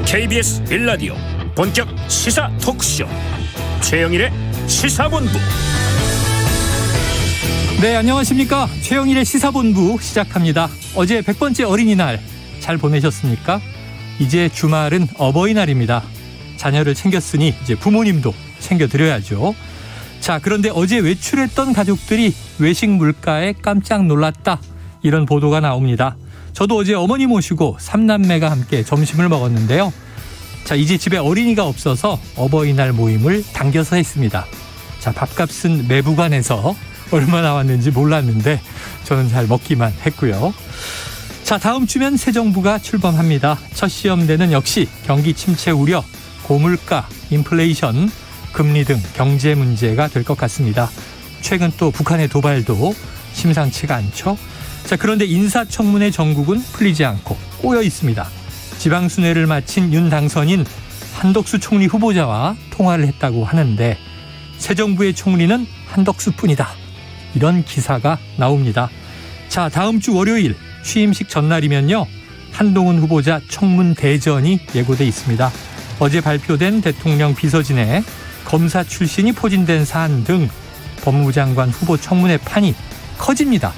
KBS 1라디오 본격 시사 토크쇼 최영일의 시사본부. 네, 안녕하십니까. 최영일의 시사본부 시작합니다. 어제 100번째 어린이날 잘 보내셨습니까? 이제 주말은 어버이날입니다. 자녀를 챙겼으니 이제 부모님도 챙겨드려야죠. 자, 그런데 어제 외출했던 가족들이 외식 물가에 깜짝 놀랐다, 이런 보도가 나옵니다. 저도 어제 어머니 모시고 3남매가 함께 점심을 먹었는데요. 자, 이제 집에 어린이가 없어서 어버이날 모임을 당겨서 했습니다. 자, 밥값은 매부관에서 얼마 나왔는지 몰랐는데 저는 잘 먹기만 했고요. 자, 다음 주면 새 정부가 출범합니다. 첫 시험대는 역시 경기 침체 우려, 고물가, 인플레이션, 금리 등 경제 문제가 될 것 같습니다. 최근 또 북한의 도발도 심상치가 않죠. 자, 그런데 인사청문회 전국은 풀리지 않고 꼬여 있습니다. 지방순회를 마친 윤 당선인 한덕수 총리 후보자와 통화를 했다고 하는데 새 정부의 총리는 한덕수뿐이다, 이런 기사가 나옵니다. 자, 다음 주 월요일 취임식 전날이면요, 한동훈 후보자 청문 대전이 예고돼 있습니다. 어제 발표된 대통령 비서진의 검사 출신이 포진된 사안 등 법무부 장관 후보 청문회 판이 커집니다.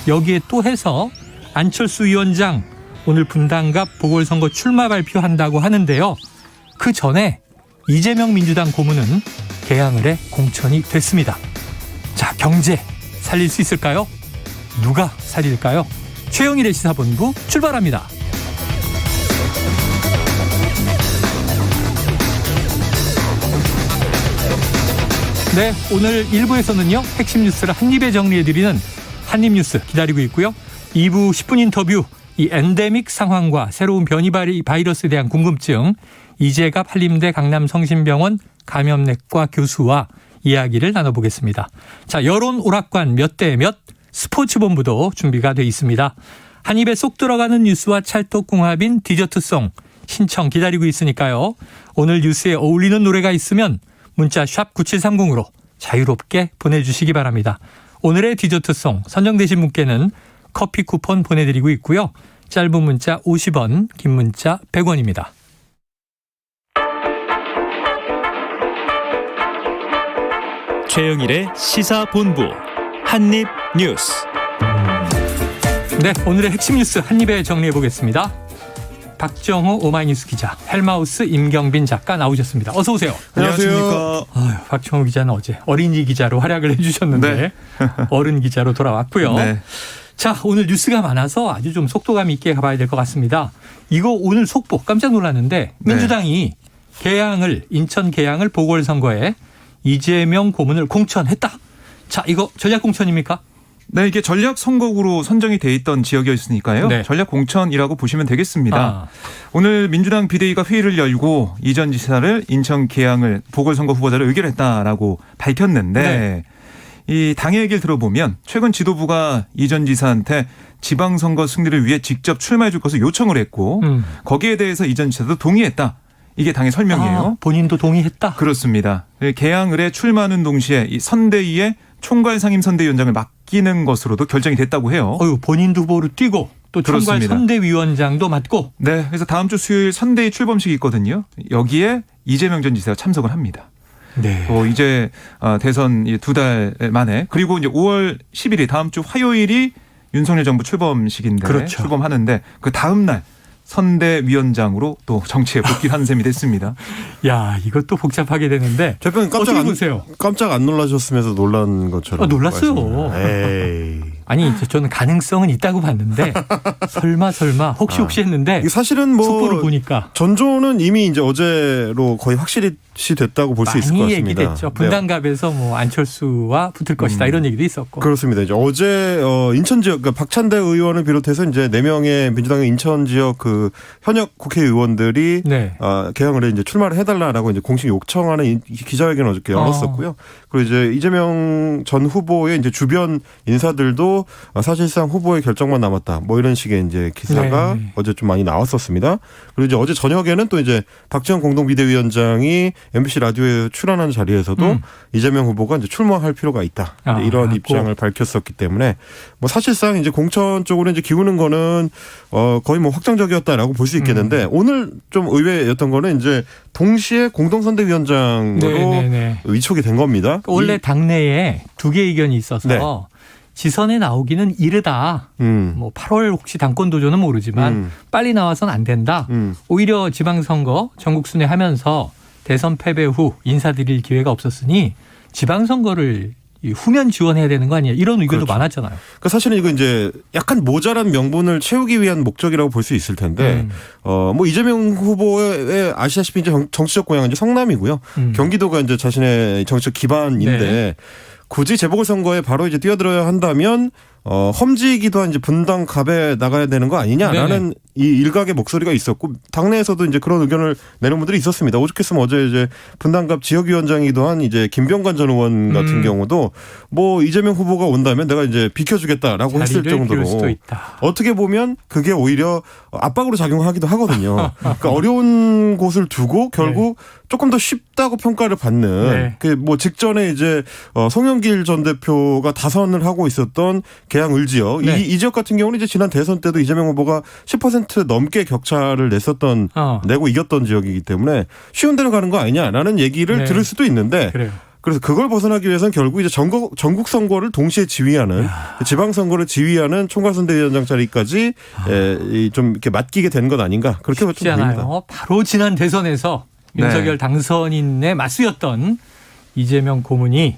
여기에 또 해서 안철수 위원장 오늘 분당갑 보궐선거 출마 발표한다고 하는데요. 그 전에 이재명 민주당 고문은 개항을에 공천이 됐습니다. 자, 경제 살릴 수 있을까요? 누가 살릴까요? 최영일의 시사본부 출발합니다. 네, 오늘 1부에서는요, 핵심 뉴스를 한입에 정리해드리는 한입뉴스 기다리고 있고요. 2부 10분 인터뷰, 이 엔데믹 상황과 새로운 변이 바이러스에 대한 궁금증, 이재갑 한림대 강남성심병원 감염내과 교수와 이야기를 나눠보겠습니다. 자, 여론 오락관 몇 대 몇 스포츠본부도 준비가 돼 있습니다. 한입에 쏙 들어가는 뉴스와 찰떡궁합인 디저트송 신청 기다리고 있으니까요. 오늘 뉴스에 어울리는 노래가 있으면 문자 샵 9730으로 자유롭게 보내주시기 바랍니다. 오늘의 디저트송 선정되신 분께는 커피 쿠폰 보내드리고 있고요. 짧은 문자 50원, 긴 문자 100원입니다. 최영일의 시사본부 한입뉴스. 네, 오늘의 핵심 뉴스 한입에 정리해보겠습니다. 박정호 오마이뉴스 기자, 헬마우스 임경빈 작가 나오셨습니다. 어서 오세요. 안녕하십니까. 박정호 기자는 어제 어린이 기자로 활약을 해주셨는데 네. 어른 기자로 돌아왔고요. 네. 자, 오늘 뉴스가 많아서 아주 좀 속도감 있게 가봐야 될 것 같습니다. 이거 오늘 속보 깜짝 놀랐는데 민주당이 인천 계양을 보궐선거에 이재명 고문을 공천했다. 자, 이거 전략 공천입니까? 네, 이게 전략 선거구로 선정이 돼 있던 지역이었으니까요. 네. 전략 공천이라고 보시면 되겠습니다. 오늘 민주당 비대위가 회의를 열고 이전 지사를 인천 계양을 보궐선거 후보자로 의결했다라고 밝혔는데 네. 이 당의 얘기를 들어보면 최근 지도부가 이전 지사한테 지방선거 승리를 위해 직접 출마해 줄 것을 요청을 했고 거기에 대해서 이전 지사도 동의했다. 이게 당의 설명이에요. 본인도 동의했다? 그렇습니다. 계양을에 출마하는 동시에 이 선대위의 총괄 상임 선대위원장을 맡기는 것으로도 결정이 됐다고 해요. 본인도 후보로 뛰고 또 총괄 그렇습니다. 선대위원장도 맡고. 네, 그래서 다음 주 수요일 선대위 출범식이 있거든요. 여기에 이재명 전 지사가 참석을 합니다. 네. 이제 대선 2달 만에, 그리고 이제 5월 10일이 다음 주 화요일이 윤석열 정부 출범식인데, 그렇죠. 출범하는데 그 다음 날 선대위원장으로 또 정치에 복귀하는 셈이 됐습니다. 야, 이것도 복잡하게 되는데. 대표님 깜짝 안 놀라셨으면서 놀란 것처럼. 놀랐어요. 에이. 아니, 저는 가능성은 있다고 봤는데 설마 혹시 했는데 이게 사실은 속보를 보니까 전조는 이미 이제 어제로 거의 확실히 됐다고 볼 수 있을 것 많이 같습니다. 얘기됐죠. 분당갑에서 안철수와 붙을 것이다, 이런 얘기도 있었고. 그렇습니다. 이제 어제 인천 지역, 그러니까 박찬대 의원을 비롯해서 이제 4명의 민주당의 인천 지역 그 현역 국회의원들이 네. 개항을 이제 출마를 해달라라고 이제 공식 요청하는 기자회견을 어저께 열었었고요. 그리고 이제 이재명 전 후보의 이제 주변 인사들도 사실상 후보의 결정만 남았다, 뭐 이런 식의 이제 기사가 네. 어제 좀 많이 나왔었습니다. 그리고 이제 어제 저녁에는 또 이제 박지원 공동비대위원장이 MBC 라디오에 출연한 자리에서도 이재명 후보가 이제 출마할 필요가 있다. 이런 입장을 밝혔었기 때문에 뭐 사실상 이제 공천 쪽으로 이제 기우는 거는 거의 뭐 확정적이었다라고 볼 수 있겠는데 오늘 좀 의외였던 거는 이제 동시에 공동선대위원장으로 위촉이 된 겁니다. 원래 당내에 두 개 의견이 있어서 네. 지선에 나오기는 이르다. 뭐 8월 혹시 당권 도전은 모르지만 빨리 나와서는 안 된다. 오히려 지방선거 전국 순회하면서 대선 패배 후 인사드릴 기회가 없었으니 지방선거를 후면 지원해야 되는 거 아니에요? 이런 의견도 그렇죠. 많았잖아요. 그러니까 사실은 이거 이제 약간 모자란 명분을 채우기 위한 목적이라고 볼 수 있을 텐데, 뭐 이재명 후보의 아시다시피 이제 정치적 고향은 이제 성남이고요. 경기도가 이제 자신의 정치적 기반인데, 네. 굳이 재보궐선거에 바로 이제 뛰어들어야 한다면, 험지이기도 한 이제 분당갑에 나가야 되는 거 아니냐라는 이 일각의 목소리가 있었고 당내에서도 이제 그런 의견을 내는 분들이 있었습니다. 오죽했으면 어제 이제 분당갑 지역위원장이기도 한 이제 김병관 전 의원 같은 경우도 뭐 이재명 후보가 온다면 내가 이제 비켜주겠다라고 했을 정도로 어떻게 보면 그게 오히려 압박으로 작용하기도 하거든요. 그러니까 어려운 곳을 두고 결국 조금 더 쉽다고 평가를 받는 그 뭐 직전에 이제 송영길 전 대표가 다선을 하고 있었던 계양 을지역 이 지역 같은 경우는 이제 지난 대선 때도 이재명 후보가 10% 넘게 격차를 냈었던 내고 이겼던 지역이기 때문에 쉬운 데로 가는 거 아니냐라는 얘기를 들을 수도 있는데 그래서 그걸 벗어나기 위해서는 결국 이제 전국 선거를 동시에 지휘하는 지방 선거를 지휘하는 총괄선대위원장 자리까지 좀 이렇게 맡기게 된 것 아닌가 그렇게 좀 쉽지 않아요. 바로 지난 대선에서 윤석열 당선인의 맞수였던 이재명 고문이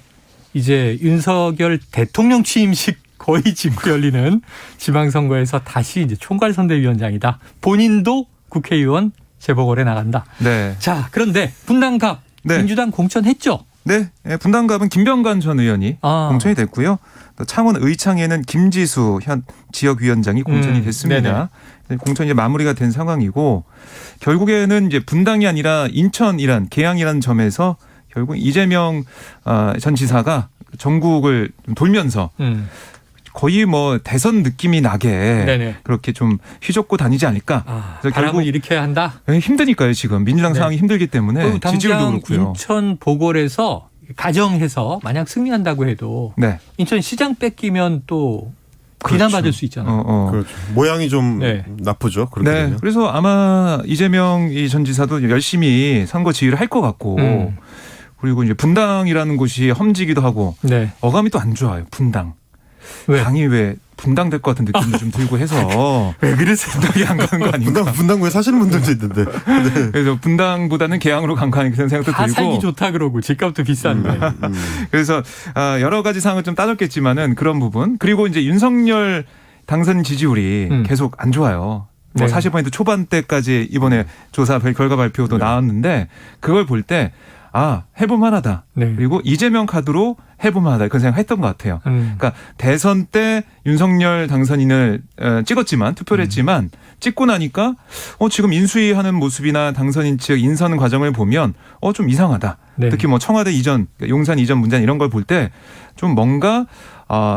이제 윤석열 대통령 취임식 거의 직후 열리는 지방선거에서 다시 이제 총괄선대위원장이다. 본인도 국회의원 재보궐에 나간다. 네. 자, 그런데 분당갑 민주당 공천했죠? 네. 분당갑은 김병관 전 의원이 공천이 됐고요. 또 창원 의창에는 김지수 현 지역위원장이 공천이 됐습니다. 공천이 이제 마무리가 된 상황이고 결국에는 이제 분당이 아니라 인천이란 계양이라는 점에서 결국 이재명 전 지사가 전국을 돌면서 거의 뭐 대선 느낌이 나게 그렇게 좀 휘젓고 다니지 않을까. 그래서 결국 일으켜야 한다. 힘드니까요 지금 민주당 상황이 힘들기 때문에 지지율도 그렇고요. 인천 보궐에서 가정해서 만약 승리한다고 해도 인천시장 뺏기면 또 비난받을 수 있잖아요. 그렇죠. 모양이 좀 나쁘죠. 그렇게 되면. 그래서 아마 이재명 전 지사도 열심히 선거 지휘를 할 것 같고 그리고 이제 분당이라는 곳이 험지기도 하고 어감이 또 안 좋아요. 분당. 당이 왜 분당될 것 같은 느낌도 좀 들고 해서 왜 그러세요? 분당이 안 가는 거 아닌가? 분당구에 사시는 분들도 있는데. 그래서 분당보다는 계양으로 간 거 아닌가 그런 생각도 들고. 살기 좋다 그러고 집값도 비싼데. 그래서 여러 가지 사항을 좀 따졌겠지만은 그런 부분 그리고 이제 윤석열 당선 지지율이 계속 안 좋아요. 뭐 40% 초반대까지 이번에 조사 결과 발표도 나왔는데 그걸 볼 때 해볼만하다. 그리고 이재명 카드로 해볼만하다. 그런 생각했던 것 같아요. 그러니까 대선 때 윤석열 당선인을 찍었지만 투표를 했지만 찍고 나니까 지금 인수위하는 모습이나 당선인 측 인선 과정을 보면 좀 이상하다. 특히 뭐 청와대 이전, 용산 이전 문제 이런 걸 볼 때 좀 뭔가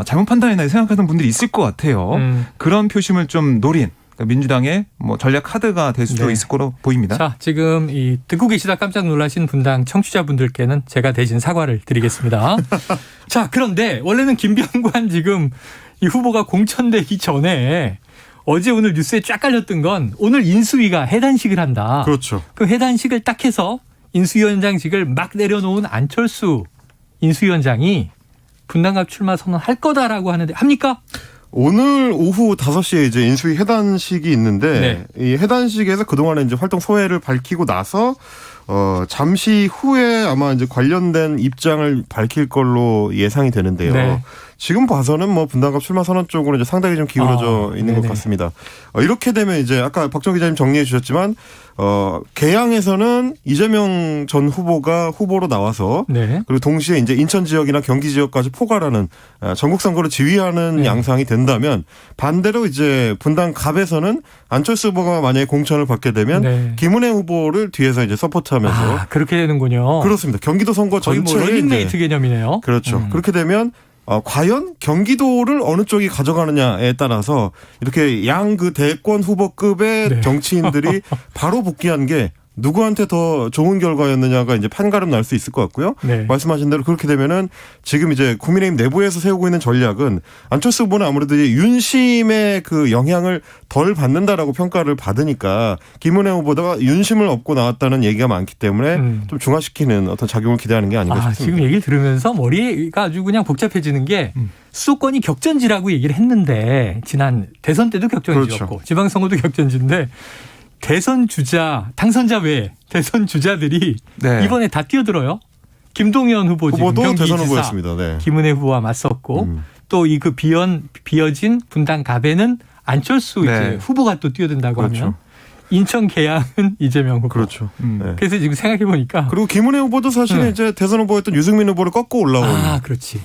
잘못 판단했나 생각하는 분들이 있을 것 같아요. 그런 표심을 좀 노린. 민주당의 뭐 전략 카드가 될 수도 있을 거로 보입니다. 자, 지금 듣고 계시다 깜짝 놀라신 분당 청취자분들께는 제가 대신 사과를 드리겠습니다. 자, 그런데 원래는 김병관 지금 이 후보가 공천되기 전에 어제 오늘 뉴스에 쫙 깔렸던 건 오늘 인수위가 해단식을 한다. 그렇죠. 그 해단식을 딱 해서 인수위원장직을 막 내려놓은 안철수 인수위원장이 분당갑 출마 선언할 거다라고 하는데 합니까? 오늘 오후 5시에 이제 인수위 해단식이 있는데 이 해단식에서 그동안에 이제 활동 소회를 밝히고 나서 잠시 후에 아마 이제 관련된 입장을 밝힐 걸로 예상이 되는데요. 지금 봐서는 뭐 분당갑 출마 선언 쪽으로 이제 상당히 좀 기울어져 있는 것 같습니다. 이렇게 되면 이제 아까 박정 기자님 정리해 주셨지만 계양에서는 이재명 전 후보가 후보로 나와서 그리고 동시에 이제 인천 지역이나 경기 지역까지 포괄하는 전국 선거를 지휘하는 양상이 된다면 반대로 이제 분당갑에서는 안철수 후보가 만약에 공천을 받게 되면 김은혜 후보를 뒤에서 이제 서포트하면서 그렇게 되는군요. 그렇습니다. 경기도 선거 전체에 거의 뭐 러닝메이트 개념이네요. 그렇죠. 그렇게 되면 과연 경기도를 어느 쪽이 가져가느냐에 따라서 이렇게 양 그 대권 후보급의 정치인들이 바로 복귀한 게 누구한테 더 좋은 결과였느냐가 이제 판가름 날 수 있을 것 같고요. 네. 말씀하신 대로 그렇게 되면은 지금 이제 국민의힘 내부에서 세우고 있는 전략은 안철수 후보는 아무래도 이제 윤심의 그 영향을 덜 받는다라고 평가를 받으니까 김은혜 후보다가 윤심을 얻고 나왔다는 얘기가 많기 때문에 좀 중화시키는 어떤 작용을 기대하는 게 아닌가 싶습니다. 지금 얘기를 들으면서 머리가 아주 그냥 복잡해지는 게 수도권이 격전지라고 얘기를 했는데 지난 대선 때도 격전지였고 그렇죠. 지방선거도 격전지인데 대선 주자, 당선자 외에 대선 주자들이 네. 이번에 다 뛰어들어요. 김동연 후보 지금 후보도 대선 경기지사, 후보였습니다. 네. 김은혜 후보와 맞섰고 또 이 그 비어진 분당 갑에는 안철수 네. 이제 후보가 또 뛰어든다고 그렇죠. 하면 인천 계양은 이재명 후보. 그렇죠. 네. 그래서 지금 생각해 보니까 그리고 김은혜 후보도 사실은 네. 이제 대선 후보였던 유승민 후보를 꺾고 올라온. 그렇지.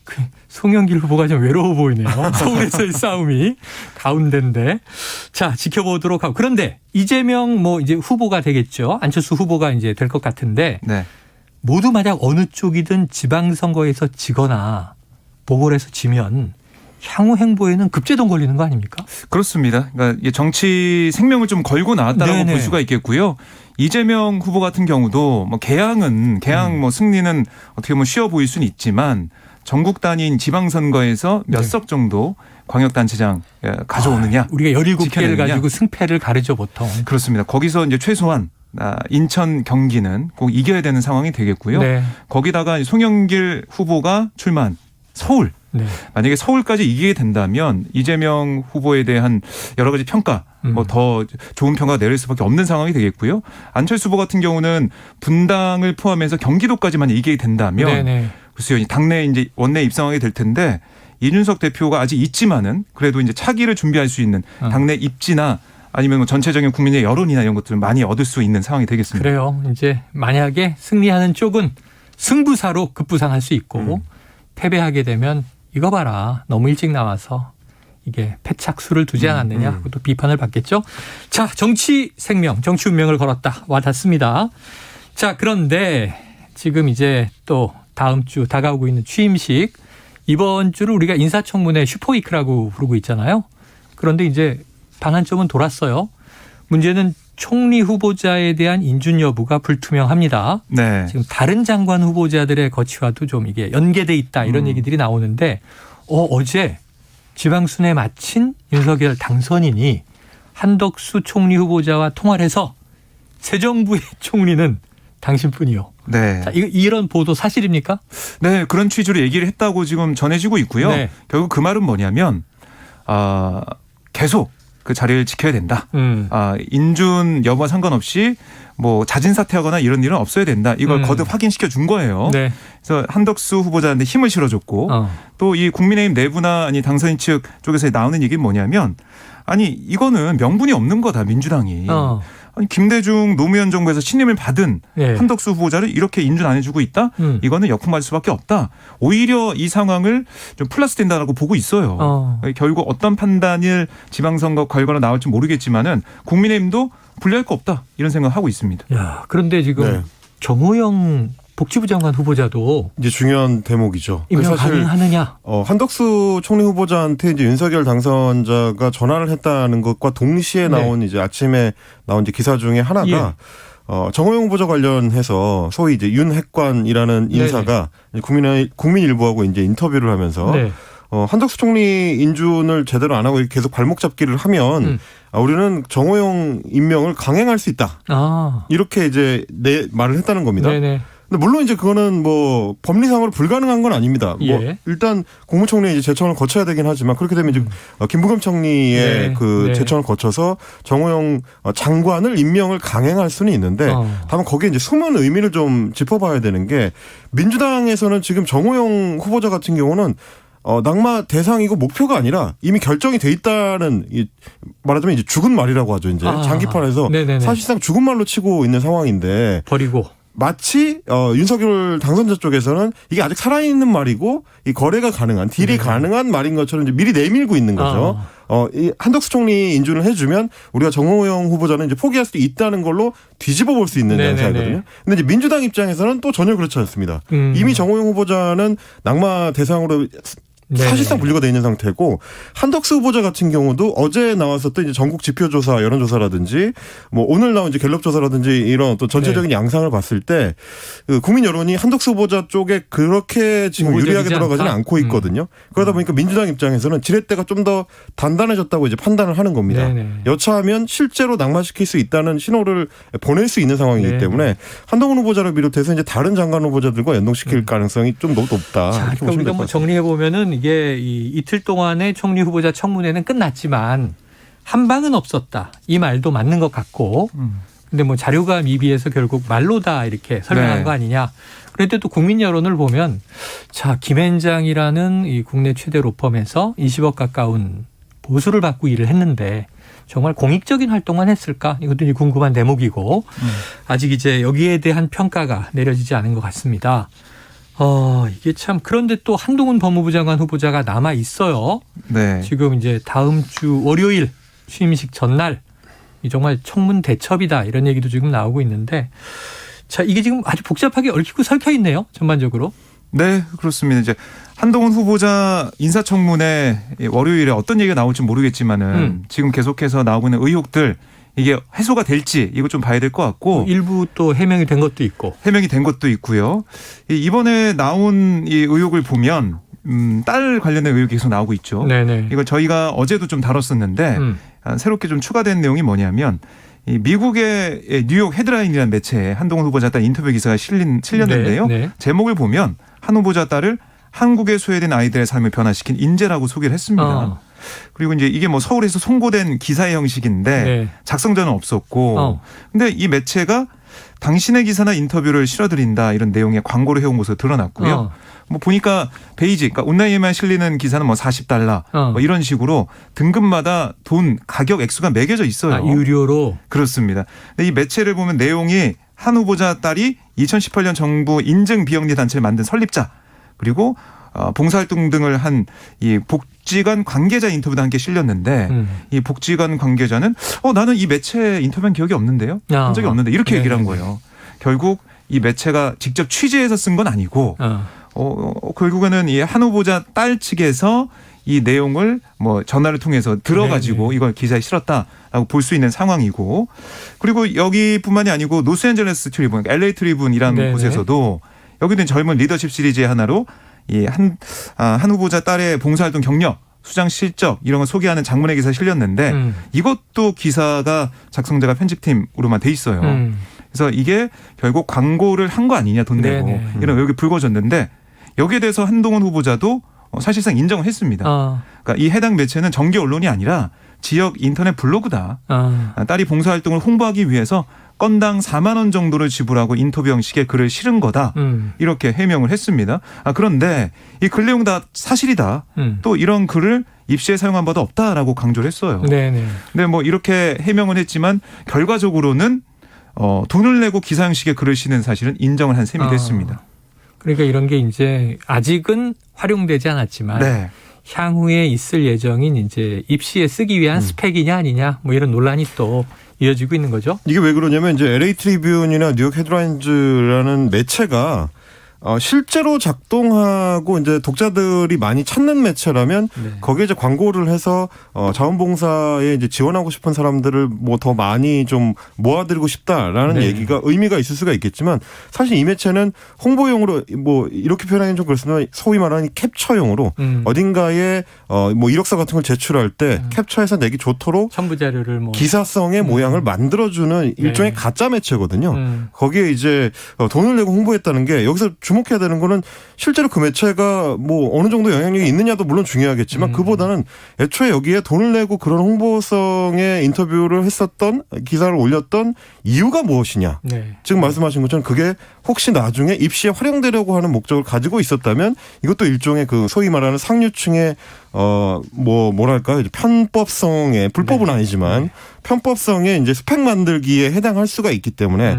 그 송영길 후보가 좀 외로워 보이네요. 서울에서의 싸움이 가운데인데. 자, 지켜보도록 하고. 그런데 이재명 뭐 이제 후보가 되겠죠. 안철수 후보가 이제 될 것 같은데 네. 모두 만약 어느 쪽이든 지방선거에서 지거나 보궐에서 지면 향후 행보에는 급제동 걸리는 거 아닙니까? 그렇습니다. 그러니까 이게 정치 생명을 좀 걸고 나왔다라고 네네. 볼 수가 있겠고요. 이재명 후보 같은 경우도 뭐 개항 뭐 승리는 어떻게 보면 쉬워 보일 수는 있지만 전국 단위인 지방선거에서 몇 네. 석 정도 광역단체장 가져오느냐. 우리가 17개를 지켜내느냐. 가지고 승패를 가르죠 보통. 그렇습니다. 거기서 이제 최소한 인천 경기는 꼭 이겨야 되는 상황이 되겠고요. 네. 거기다가 송영길 후보가 출마한 서울. 네. 만약에 서울까지 이기게 된다면 이재명 후보에 대한 여러 가지 평가, 뭐 더 좋은 평가가 내릴 수밖에 없는 상황이 되겠고요. 안철수 후보 같은 경우는 분당을 포함해서 경기도까지만 이기게 된다면 네네. 글쎄요, 당내 이제 원내 입성하게 될 텐데 이준석 대표가 아직 있지만은 그래도 이제 차기를 준비할 수 있는 당내 입지나 아니면 뭐 전체적인 국민의 여론이나 이런 것들을 많이 얻을 수 있는 상황이 되겠습니다. 그래요. 이제 만약에 승리하는 쪽은 승부사로 급부상할 수 있고 패배하게 되면 이거 봐라. 너무 일찍 나와서 이게 패착수를 두지 않았느냐. 그것도 비판을 받겠죠. 자, 정치 생명, 정치 운명을 걸었다. 와 닿습니다. 자, 그런데 지금 이제 또 다음 주 다가오고 있는 취임식. 이번 주를 우리가 인사청문회 슈퍼위크라고 부르고 있잖아요. 그런데 이제 반환점은 돌았어요. 문제는 총리 후보자에 대한 인준 여부가 불투명합니다. 네. 지금 다른 장관 후보자들의 거취와도 좀 이게 연계돼 있다 이런 얘기들이 나오는데 어제 지방순회 마친 윤석열 당선인이 한덕수 총리 후보자와 통화를 해서 새 정부의 총리는 당신뿐이요. 네. 자, 이런 보도 사실입니까? 네, 그런 취지로 얘기를 했다고 지금 전해지고 있고요. 네. 결국 그 말은 뭐냐면 계속 그 자리를 지켜야 된다. 인준 여부와 상관없이 뭐 자진 사퇴하거나 이런 일은 없어야 된다. 이걸 거듭 확인시켜 준 거예요. 네. 그래서 한덕수 후보자한테 힘을 실어줬고 또 이 국민의힘 내부나 아니 당선인 측 쪽에서 나오는 얘기는 뭐냐면 아니 이거는 명분이 없는 거다 민주당이. 아니 김대중 노무현 정부에서 신임을 받은 네. 한덕수 후보자를 이렇게 인준 안 해주고 있다? 이거는 역풍맞을 수밖에 없다. 오히려 이 상황을 좀 플러스 된다라고 보고 있어요. 결국 어떤 판단을 지방선거 결과로 나올지 모르겠지만은 국민의힘도 불리할 거 없다 이런 생각을 하고 있습니다. 야, 그런데 지금 네. 정호영 복지부 장관 후보자도 이제 중요한 대목이죠. 임명 가능하느냐? 한덕수 총리 후보자한테 이제 윤석열 당선자가 전화를 했다는 것과 동시에 나온 이제 아침에 나온 이제 기사 중에 하나가 정호영 후보자 관련해서 소위 이제 윤핵관이라는 인사가 국민 일보하고 이제 인터뷰를 하면서 한덕수 총리 인준을 제대로 안 하고 계속 발목 잡기를 하면 우리는 정호영 임명을 강행할 수 있다. 이렇게 이제 말을 했다는 겁니다. 네네. 근데 물론 이제 그거는 뭐 법리상으로 불가능한 건 아닙니다. 뭐 일단 국무총리 이제 제청을 거쳐야 되긴 하지만 그렇게 되면 이제 김부겸 총리의 제청을 거쳐서 정호영 장관을 임명을 강행할 수는 있는데 다만 거기에 이제 숨은 의미를 좀 짚어봐야 되는 게 민주당에서는 지금 정호영 후보자 같은 경우는 낙마 대상이고 목표가 아니라 이미 결정이 돼 있다는 말하자면 이제 죽은 말이라고 하죠. 이제 장기판에서 사실상 죽은 말로 치고 있는 상황인데 버리고. 마치 윤석열 당선자 쪽에서는 이게 아직 살아있는 말이고 이 거래가 가능한 딜이 가능한 말인 것처럼 이제 미리 내밀고 있는 거죠. 이 한덕수 총리 인준을 해주면 우리가 정호영 후보자는 이제 포기할 수도 있다는 걸로 뒤집어 볼 수 있는 양상이거든요. 근데 이제 민주당 입장에서는 또 전혀 그렇지 않습니다. 이미 정호영 후보자는 낙마 대상으로 네. 사실상 분리가 돼 있는 상태고 한덕수 후보자 같은 경우도 어제 나왔었던 이제 전국 지표조사 여론조사라든지 뭐 오늘 나온 이제 갤럽조사라든지 이런 또 전체적인 네. 양상을 봤을 때 그 국민 여론이 한덕수 후보자 쪽에 그렇게 지금 유리하게 들어가지는 않고 있거든요. 그러다 보니까 민주당 입장에서는 지렛대가 좀 더 단단해졌다고 이제 판단을 하는 겁니다. 네네. 여차하면 실제로 낙마시킬 수 있다는 신호를 보낼 수 있는 상황이기 네네. 때문에 한동훈 후보자를 비롯해서 이제 다른 장관 후보자들과 연동시킬 가능성이 좀 너무 높다. 자, 이렇게 그러니까 보시면 우리가 될 뭐 것 같습니다. 정리해 보면은 이게 이틀 동안의 총리 후보자 청문회는 끝났지만 한 방은 없었다. 이 말도 맞는 것 같고. 근데 뭐 자료가 미비해서 결국 말로다 이렇게 설명한 네. 거 아니냐. 그런데 또 국민 여론을 보면 자, 김앤장이라는 이 국내 최대 로펌에서 20억 가까운 보수를 받고 일을 했는데 정말 공익적인 활동만 했을까? 이것도 이제 궁금한 대목이고 아직 이제 여기에 대한 평가가 내려지지 않은 것 같습니다. 이게 참 그런데 또 한동훈 법무부 장관 후보자가 남아 있어요. 네. 지금 이제 다음 주 월요일 취임식 전날 이 정말 청문 대첩이다 이런 얘기도 지금 나오고 있는데 자 이게 지금 아주 복잡하게 얽히고 설켜 있네요. 전반적으로. 네, 그렇습니다. 이제 한동훈 후보자 인사청문회 월요일에 어떤 얘기가 나올지 모르겠지만은 지금 계속해서 나오고 있는 의혹들 이게 해소가 될지 이거 좀 봐야 될 것 같고 일부 또 해명이 된 것도 있고. 해명이 된 것도 있고요. 이번에 나온 이 의혹을 보면 딸 관련된 의혹이 계속 나오고 있죠. 네네. 이거 저희가 어제도 좀 다뤘었는데 새롭게 좀 추가된 내용이 뭐냐면 이 미국의 뉴욕 헤드라인이라는 매체에 한동훈 후보자 딸 인터뷰 기사가 실렸는데요. 네, 네. 제목을 보면 한 후보자 딸을 한국에 소외된 아이들의 삶을 변화시킨 인재라고 소개를 했습니다. 그리고 이제 이게 뭐 서울에서 송고된 기사의 형식인데 네. 작성자는 없었고 근데 이 매체가 당신의 기사나 인터뷰를 실어드린다 이런 내용의 광고를 해온 것으로 드러났고요. 뭐 보니까 베이직, 그러니까 온라인에만 실리는 기사는 뭐 $40 뭐 이런 식으로 등급마다 돈 가격 액수가 매겨져 있어요. 유료로. 그렇습니다. 근데 이 매체를 보면 내용이 한 후보자 딸이 2018년 정부 인증 비영리 단체를 만든 설립자 그리고 봉사활동 등을 한 이 복지관 관계자 인터뷰도 함께 실렸는데 이 복지관 관계자는 나는 이 매체 인터뷰한 기억이 없는데요. 한 적이 없는데 이렇게 얘기를 한 거예요. 결국 이 매체가 직접 취재해서 쓴 건 아니고 결국에는 이 한 후보자 딸 측에서 이 내용을 뭐 전화를 통해서 들어가지고 이걸 기사에 실었다라고 볼 수 있는 상황이고 그리고 여기뿐만이 아니고 로스앤젤레스 트리븐, LA 트리븐이라는 곳에서도 여기는 젊은 리더십 시리즈의 하나로 이 한 후보자 딸의 봉사활동 경력, 수장 실적 이런 걸 소개하는 장문의 기사 실렸는데 이것도 기사가 작성자가 편집팀으로만 돼 있어요. 그래서 이게 결국 광고를 한 거 아니냐 돈 내고 이런 의혹이 불거졌는데 여기에 대해서 한동훈 후보자도 사실상 인정을 했습니다. 그러니까 이 해당 매체는 정규 언론이 아니라 지역 인터넷 블로그다. 딸이 봉사활동을 홍보하기 위해서 건당 4만 원 정도를 지불하고 인터뷰 형식의 글을 실은 거다. 이렇게 해명을 했습니다. 그런데 이 글 내용 다 사실이다. 또 이런 글을 입시에 사용한 바도 없다라고 강조를 했어요. 네네. 근데 뭐 이렇게 해명을 했지만 결과적으로는 돈을 내고 기사 형식의 글을 쓰는 사실은 인정을 한 셈이 됐습니다. 그러니까 이런 게 이제 아직은 활용되지 않았지만 네. 향후에 있을 예정인 이제 입시에 쓰기 위한 스펙이냐 아니냐 뭐 이런 논란이 또 이어지고 있는 거죠. 이게 왜 그러냐면 이제 LA 트리뷴이나 뉴욕 헤드라인즈라는 매체가 실제로 작동하고 이제 독자들이 많이 찾는 매체라면 거기에 이제 광고를 해서 자원봉사에 이제 지원하고 싶은 사람들을 뭐 더 많이 좀 모아드리고 싶다라는 얘기가 의미가 있을 수가 있겠지만 사실 이 매체는 홍보용으로 뭐 이렇게 표현하기는 좀 그렇습니다. 소위 말하는 캡처용으로 어딘가에 뭐 이력서 같은 걸 제출할 때 캡처해서 내기 좋도록 첨부 자료를 뭐 기사성의 모양을 만들어주는 일종의 가짜 매체거든요. 거기에 이제 돈을 내고 홍보했다는 게 여기서 주목해야 되는 거는 실제로 그 매체가 뭐 어느 정도 영향력이 있느냐도 물론 중요하겠지만 그보다는 애초에 여기에 돈을 내고 그런 홍보성의 인터뷰를 했었던 기사를 올렸던 이유가 무엇이냐. 지금 말씀하신 것처럼 그게 혹시 나중에 입시에 활용되려고 하는 목적을 가지고 있었다면 이것도 일종의 그 소위 말하는 상류층의 뭐랄까 편법성의 불법은 아니지만 편법성의 이제 스펙 만들기에 해당할 수가 있기 때문에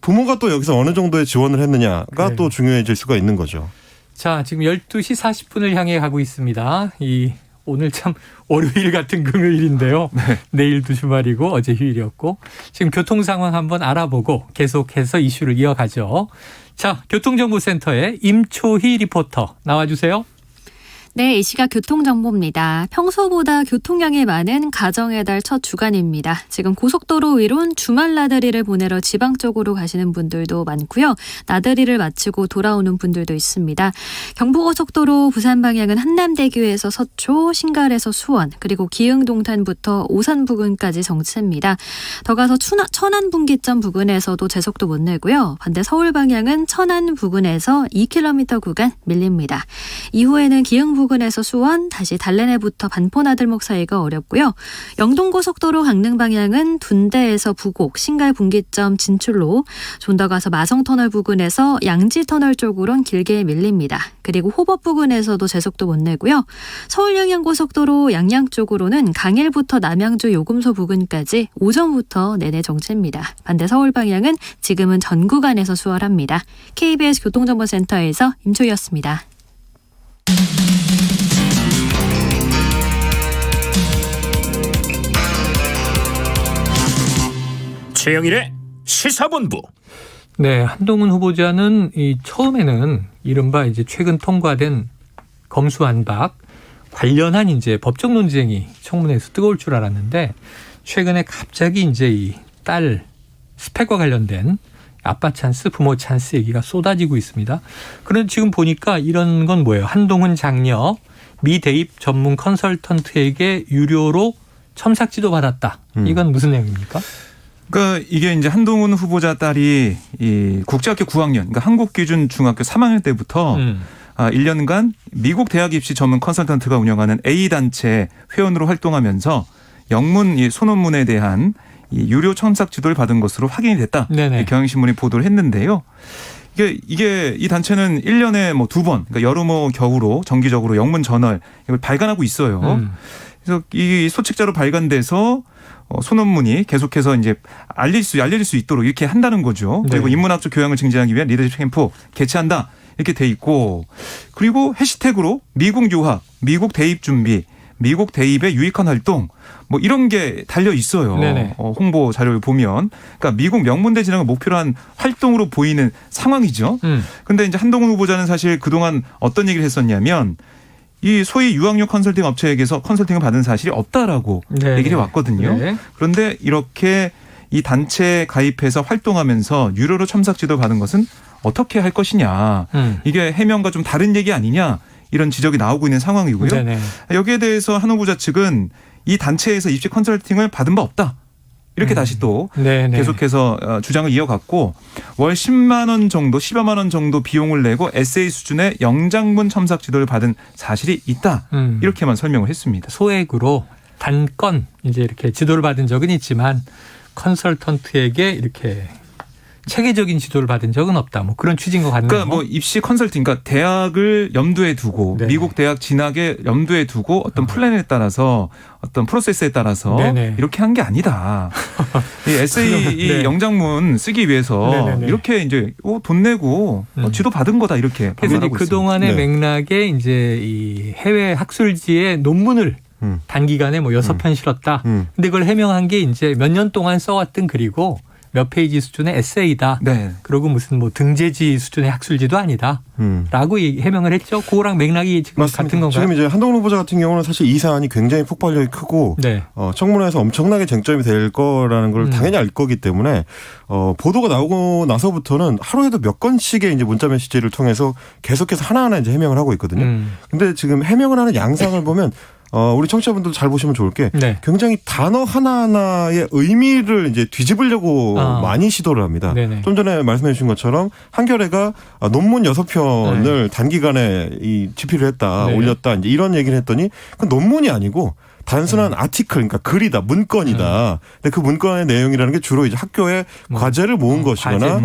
부모가 또 여기서 어느 정도의 지원을 했느냐가 또 중요해질 수가 있는 거죠. 자, 지금 12시 40분을 향해 가고 있습니다. 오늘 참 월요일 같은 금요일인데요. 내일도 주말이고 어제 휴일이었고 지금 교통 상황 한번 알아보고 계속해서 이슈를 이어가죠. 자, 교통정보센터의 임초희 리포터 나와주세요. 네, 이 시각 교통정보입니다. 평소보다 교통량이 많은 가정의 달 첫 주간입니다. 지금 고속도로 위론 주말 나들이를 보내러 지방 쪽으로 가시는 분들도 많고요. 나들이를 마치고 돌아오는 분들도 있습니다. 경부고속도로 부산 방향은 한남대교에서 서초, 신갈에서 수원, 그리고 기흥동탄부터 오산 부근까지 정체입니다. 더 가서 천안 분기점 부근에서도 제속도 못 내고요. 반대 서울 방향은 천안 부근에서 2km 구간 밀립니다. 이후에는 기흥 부근에서 수원, 다시 달래내부터 반포나들목 사이가 어렵고요. 영동고속도로 강릉 방향은 둔대에서 부곡, 신갈 분기점 진출로, 좀 더 가서 마성터널 부근에서 양지터널 쪽으론 길게 밀립니다. 그리고 호법 부근에서도 제속도 못 내고요. 서울 영양고속도로 양양 쪽으로는 강일부터 남양주 요금소 부근까지 오전부터 내내 정체입니다. 반대 서울 방향은 지금은 전 구간에서 수월합니다. KBS 교통정보센터에서 임초희였습니다. 최영일의 시사본부. 네, 한동훈 후보자는 처음에는 이른바 이제 최근 통과된 검수완박 관련한 이제 법적 논쟁이 청문회에서 뜨거울 줄 알았는데 최근에 갑자기 이제 이 딸 스펙과 관련된 아빠 찬스, 부모 찬스 얘기가 쏟아지고 있습니다. 그런데 지금 보니까 이런 건 뭐예요? 한동훈 장녀 미 대입 전문 컨설턴트에게 유료로 첨삭 지도 받았다. 이건 무슨 내용입니까? 그러니까 이게 이제 한동훈 후보자 딸이 이 국제학교 9학년, 그러니까 한국기준 중학교 3학년 때부터 1년간 미국 대학 입시 전문 컨설턴트가 운영하는 A단체 회원으로 활동하면서 영문 이 소논문에 대한 이 유료 첨삭 지도를 받은 것으로 확인이 됐다. 경향신문이 보도를 했는데요. 이게 이 단체는 1년에 뭐 2번, 그러니까 여름호 겨우로 정기적으로 영문 저널 이걸 발간하고 있어요. 그래서 이 소책자로 발간돼서 소논문이 계속해서 이제 알려질 수 있도록 이렇게 한다는 거죠. 그리고 인문학적 교양을 증진하기 위한 리더십 캠프 개최한다 이렇게 돼 있고, 그리고 해시태그로 미국 유학, 미국 대입 준비, 미국 대입에 유익한 활동 뭐 이런 게 달려 있어요. 홍보 자료를 보면, 그러니까 미국 명문대 진학을 목표로 한 활동으로 보이는 상황이죠. 그런데 이제 한동훈 후보자는 사실 그동안 어떤 얘기를 했었냐면 이 소위 유학용 컨설팅 업체에게서 컨설팅을 받은 사실이 없다라고 얘기를 해왔거든요. 그런데 이렇게 이 단체에 가입해서 활동하면서 유료로 첨삭 지도 받은 것은 어떻게 할 것이냐. 이게 해명과 좀 다른 얘기 아니냐. 이런 지적이 나오고 있는 상황이고요. 여기에 대해서 한 후보자 측은 이 단체에서 입시 컨설팅을 받은 바 없다. 이렇게 다시 또 계속해서 주장을 이어갔고, 월 10만 원 정도, 10여만 원 정도 비용을 내고 에세이 수준의 영장문 첨삭 지도를 받은 사실이 있다. 이렇게만 설명을 했습니다. 소액으로 단건 이제 이렇게 지도를 받은 적은 있지만 컨설턴트에게 이렇게 체계적인 지도를 받은 적은 없다. 뭐 그런 취지인 것 같네요. 그러니까 뭐 입시 컨설팅, 그러니까 대학을 염두에 두고 미국 대학 진학에 염두에 두고 어떤 플랜에 따라서 어떤 프로세스에 따라서 이렇게 한 게 아니다. 이 에세이 이 영장문 쓰기 위해서 이렇게 이제 돈 내고 지도 받은 거다 이렇게 그래서 그 동안의 맥락에 이제 이 해외 학술지의 논문을 단기간에 뭐 6편 실었다. 근데 그걸 해명한 게 이제 몇 년 동안 써왔던 글이고 몇 페이지 수준의 에세이다. 그리고 무슨 뭐 등재지 수준의 학술지도 아니다. 라고 해명을 했죠. 그거랑 맥락이 지금 맞습니다. 같은 건가요? 지금 이제 한동훈 후보자 같은 경우는 사실 이 사안이 굉장히 폭발력이 크고 청문회에서 엄청나게 쟁점이 될 거라는 걸 당연히 알 거기 때문에 보도가 나오고 나서부터는 하루에도 몇 건씩의 이제 문자 메시지를 통해서 계속해서 하나하나 이제 해명을 하고 있거든요. 근데 지금 해명을 하는 양상을 보면 우리 청취자분들 잘 보시면 좋을 게 굉장히 단어 하나하나의 의미를 이제 뒤집으려고 많이 시도를 합니다. 좀 전에 말씀해 주신 것처럼 한겨레가 논문 6편을 단기간에 집필을 했다, 올렸다, 이제 이런 얘기를 했더니 그 논문이 아니고 단순한 아티클, 그러니까 글이다, 문건이다. 근데 그 문건의 내용이라는 게 주로 이제 학교의 과제를 모은 것이거나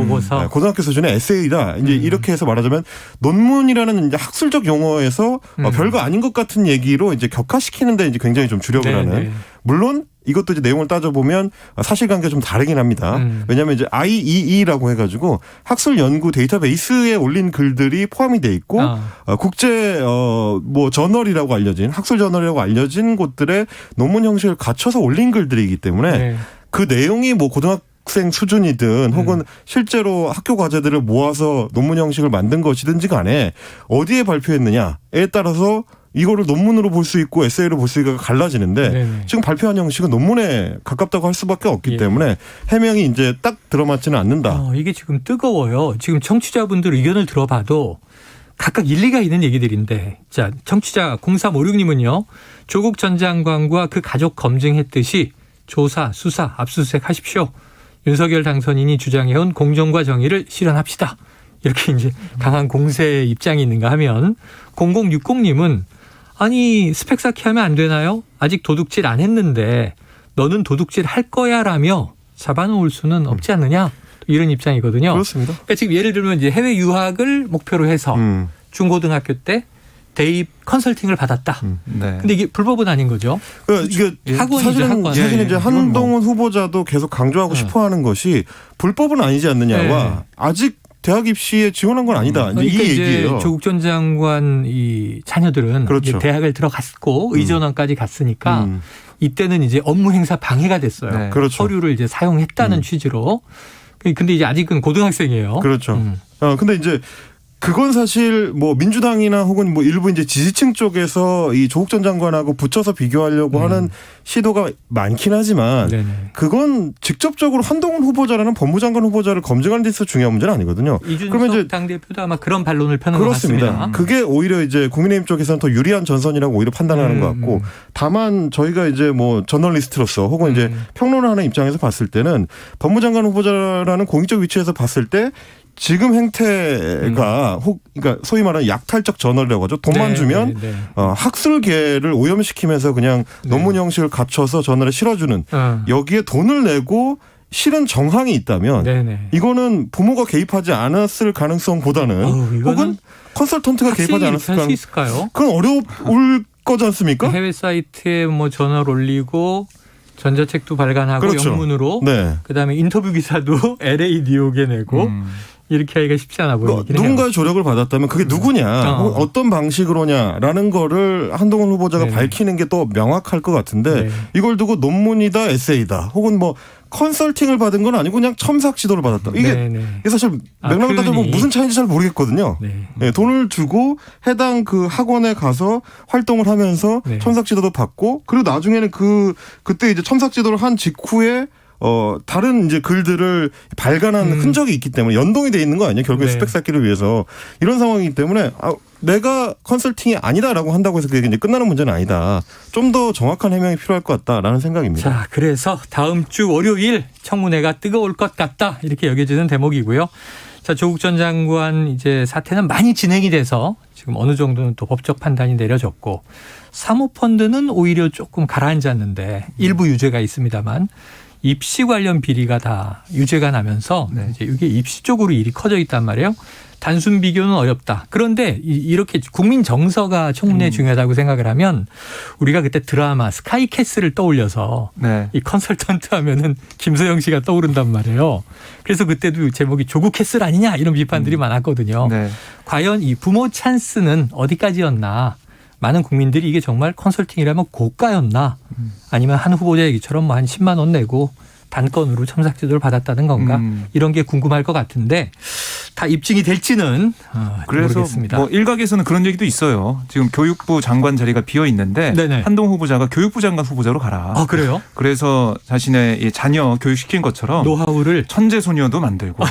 고등학교 수준의 에세이다. 이제 이렇게 해서 말하자면 논문이라는 이제 학술적 용어에서 별거 아닌 것 같은 얘기로 이제 격화시키는데 이제 굉장히 좀 주력을 하는. 물론 이것도 이제 내용을 따져보면 사실관계가 좀 다르긴 합니다. 왜냐하면 이제 IEE라고 해가지고 학술 연구 데이터베이스에 올린 글들이 포함이 돼 있고 국제 뭐 저널이라고 알려진 학술 저널이라고 알려진 곳들의 논문 형식을 갖춰서 올린 글들이기 때문에 그 내용이 뭐 고등학생 수준이든 혹은 실제로 학교 과제들을 모아서 논문 형식을 만든 것이든지 간에 어디에 발표했느냐에 따라서 이거를 논문으로 볼 수 있고 에세이로 볼 수 있고 갈라지는데 네네. 지금 발표한 형식은 논문에 가깝다고 할 수밖에 없기 예. 때문에 해명이 이제 딱 들어맞지는 않는다. 이게 지금 뜨거워요. 지금 청취자분들 의견을 들어봐도 각각 일리가 있는 얘기들인데, 자, 청취자 0356님은요, 조국 전 장관과 그 가족 검증했듯이 조사, 수사, 압수수색 하십시오. 윤석열 당선인이 주장해온 공정과 정의를 실현합시다. 이렇게 이제 강한 공세 입장이 있는가 하면, 0060님은 아니, 스펙 쌓기하면 안 되나요? 아직 도둑질 안 했는데 너는 도둑질 할 거야라며 잡아놓을 수는 없지 않느냐? 이런 입장이거든요. 그렇습니다. 그러니까 지금 예를 들면 이제 해외 유학을 목표로 해서 중고등학교 때 대입 컨설팅을 받았다. 네. 근데 이게 불법은 아닌 거죠. 이게 학원이죠, 학원. 사실은 예, 이제 이건 한동훈 후보자도 계속 강조하고 싶어하는 것이 불법은 아니지 않느냐와 아직 대학 입시에 지원한 건 아니다. 이제 그러니까 이 이제 얘기예요. 조국 전 장관 이 자녀들은 그렇죠. 이제 대학을 들어갔고 의전원까지 갔으니까 이때는 이제 업무 행사 방해가 됐어요. 네. 그렇죠. 서류를 이제 사용했다는 취지로. 근데 이제 아직은 고등학생이에요. 그렇죠. 근데 이제 그건 사실 뭐 민주당이나 혹은 뭐 일부 이제 지지층 쪽에서 이 조국 전 장관하고 붙여서 비교하려고 하는 시도가 많긴 하지만 네네. 그건 직접적으로 한동훈 후보자라는 법무장관 후보자를 검증하는 데 있어서 중요한 문제는 아니거든요. 이준석 그러면 이제 당대표도 아마 그런 반론을 펴는 것 그렇습니다. 같습니다. 그게 오히려 이제 국민의힘 쪽에서는 더 유리한 전선이라고 오히려 판단하는 것 같고 다만 저희가 이제 뭐 저널리스트로서 혹은 이제 평론을 하는 입장에서 봤을 때는 법무장관 후보자라는 공익적 위치에서 봤을 때 지금 행태가 그러니까 소위 말하는 약탈적 저널이라고 하죠. 돈만 네, 주면 네, 네. 학술계를 오염시키면서 그냥 논문 형식을 갖춰서 저널에 실어주는 여기에 돈을 내고 실은 정황이 있다면 네네. 이거는 부모가 개입하지 않았을 가능성보다는 이거는 혹은 컨설턴트가 개입하지 않았을 할수 있을까요? 그건 어려울 거지 않습니까? 해외 사이트에 뭐 저널 올리고 전자책도 발간하고 그렇죠. 영문으로 네. 그다음에 인터뷰 기사도 LA 뉴욕에 내고 이렇게 하기가 쉽지 않아 보이긴 해요. 누군가의 조력을 받았다면 그게 누구냐, 혹은 어떤 방식으로냐라는 거를 한동훈 후보자가 네네. 밝히는 게 또 명확할 것 같은데 네. 이걸 두고 논문이다, 에세이다, 혹은 뭐 컨설팅을 받은 건 아니고 그냥 첨삭 지도를 받았다. 이게 네네. 사실 맥락을 따져보면 그러니. 무슨 차이인지 잘 모르겠거든요. 네. 네, 돈을 주고 해당 그 학원에 가서 활동을 하면서 네. 첨삭 지도도 받고 그리고 나중에는 그때 이제 첨삭 지도를 한 직후에 다른 이제 글들을 발간한 흔적이 있기 때문에 연동이 돼 있는 거 아니에요? 결국에 네. 스펙 쌓기를 위해서 이런 상황이기 때문에 내가 컨설팅이 아니다라고 한다고 해서 그게 이제 끝나는 문제는 아니다. 좀 더 정확한 해명이 필요할 것 같다라는 생각입니다. 자, 그래서 다음 주 월요일 청문회가 뜨거울 것 같다 이렇게 여겨지는 대목이고요. 자, 조국 전 장관 이제 사태는 많이 진행이 돼서 지금 어느 정도는 또 법적 판단이 내려졌고 사모펀드는 오히려 조금 가라앉았는데 일부 유죄가 있습니다만 입시 관련 비리가 다 유죄가 나면서 이제 이게 입시 쪽으로 일이 커져 있단 말이에요. 단순 비교는 어렵다. 그런데 이렇게 국민 정서가 청문회에 중요하다고 생각을 하면 우리가 그때 드라마 스카이캐슬을 떠올려서 네. 이 컨설턴트 하면은 김소영 씨가 떠오른단 말이에요. 그래서 그때도 제목이 조국 캐슬 아니냐 이런 비판들이 많았거든요. 네. 과연 이 부모 찬스는 어디까지였나? 많은 국민들이 이게 정말 컨설팅이라면 고가였나? 아니면 한 후보자 얘기처럼 뭐 한 10만 원 내고 단건으로 첨삭 지도를 받았다는 건가? 이런 게 궁금할 것 같은데 다 입증이 될지는 그래서 모르겠습니다. 뭐 일각에서는 그런 얘기도 있어요. 지금 교육부 장관 자리가 비어 있는데 네네. 한동훈 후보자가 교육부 장관 후보자로 가라. 아, 그래요? 그래서 자신의 이 자녀 교육시킨 것처럼 노하우를 천재 소녀도 만들고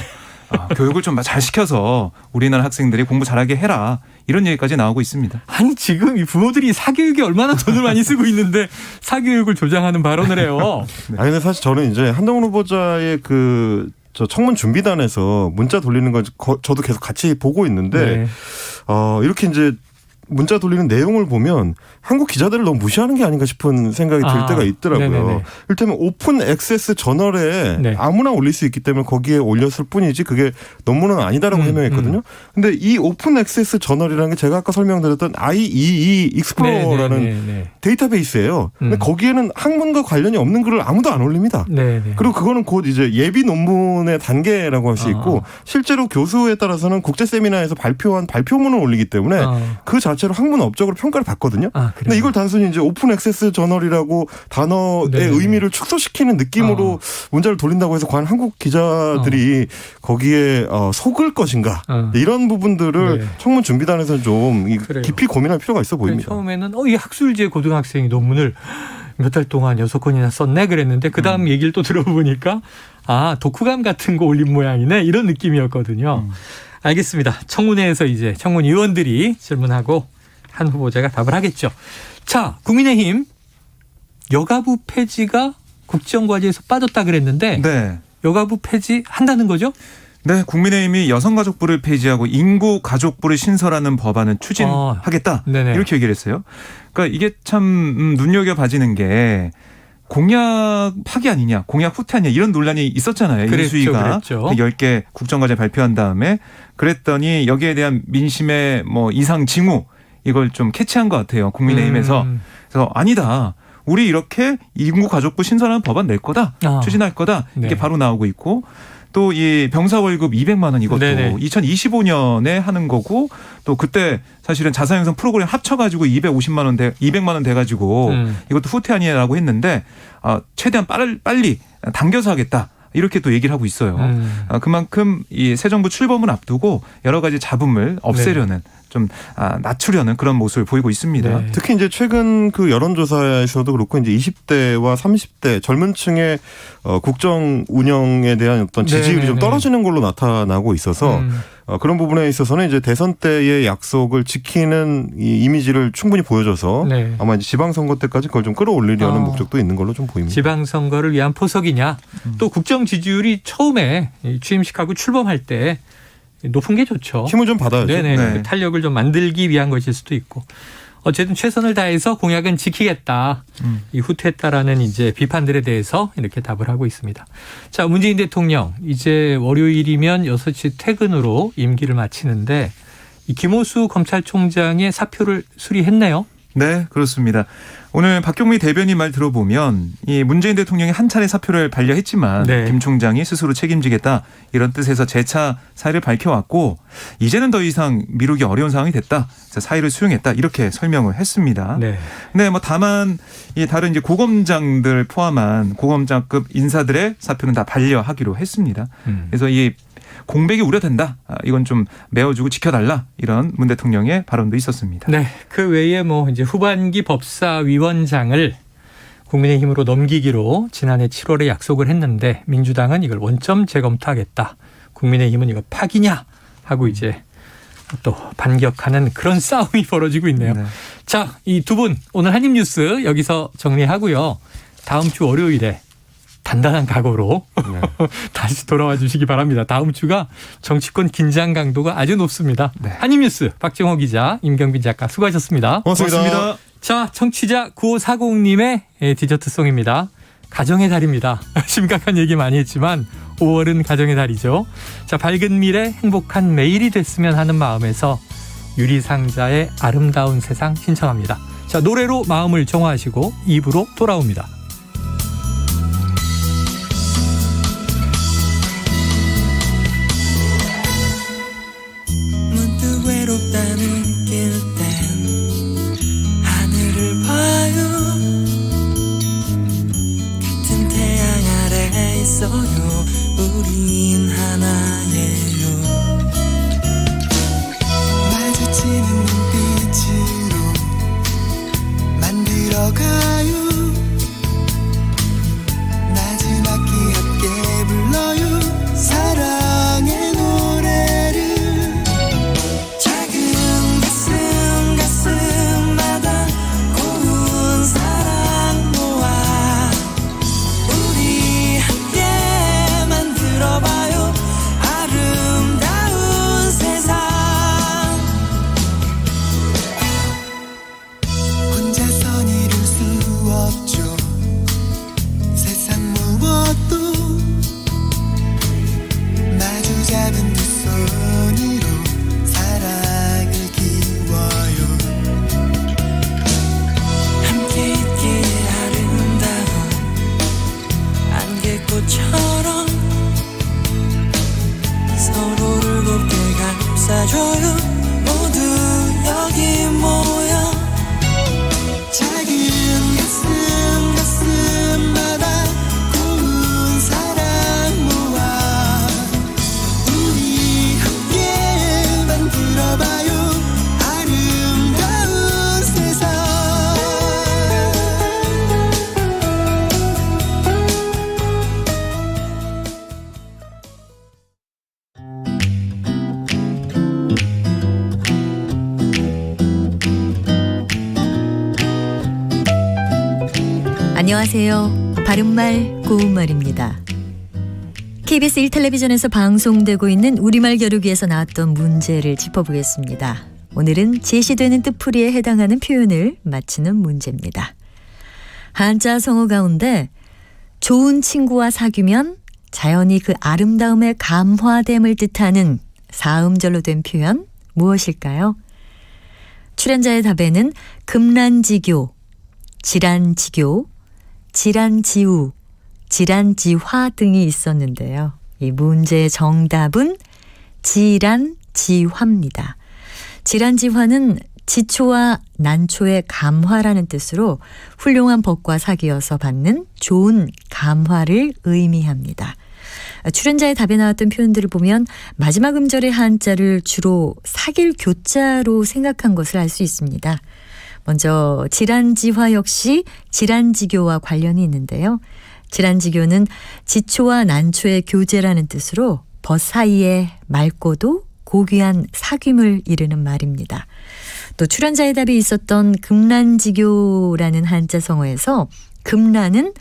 교육을 좀 잘 시켜서 우리나라 학생들이 공부 잘하게 해라. 이런 얘기까지 나오고 있습니다. 아니 지금 이 부모들이 사교육에 얼마나 돈을 많이 쓰고 있는데 사교육을 조장하는 발언을 해요. 아니 근데 사실 저는 이제 한동훈 후보자의 저 청문 준비단에서 문자 돌리는 걸 저도 계속 같이 보고 있는데 네. 이렇게 이제 문자 돌리는 내용을 보면 한국 기자들을 너무 무시하는 게 아닌가 싶은 생각이 들 때가 있더라고요. 네네네. 이를테면 오픈 액세스 저널에 네. 아무나 올릴 수 있기 때문에 거기에 올렸을 뿐이지 그게 논문은 아니다라고 해명했거든요. 근데 이 오픈 액세스 저널이라는 게 제가 아까 설명드렸던 IEE 익스플로러라는 네네네. 데이터베이스예요. 근데 거기에는 학문과 관련이 없는 글을 아무도 안 올립니다. 네네. 그리고 그거는 곧 이제 예비 논문의 단계라고 할 수 있고 실제로 교수에 따라서는 국제 세미나에서 발표한 발표문을 올리기 때문에 그 자체 자체로 학문업적으로 평가를 받거든요. 그래요? 근데 이걸 단순히 이제 오픈 액세스 저널이라고 단어의 네. 의미를 축소시키는 느낌으로 문자를 돌린다고 해서 과연 한국 기자들이 거기에 속을 것인가 이런 부분들을 네. 청문 준비단에서는 좀 그래요. 깊이 고민할 필요가 있어 보입니다. 처음에는 이 학술제 고등학생이 논문을 몇 달 동안 6건이나 썼네 그랬는데 그 다음 얘기를 또 들어보니까 독후감 같은 거 올린 모양이네 이런 느낌이었거든요. 알겠습니다. 청문회에서 이제 청문 위원들이 질문하고 한 후보자가 답을 하겠죠. 자, 국민의힘 여가부 폐지가 국정과제에서 빠졌다 그랬는데 네. 여가부 폐지 한다는 거죠? 네, 국민의힘이 여성가족부를 폐지하고 인구가족부를 신설하는 법안은 추진하겠다. 네네. 이렇게 얘기를 했어요. 그러니까 이게 참 눈여겨봐지는 게 공약 파기 아니냐, 공약 후퇴 아니냐 이런 논란이 있었잖아요. 인수위가 10개 국정과제 발표한 다음에 그랬더니 여기에 대한 민심의 이상 징후 이걸 좀 캐치한 것 같아요. 국민의힘에서. 그래서 아니다. 우리 이렇게 인구가족부 신설하는 법안 낼 거다. 추진할 거다. 이게 바로 나오고 있고 또 이 병사 월급 200만 원 이것도 네네. 2025년에 하는 거고 또 그때 사실은 자사형성 프로그램 합쳐가지고 200만 원 돼가지고 이것도 후퇴 아니냐라고 했는데 최대한 빨리 당겨서 하겠다. 이렇게 또 얘기를 하고 있어요. 그만큼 이 새 정부 출범을 앞두고 여러 가지 잡음을 없애려는 좀 낮추려는 그런 모습을 보이고 있습니다. 네. 특히 이제 최근 그 여론조사에서도 그렇고 이제 20대와 30대 젊은 층의 국정 운영에 대한 어떤 지지율이 좀 떨어지는 걸로 나타나고 있어서 그런 부분에 있어서는 이제 대선 때의 약속을 지키는 이 이미지를 충분히 보여줘서 아마 이제 지방선거 때까지 그걸 좀 끌어올리려는 목적도 있는 걸로 좀 보입니다. 지방선거를 위한 포석이냐. 또 국정 지지율이 처음에 취임식하고 출범할 때 높은 게 좋죠. 힘을 좀 받아야죠. 네네. 네. 탄력을 좀 만들기 위한 것일 수도 있고. 어쨌든 최선을 다해서 공약은 지키겠다. 이 후퇴했다라는 이제 비판들에 대해서 이렇게 답을 하고 있습니다. 자, 문재인 대통령 이제 월요일이면 6시 퇴근으로 임기를 마치는데 이 김호수 검찰총장의 사표를 수리했네요. 네, 그렇습니다. 오늘 박경미 대변인 말 들어보면 이 문재인 대통령이 한 차례 사표를 반려했지만 김 총장이 스스로 책임지겠다 이런 뜻에서 재차 사의를 밝혀왔고 이제는 더 이상 미루기 어려운 상황이 됐다. 그래서 사의를 수용했다 이렇게 설명을 했습니다. 네. 근데 다만 이 다른 이제 고검장들 포함한 고검장급 인사들의 사표는 다 반려하기로 했습니다. 그래서 이 공백이 우려된다. 이건 좀 메워주고 지켜달라. 이런 문 대통령의 발언도 있었습니다. 네, 그 외에 이제 후반기 법사위원장을 국민의힘으로 넘기기로 지난해 7월에 약속을 했는데 민주당은 이걸 원점 재검토하겠다. 국민의힘은 이거 파기냐 하고 이제 또 반격하는 그런 싸움이 벌어지고 있네요. 네. 자, 이 두 분 오늘 한입뉴스 여기서 정리하고요. 다음 주 월요일에 단단한 각오로 다시 돌아와 주시기 바랍니다. 다음 주가 정치권 긴장 강도가 아주 높습니다. 네. 한입뉴스 박정호 기자, 임경빈 작가 수고하셨습니다. 고맙습니다. 자, 청취자 9540님의 디저트송입니다. 가정의 달입니다. 심각한 얘기 많이 했지만 5월은 가정의 달이죠. 자, 밝은 미래 행복한 매일이 됐으면 하는 마음에서 유리상자의 아름다운 세상 신청합니다. 자, 노래로 마음을 정화하시고 2부로 돌아옵니다. 외롭다 느낄 땐 하늘을 봐요. 같은 태양 아래 있어요. 우린 하나예요. 마주치는 눈빛으로 만들어가요. 안녕하세요. 바른말 고운말입니다. KBS 1텔레비전에서 방송되고 있는 우리말 겨루기에서 나왔던 문제를 짚어보겠습니다. 오늘은 제시되는 뜻풀이에 해당하는 표현을 맞히는 문제입니다. 한자 성어 가운데 좋은 친구와 사귀면 자연히 그 아름다움의 감화됨을 뜻하는 사음절로 된 표현 무엇일까요? 출연자의 답에는 금란지교, 질환지교, 질환지우, 질환지화 등이 있었는데요. 이 문제의 정답은 질환지화입니다. 질환지화는 지초와 난초의 감화라는 뜻으로 훌륭한 법과 사귀어서 받는 좋은 감화를 의미합니다. 출연자의 답에 나왔던 표현들을 보면 마지막 음절의 한자를 주로 사귈 교자로 생각한 것을 알 수 있습니다. 먼저 질환지화 역시 질환지교와 관련이 있는데요. 질환지교는 지초와 난초의 교제라는 뜻으로 벗 사이에 맑고도 고귀한 사귐을 이르는 말입니다. 또 출연자의 답이 있었던 금란지교라는 한자 성어에서 금란은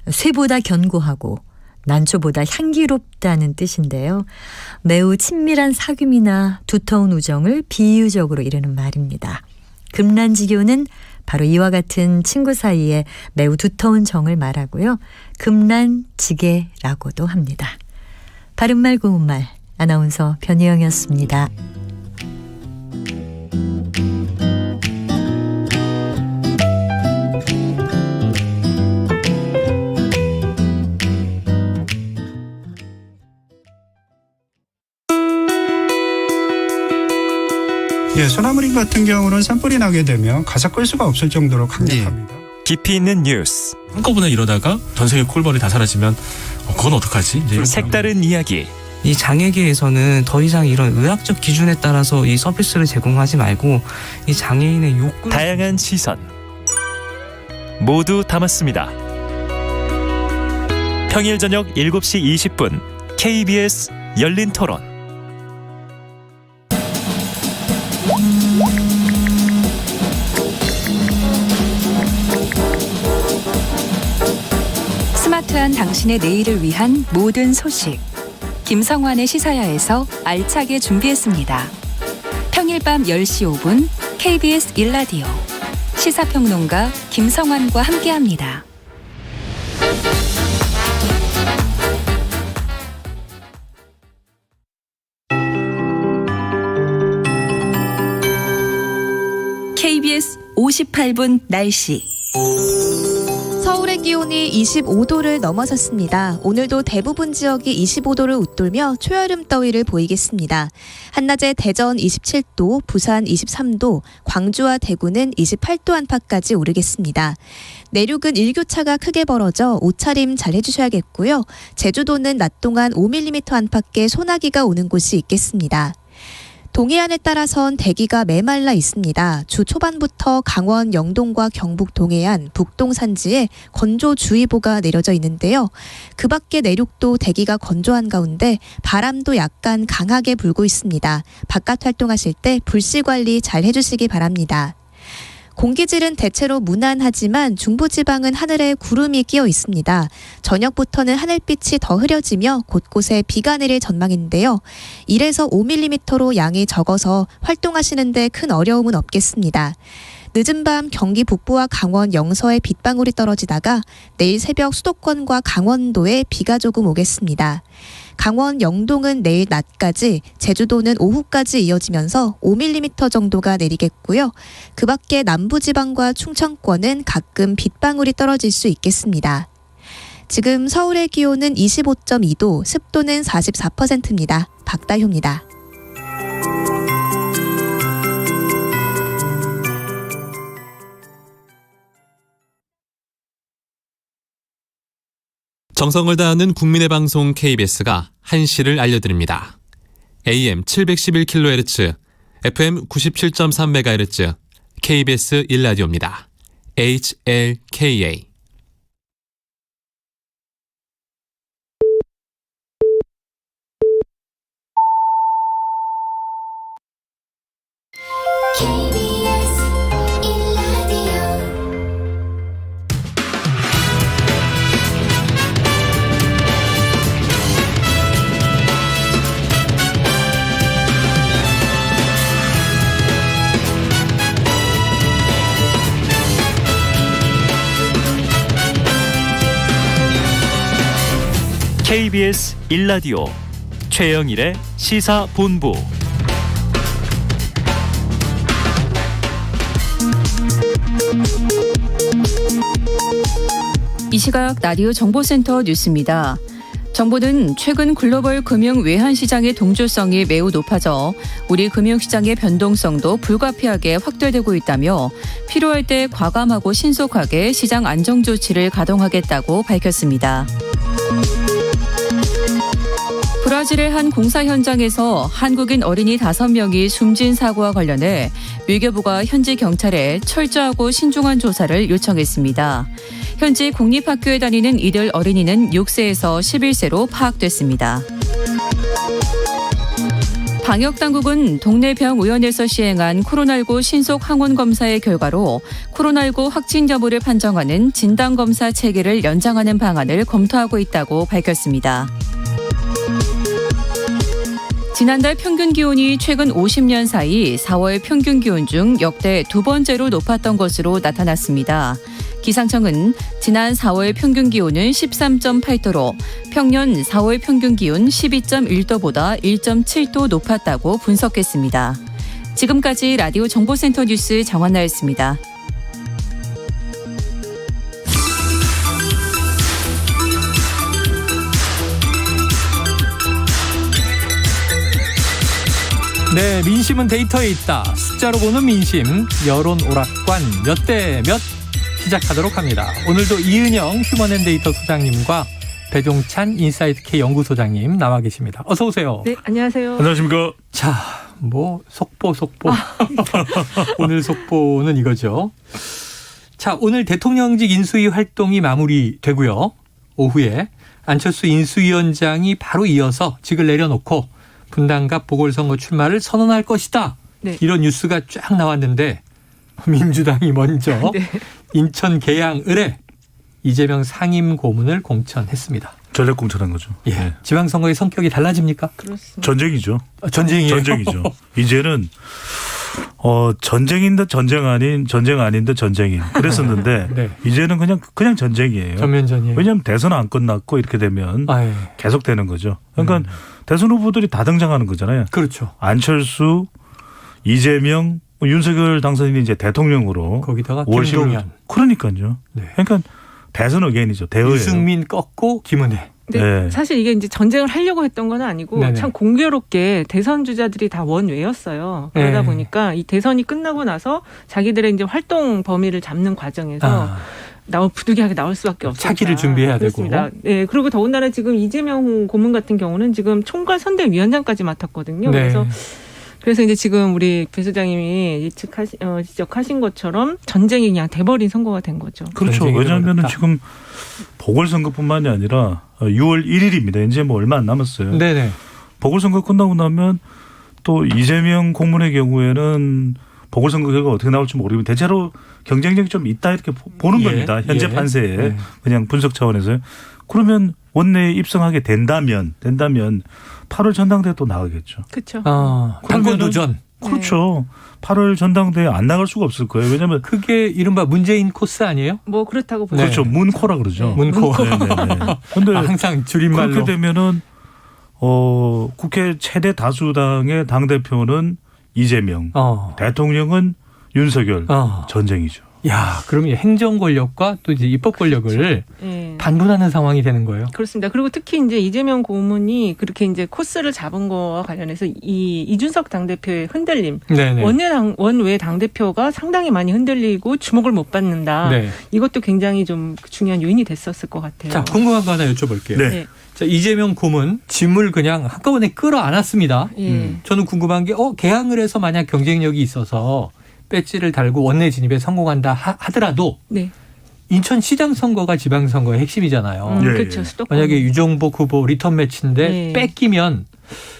쇠보다 견고하고 난초보다 향기롭다는 뜻인데요. 매우 친밀한 사귐이나 두터운 우정을 비유적으로 이르는 말입니다. 금란지교는 바로 이와 같은 친구 사이에 매우 두터운 정을 말하고요. 금란지계라고도 합니다. 바른말 고운말 아나운서 변희영이었습니다. 예, 소나무림 같은 경우는 산불이 나게 되면 가사 끌 수가 없을 정도로 강력합니다. 깊이 있는 뉴스, 한꺼번에 이러다가 전 세계 콜벌이 다 사라지면 그건 어떡하지? 이제 색다른 이야기, 이 장애계에서는 더 이상 이런 의학적 기준에 따라서 이 서비스를 제공하지 말고 이 장애인의 욕구, 다양한 시선 모두 담았습니다. 평일 저녁 7시 20분 KBS 열린 토론. 스마트한 당신의 내일을 위한 모든 소식. 김성환의 시사야에서 알차게 준비했습니다. 평일 밤 10시 5분 KBS 1라디오 시사평론가 김성환과 함께합니다. KBS 58분 날씨. 서울의 기온이 25도를 넘어섰습니다. 오늘도 대부분 지역이 25도를 웃돌며 초여름 더위를 보이겠습니다. 한낮에 대전 27도, 부산 23도, 광주와 대구는 28도 안팎까지 오르겠습니다. 내륙은 일교차가 크게 벌어져 옷차림 잘 해주셔야겠고요. 제주도는 낮 동안 5mm 안팎의 소나기가 오는 곳이 있겠습니다. 동해안에 따라선 대기가 메말라 있습니다. 주 초반부터 강원 영동과 경북 동해안, 북동 산지에 건조주의보가 내려져 있는데요. 그 밖에 내륙도 대기가 건조한 가운데 바람도 약간 강하게 불고 있습니다. 바깥 활동하실 때 불씨 관리 잘 해주시기 바랍니다. 공기질은 대체로 무난하지만 중부지방은 하늘에 구름이 끼어 있습니다. 저녁부터는 하늘빛이 더 흐려지며 곳곳에 비가 내릴 전망인데요. 1에서 5mm로 양이 적어서 활동하시는 데 큰 어려움은 없겠습니다. 늦은 밤 경기 북부와 강원 영서에 빗방울이 떨어지다가 내일 새벽 수도권과 강원도에 비가 조금 오겠습니다. 강원 영동은 내일 낮까지, 제주도는 오후까지 이어지면서 5mm 정도가 내리겠고요. 그 밖에 남부지방과 충청권은 가끔 빗방울이 떨어질 수 있겠습니다. 지금 서울의 기온은 25.2도, 습도는 44%입니다. 박다효입니다. 정성을 다하는 국민의 방송 KBS가 한시를 알려드립니다. AM 711kHz, FM 97.3MHz, KBS 1라디오입니다. HLKA. KBS 1라디오 최영일의 시사본부. 이 시각 라디오 정보센터 뉴스입니다. 정부는 최근 글로벌 금융 외환시장의 동조성이 매우 높아져 우리 금융시장의 변동성도 불가피하게 확대되고 있다며 필요할 때 과감하고 신속하게 시장 안정 조치를 가동하겠다고 밝혔습니다. 브라질의 한 공사 현장에서 한국인 어린이 5명이 숨진 사고와 관련해 외교부가 현지 경찰에 철저하고 신중한 조사를 요청했습니다. 현지 공립학교에 다니는 이들 어린이는 6세에서 11세로 파악됐습니다. 방역당국은 동네 병의원에서 시행한 코로나19 신속 항원 검사의 결과로 코로나19 확진 여부를 판정하는 진단검사 체계를 연장하는 방안을 검토하고 있다고 밝혔습니다. 지난달 평균 기온이 최근 50년 사이 4월 평균 기온 중 역대 두 번째로 높았던 것으로 나타났습니다. 기상청은 지난 4월 평균 기온은 13.8도로 평년 4월 평균 기온 12.1도보다 1.7도 높았다고 분석했습니다. 지금까지 라디오 정보센터 뉴스 정한나였습니다. 네, 민심은 데이터에 있다. 숫자로 보는 민심, 여론 오락관 몇 대 몇 시작하도록 합니다. 오늘도 이은영 휴먼앤데이터 소장님과 배종찬 인사이트K 연구소장님 나와 계십니다. 어서 오세요. 네, 안녕하세요. 안녕하십니까. 자, 속보. 오늘 속보는 이거죠. 자, 오늘 대통령직 인수위 활동이 마무리되고요. 오후에 안철수 인수위원장이 바로 이어서 직을 내려놓고 분당갑 보궐선거 출마를 선언할 것이다. 네. 이런 뉴스가 쫙 나왔는데 민주당이 먼저 네. 인천 계양 을에 이재명 상임 고문을 공천했습니다. 전략 공천한 거죠. 예. 네. 지방선거의 성격이 달라집니까? 그렇습니다. 전쟁이죠. 전쟁이에요. 전쟁이죠. 이제는 전쟁인 듯 전쟁 아닌 듯 전쟁인 그랬었는데 네. 이제는 그냥 전쟁이에요. 전면전이에요. 왜냐하면 대선은 안 끝났고 이렇게 되면 예. 계속 되는 거죠. 그러니까 대선 후보들이 다 등장하는 거잖아요. 그렇죠. 안철수, 이재명, 윤석열 당선인이 이제 대통령으로 거기다가 5월 김동연. 그러니까요. 네. 그러니까 대선 의견이죠. 대의예요. 유승민 꺾고 김은혜. 네. 사실 이게 이제 전쟁을 하려고 했던 건 아니고 네네. 참 공교롭게 대선 주자들이 다 원외였어요. 그러다 네. 보니까 이 대선이 끝나고 나서 자기들의 이제 활동 범위를 잡는 과정에서 부득이하게 나올 수밖에 없었다. 차기를 준비해야 그렇습니다. 되고. 네, 그리고 더군다나 지금 이재명 고문 같은 경우는 지금 총괄 선대위원장까지 맡았거든요. 네. 그래서 이제 지금 우리 배 소장님이 지적하신 것처럼 전쟁이 그냥 돼버린 선거가 된 거죠. 그렇죠. 왜냐하면 지금 보궐선거뿐만이 아니라 6월 1일입니다. 이제 얼마 안 남았어요. 네네. 보궐선거 끝나고 나면 또 이재명 고문의 경우에는 보궐선거 결과가 어떻게 나올지 모르겠는데 대체로 경쟁력이 좀 있다 이렇게 보는 겁니다. 현재 판세에 그냥 분석 차원에서요. 그러면 원내에 입성하게 된다면 8월 전당대회 또 나가겠죠. 그렇죠. 당권 도전. 그렇죠. 8월 전당대회 안 나갈 수가 없을 거예요. 왜냐하면 그게 이른바 문재인 코스 아니에요? 그렇다고 보죠. 그렇죠. 문코라 그러죠. 문코. 근데 항상 줄임말로. 그렇게 되면은 국회 최대 다수당의 당 대표는 이재명, 대통령은 윤석열. 전쟁이죠. 야, 그러면 행정 권력과 또 이제 입법 권력을 반분하는 상황이 되는 거예요. 그렇습니다. 그리고 특히 이제 이재명 고문이 그렇게 이제 코스를 잡은 거와 관련해서 이준석 당대표의 흔들림, 원외 당대표가 상당히 많이 흔들리고 주목을 못 받는다. 네. 이것도 굉장히 좀 중요한 요인이 됐었을 것 같아요. 자, 궁금한 거 하나 여쭤볼게요. 네. 자, 이재명 고문 짐을 그냥 한꺼번에 끌어안았습니다. 저는 궁금한 게 개항을 해서 만약 경쟁력이 있어서 배지를 달고 원내 진입에 성공한다 하더라도 인천시장 선거가 지방선거의 핵심이잖아요. 그렇죠. 만약에 유정복 후보 리턴 매치인데 뺏기면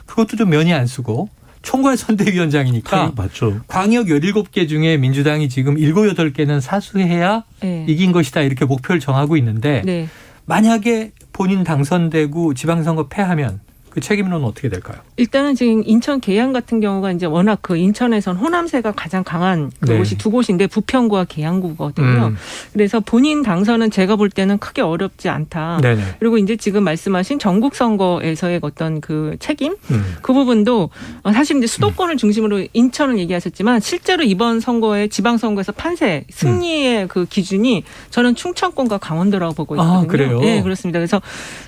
그것도 좀 면이 안 쓰고 총괄 선대위원장이니까 맞죠. 광역 17개 중에 민주당이 지금 7, 8개는 사수해야 이긴 것이다 이렇게 목표를 정하고 있는데 만약에 본인 당선되고 지방선거 패하면 그 책임론은 어떻게 될까요? 일단은 지금 인천 계양 같은 경우가 이제 워낙 그 인천에선 호남세가 가장 강한 그 곳이 두 곳인데 부평구와 계양구거든요. 그래서 본인 당선은 제가 볼 때는 크게 어렵지 않다. 네네. 그리고 이제 지금 말씀하신 전국 선거에서의 어떤 그 책임 그 부분도 사실 이제 수도권을 중심으로 인천을 얘기하셨지만 실제로 이번 선거에 지방선거에서 판세 승리의 그 기준이 저는 충청권과 강원도라고 보고 있거든요. 그래요? 네, 그렇습니다. 그래서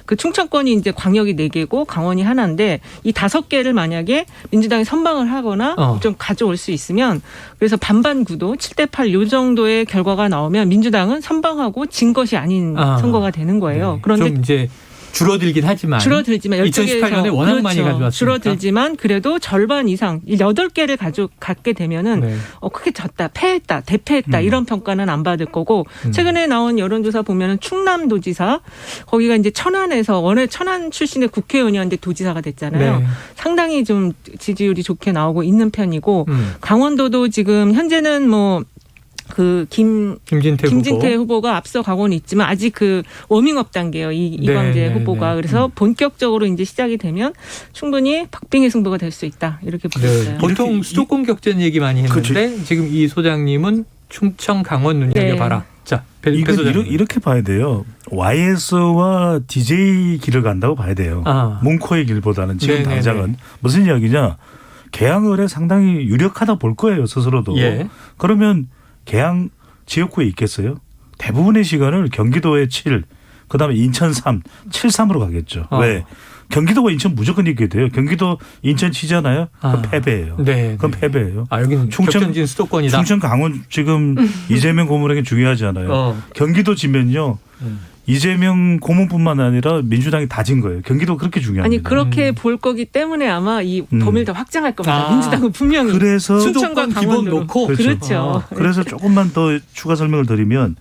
그 충청권이 이제 광역이 4개고 강원이 하나인데 이 5개를 만약에 민주당이 선방을 하거나 좀 가져올 수 있으면 그래서 반반 구도 7대8 요 정도의 결과가 나오면 민주당은 선방하고 진 것이 아닌 선거가 되는 거예요. 그런데 좀 이제 줄어들긴 하지만 2018년에 워낙 그렇죠. 많이 가져왔으니까. 줄어들지만 그래도 절반 이상 8개를 갖게 되면은 크게 졌다, 패했다, 대패했다 이런 평가는 안 받을 거고 최근에 나온 여론조사 보면은 충남도지사 거기가 이제 천안에서 원래 천안 출신의 국회의원이었는데 도지사가 됐잖아요. 상당히 좀 지지율이 좋게 나오고 있는 편이고 강원도도 지금 현재는 뭐 그 김진태 후보가 앞서가고는 있지만 아직 그 워밍업 단계예요. 이광재 후보가. 그래서 본격적으로 이제 시작이 되면 충분히 박빙의 승부가 될 수 있다. 이렇게 보고 있어요. 보통 수도권 격전 얘기 많이 했는데 지금 이 소장님은 충청 강원 눈여겨봐라. 자, 이건 이렇게 봐야 돼요. YS와 DJ 길을 간다고 봐야 돼요. 문코의 길보다는 지금 당장은. 무슨 이야기냐. 계양을에 상당히 유력하다 볼 거예요. 스스로도. 그러면 계양 지역구에 있겠어요? 대부분의 시간을 경기도에 7, 그다음에 인천 3, 7, 3으로 가겠죠. 왜? 경기도가 인천 무조건 있게 돼요. 경기도 인천 치잖아요. 그럼 패배예요. 그럼 패배예요. 여기는 격전진 수도권이다. 충청 강원 지금 이재명 고문에게 중요하지 않아요. 경기도 지면요. 이재명 고문뿐만 아니라 민주당이 다 진 거예요. 경기도 그렇게 중요합니다. 아니 그렇게 볼 거기 때문에 아마 이 범위를 더 확장할 겁니다. 민주당은 분명히 그래서 수도권 기본 놓고 그렇죠. 그래서 조금만 더 추가 설명을 드리면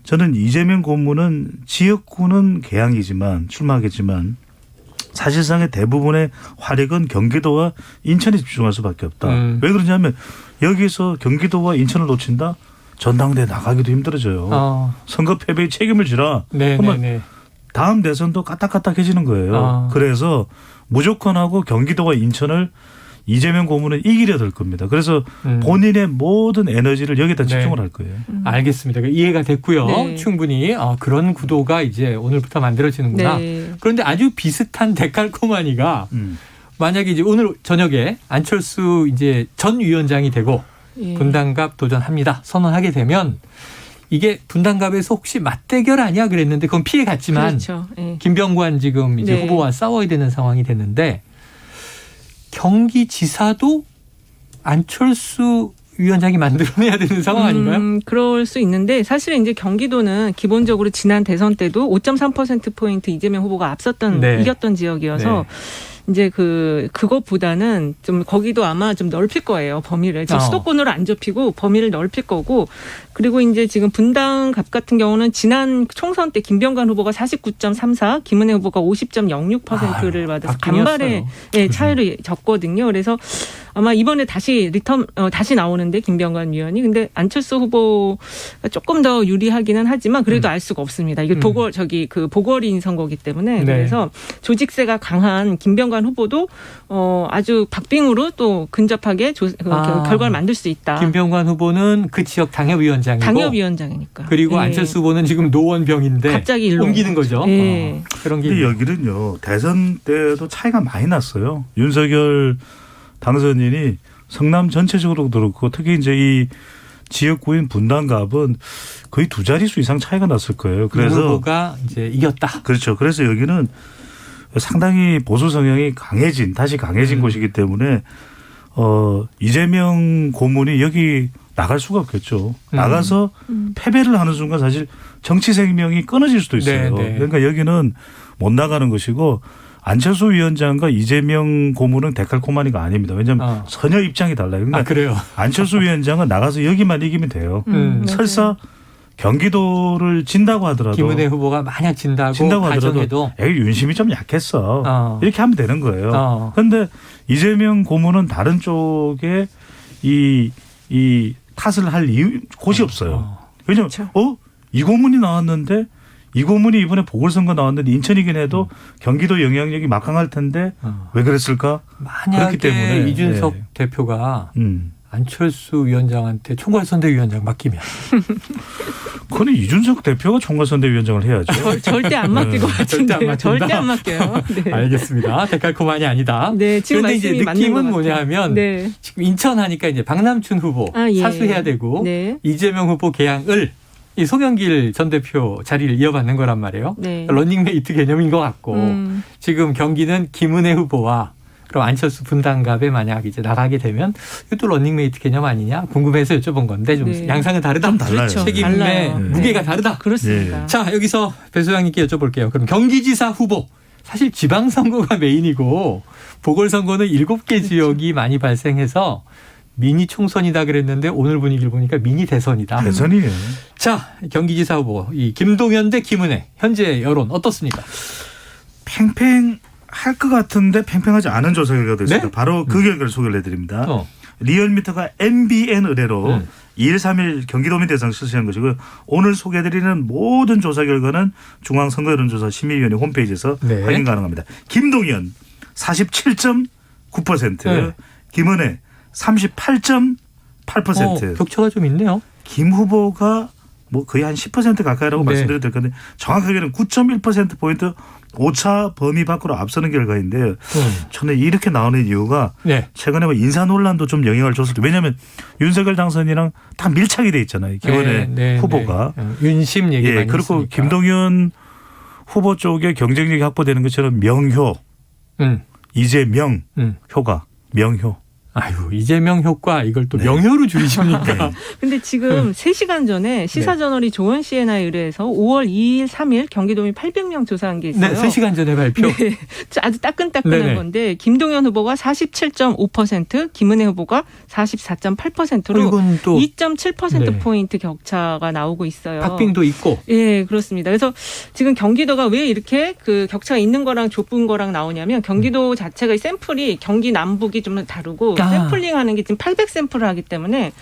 저는 이재명 고문은 지역구는 계양이지만 출마하겠지만 사실상의 대부분의 화력은 경기도와 인천에 집중할 수밖에 없다. 왜 그러냐면 여기서 경기도와 인천을 놓친다? 전당대회 나가기도 힘들어져요. 선거 패배의 책임을 지라. 그러면 다음 대선도 까딱까딱해지는 거예요. 그래서 무조건 하고 경기도와 인천을 이재명 고문은 이기려 들 겁니다. 그래서 본인의 모든 에너지를 여기다 집중을 할 거예요. 알겠습니다. 이해가 됐고요. 충분히 그런 구도가 이제 오늘부터 만들어지는구나. 그런데 아주 비슷한 데칼코마니가 만약에 이제 오늘 저녁에 안철수 이제 전 위원장이 되고 분당갑 도전합니다. 선언하게 되면 이게 분당갑에서 혹시 맞대결 아니야 그랬는데 그건 피해 갔지만 김병관 지금 이제 후보와 싸워야 되는 상황이 됐는데 경기지사도 안철수 위원장이 만들어내야 되는 상황 아닌가요? 그럴 수 있는데 사실은 이제 경기도는 기본적으로 지난 대선 때도 5.3%포인트 이재명 후보가 앞섰던 이겼던 지역이어서 이제 그것보다는 좀 거기도 아마 좀 넓힐 거예요. 범위를. 지금 수도권으로 안 좁히고 범위를 넓힐 거고 그리고 이제 지금 분당갑 같은 경우는 지난 총선 때 김병관 후보가 49.34, 김은혜 후보가 50.06%를 받아서 간발의 차이를 졌거든요. 그래서 아마 이번에 다시 나오는데 김병관 위원이 근데 안철수 후보가 조금 더 유리하기는 하지만 그래도 알 수가 없습니다. 이게 보궐인 선거기 때문에 그래서 조직세가 강한 김병관 후보도 아주 박빙으로 또 근접하게 결과를 만들 수 있다. 김병관 후보는 그 지역 당협위원장이고 당협위원장이니까. 그리고 안철수 후보는 지금 노원병인데 갑자기 옮기는 거죠. 그런 게 여기는요. 대선 때도 차이가 많이 났어요. 윤석열 당선인이 성남 전체적으로 그렇고 특히 이제 이 지역구인 분당갑은 거의 2자릿수 이상 차이가 났을 거예요. 그래서 후보가 이제 이겼다. 그렇죠. 그래서 여기는 상당히 보수 성향이 다시 강해진 곳이기 때문에 이재명 고문이 여기 나갈 수가 없겠죠. 나가서 패배를 하는 순간 사실 정치 생명이 끊어질 수도 있어요. 그러니까 여기는 못 나가는 것이고 안철수 위원장과 이재명 고문은 데칼코마니가 아닙니다. 왜냐하면 전혀 입장이 달라요. 그러니까 그래요? 안철수 위원장은 나가서 여기만 이기면 돼요. 설사 경기도를 진다고 하더라도 김은혜 후보가 만약 진다고 하더라도 윤심이 좀 약했어. 이렇게 하면 되는 거예요. 그런데 이재명 고문은 다른 쪽에 이 탓을 할 곳이 없어요. 왜냐하면 이 고문이 나왔는데 이 고문이 이번에 보궐선거 나왔는데 인천이긴 해도 경기도 영향력이 막강할 텐데 왜 그랬을까? 만약에 그렇기 때문에 이준석 대표가 안철수 위원장한테 총괄선대위원장 맡기면 그건 이준석 대표가 총괄선대위원장을 해야죠. 절대 안 맡길 것 같은데. 절대 안 맡겨요. 네. 알겠습니다. 데칼코마니 아니다. 네, 지금 그런데 이제 느낌은 뭐냐면 네. 지금 인천 하니까 이제 박남춘 후보 예. 사수해야 되고 네. 이재명 후보 개항을 이 송영길 전 대표 자리를 이어받는 거란 말이에요. 네. 런닝메이트 개념인 것 같고 지금 경기는 김은혜 후보와 그럼 안철수 분당갑에 만약 이제 나가게 되면 이것도 런닝메이트 개념 아니냐 궁금해서 여쭤본 건데 좀 네. 양상은 다르다. 좀 달라요. 그렇죠. 책임의 달라요. 무게가 네. 다르다. 그렇습니다. 자, 여기서 배 소장님께 여쭤볼게요. 그럼 경기지사 후보 사실 지방선거가 메인이고 보궐선거는 7개 지역이 많이 발생해서 미니 총선이다 그랬는데 오늘 분위기를 보니까 미니 대선이다. 대선이에요. 자, 경기지사 후보 이 김동연 대 김은혜 현재 여론 어떻습니까? 팽팽할 것 같은데 팽팽하지 않은 조사 결과가 됐습니다. 네? 바로 그 결과를 소개를 해드립니다. 리얼미터가 MBN 의뢰로 2일 3일 경기도민 대상 실시한 것이고요. 오늘 소개해드리는 모든 조사 결과는 중앙선거여론조사 심의위원회 홈페이지에서 네. 확인 가능합니다. 김동연 47.9%, 네. 김은혜 38.8%. 격차가 좀 있네요. 김 후보가 뭐 거의 한 10% 가까이라고 네. 말씀드려도 될 건데 정확하게는 9.1%포인트 오차 범위 밖으로 앞서는 결과인데요. 저는 이렇게 나오는 이유가 네. 최근에 뭐 인사 논란도 좀 영향을 줬을 때 왜냐하면 윤석열 당선이랑 다 밀착이 돼 있잖아요. 김은혜 후보가. 네. 윤심 얘기 많이 그리고 했으니까. 김동연 후보 쪽에 경쟁력이 확보되는 것처럼 명효, 이재명 효과, 명효. 아유, 이재명 효과 이걸 또 명효로 줄이십니까? 근데 지금 3시간 전에 시사저널이 조원 CNI 의뢰해서 5월 2일, 3일 경기도민 800명 조사한 게 있어요. 네, 3시간 전에 발표. 네, 아주 따끈따끈한 네네. 건데 김동연 후보가 47.5%, 김은혜 후보가 44.8%로 이건 또 2.7%포인트 격차가 나오고 있어요. 박빙도 있고. 예, 그렇습니다. 그래서 지금 경기도가 왜 이렇게 그 격차가 있는 거랑 좁은 거랑 나오냐면 경기도 자체가 이 샘플이 경기 남북이 좀 다르고 샘플링하는 게 지금 800샘플을 하기 때문에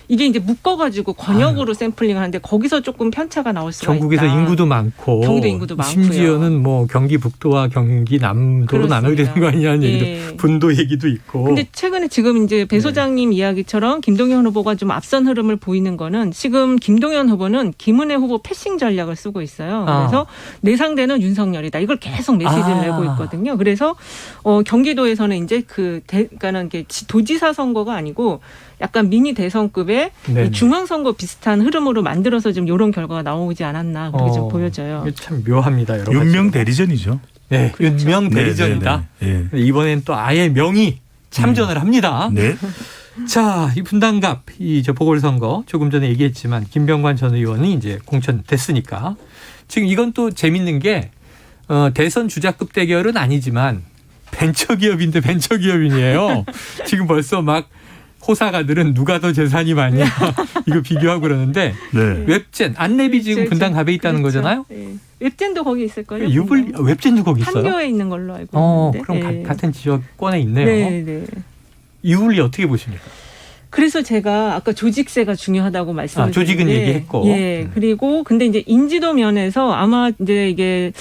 이게 이제 묶어가지고 권역으로 샘플링을 하는데 거기서 조금 편차가 나올 수가 전국에서 있다. 인구도 많고. 경기도 인구도 많고요. 심지어는 뭐 경기 북도와 경기 남도로 나눠야 되는 거 아니냐는 얘기도 분도 얘기도 있고. 근데 최근에 지금 이제 배 소장님 이야기처럼 김동연 후보가 좀 앞선 흐름을 보이는 거는 지금 김동연 후보는 김은혜 후보 패싱 전략을 쓰고 있어요. 그래서 내 상대는 윤석열이다. 이걸 계속 메시지를 내고 있거든요. 그래서 경기도에서는 이제 그러니까는 도지사 선거가 아니고 약간 미니 대선급의 중앙선거 비슷한 흐름으로 만들어서 지금 이런 결과가 나오지 않았나 그렇게 좀 보여져요. 참 묘합니다. 여러 윤명 대리전이죠. 네, 그렇죠. 윤명 대리전이다. 네. 이번엔 또 아예 명의 참전을 합니다. 네. 자, 이 분당갑, 저 보궐선거 조금 전에 얘기했지만 김병관 전 의원이 이제 공천됐으니까 지금 이건 또 재밌는 게 대선 주자급 대결은 아니지만 벤처기업인데 벤처기업인이에요. 지금 벌써 막 호사가들은 누가 더 재산이 많냐 이거 비교하고 그러는데 웹젠 안내비 지금 분당갑에 있다는 거잖아요. 네. 웹젠도 거기 있을걸요? 웹젠도 거기 있어요? 판교에 있는 걸로 알고 있는데. 그럼 같은 지역권에 있네요. 네. 이윤리 어떻게 보십니까? 그래서 제가 아까 조직세가 중요하다고 말씀을 드렸는데 조직은 얘기했고. 예. 그리고 근데 이제 인지도 면에서 아마 이제 이게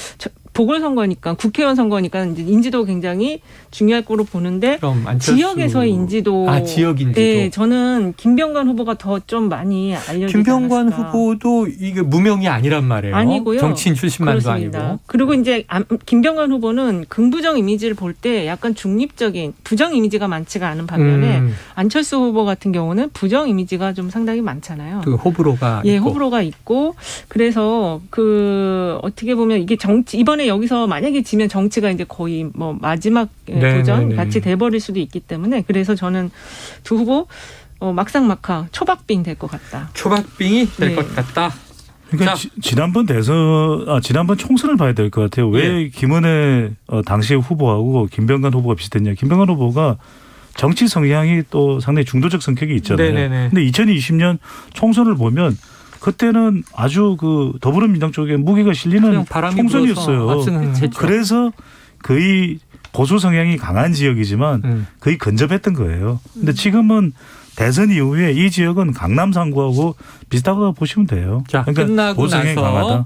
보궐선거니까 국회의원 선거니까 이제 인지도 굉장히 중요할 거로 보는데 지역에서의 인지도 지역 인지도. 네, 저는 김병관 후보가 더 좀 많이 알려지지 김병관 않았을까. 후보도 이게 무명이 아니란 말이에요. 아니고요. 정치인 출신만도 그렇습니다. 아니고. 그리고 이제 김병관 후보는 긍부정 이미지를 볼 때 약간 중립적인 부정 이미지가 많지가 않은 반면에 안철수 후보 같은 경우는 부정 이미지가 좀 상당히 많잖아요. 그 호불호가 있고. 호불호가 있고 그래서 어떻게 보면 이게 정치 이번에 여기서 만약에 지면 정치가 이제 거의 뭐 마지막 도전 같이 돼버릴 수도 있기 때문에 그래서 저는 두 후보 막상막하 초박빙 될 것 같다. 초박빙이 될 것 같다. 그러니까 지난번 총선을 봐야 될 것 같아요. 왜 김은혜 당시 후보하고 김병관 후보가 비슷했냐? 김병관 후보가 정치 성향이 또 상당히 중도적 성격이 있잖아요. 그런데 2020년 총선을 보면 그때는 아주 더불어민주당 쪽에 무게가 실리는 총선이었어요. 그래서 거의 보수 성향이 강한 지역이지만 거의 근접했던 거예요. 근데 지금은 대선 이후에 이 지역은 강남 3구하고 비슷하다고 보시면 돼요. 자, 그러니까 끝나고 보수 성향이 나서 강하다.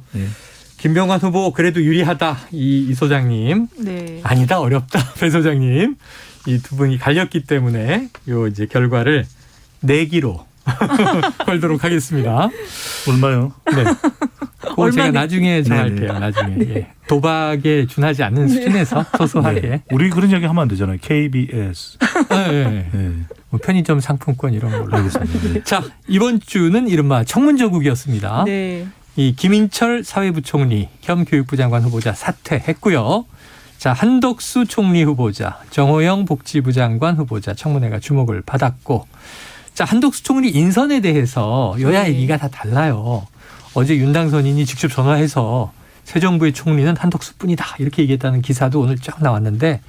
김병완 후보 그래도 유리하다. 이 소장님. 네. 아니다 어렵다. 배 소장님. 이 두 분이 갈렸기 때문에 요 이제 결과를 내기로 걸도록 하겠습니다. 얼마요? 네. 그거 제가 나중에 정할게요. 나중에. 예. 도박에 준하지 않는 수준에서 소소하게. 네. 우리 그런 이야기 하면 안 되잖아요. KBS. 네. 네. 뭐 편의점 상품권 이런 걸로 하겠습니다. 자, 이번 주는 이른바 청문저국이었습니다. 네. 이 김인철 사회부총리 겸 교육부 장관 후보자 사퇴했고요. 자, 한덕수 총리 후보자, 정호영 복지부 장관 후보자 청문회가 주목을 받았고, 자, 한덕수 총리 인선에 대해서 여야 얘기가 다 달라요. 어제 윤당선인이 직접 전화해서 새 정부의 총리는 한덕수뿐이다 이렇게 얘기했다는 기사도 오늘 쫙 나왔는데,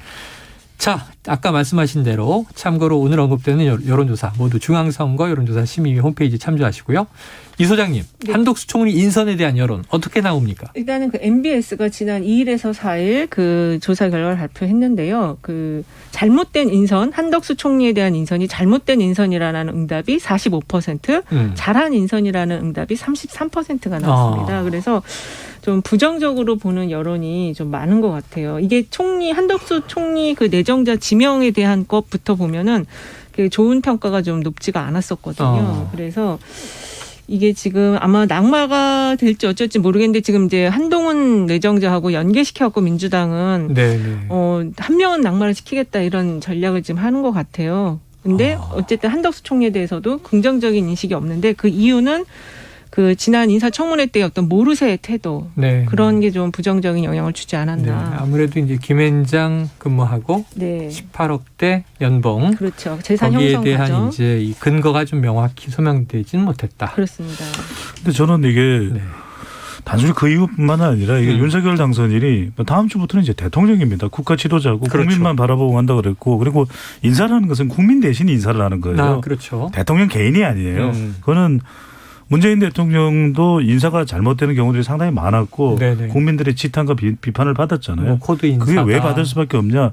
자, 아까 말씀하신 대로 참고로 오늘 언급되는 여론조사 모두 중앙선거 여론조사 심의위 홈페이지 참조하시고요. 이 소장님, 네. 한덕수 총리 인선에 대한 여론 어떻게 나옵니까? 일단은 그 MBS가 지난 2일에서 4일 그 조사 결과를 발표했는데요. 그 잘못된 인선, 한덕수 총리에 대한 인선이 잘못된 인선이라는 응답이 45%, 잘한 인선이라는 응답이 33%가 나왔습니다. 그래서 좀 부정적으로 보는 여론이 좀 많은 것 같아요. 이게 한덕수 총리 그 내정자 지명에 대한 것부터 보면은 좋은 평가가 좀 높지가 않았었거든요. 그래서 이게 지금 아마 낙마가 될지 어쩔지 모르겠는데 지금 이제 한동훈 내정자하고 연계시켜갖고 민주당은 한 명은 낙마를 시키겠다 이런 전략을 지금 하는 것 같아요. 근데 어쨌든 한덕수 총리에 대해서도 긍정적인 인식이 없는데 그 이유는 그 지난 인사청문회 때 어떤 모르쇠의 태도 그런 게 좀 부정적인 영향을 주지 않았나. 아무래도 이제 김앤장 근무하고 18억대 연봉 그렇죠. 재산 거기에 형성 대한 과정. 이제 이 근거가 좀 명확히 소명되지는 못했다. 그렇습니다. 근데 저는 이게 단순히 그 이유뿐만 아니라 이게 윤석열 당선인이 다음 주부터는 이제 대통령입니다. 국가 지도자고 국민만 바라보고 간다 그랬고 그리고 인사라는 것은 국민 대신 인사를 하는 거예요. 그렇죠. 대통령 개인이 아니에요. 그거는 문재인 대통령도 인사가 잘못되는 경우들이 상당히 많았고 국민들의 지탄과 비판을 받았잖아요. 코드 인사다. 그게 왜 받을 수밖에 없냐.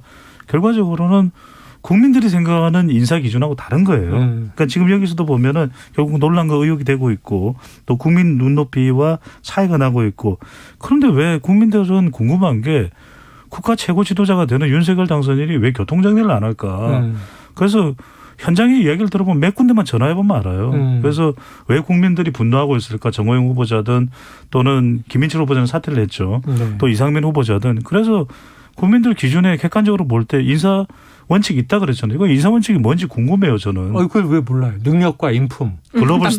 결과적으로는 국민들이 생각하는 인사 기준하고 다른 거예요. 그러니까 지금 여기서도 보면은 결국 논란과 의혹이 되고 있고 또 국민 눈높이와 차이가 나고 있고 그런데 왜 국민들은 궁금한 게 국가 최고 지도자가 되는 윤석열 당선인이 왜 교통정리를 안 할까. 그래서 현장의 이야기를 들어보면 몇 군데만 전화해보면 알아요. 그래서 왜 국민들이 분노하고 있을까. 정호영 후보자든 또는 김인철 후보자는 사퇴를 했죠. 또 이상민 후보자든. 그래서 국민들 기준에 객관적으로 볼 때 인사 원칙이 있다 그랬잖아요. 이거 인사 원칙이 뭔지 궁금해요, 저는. 그걸 왜 몰라요? 능력과 인품. 글로벌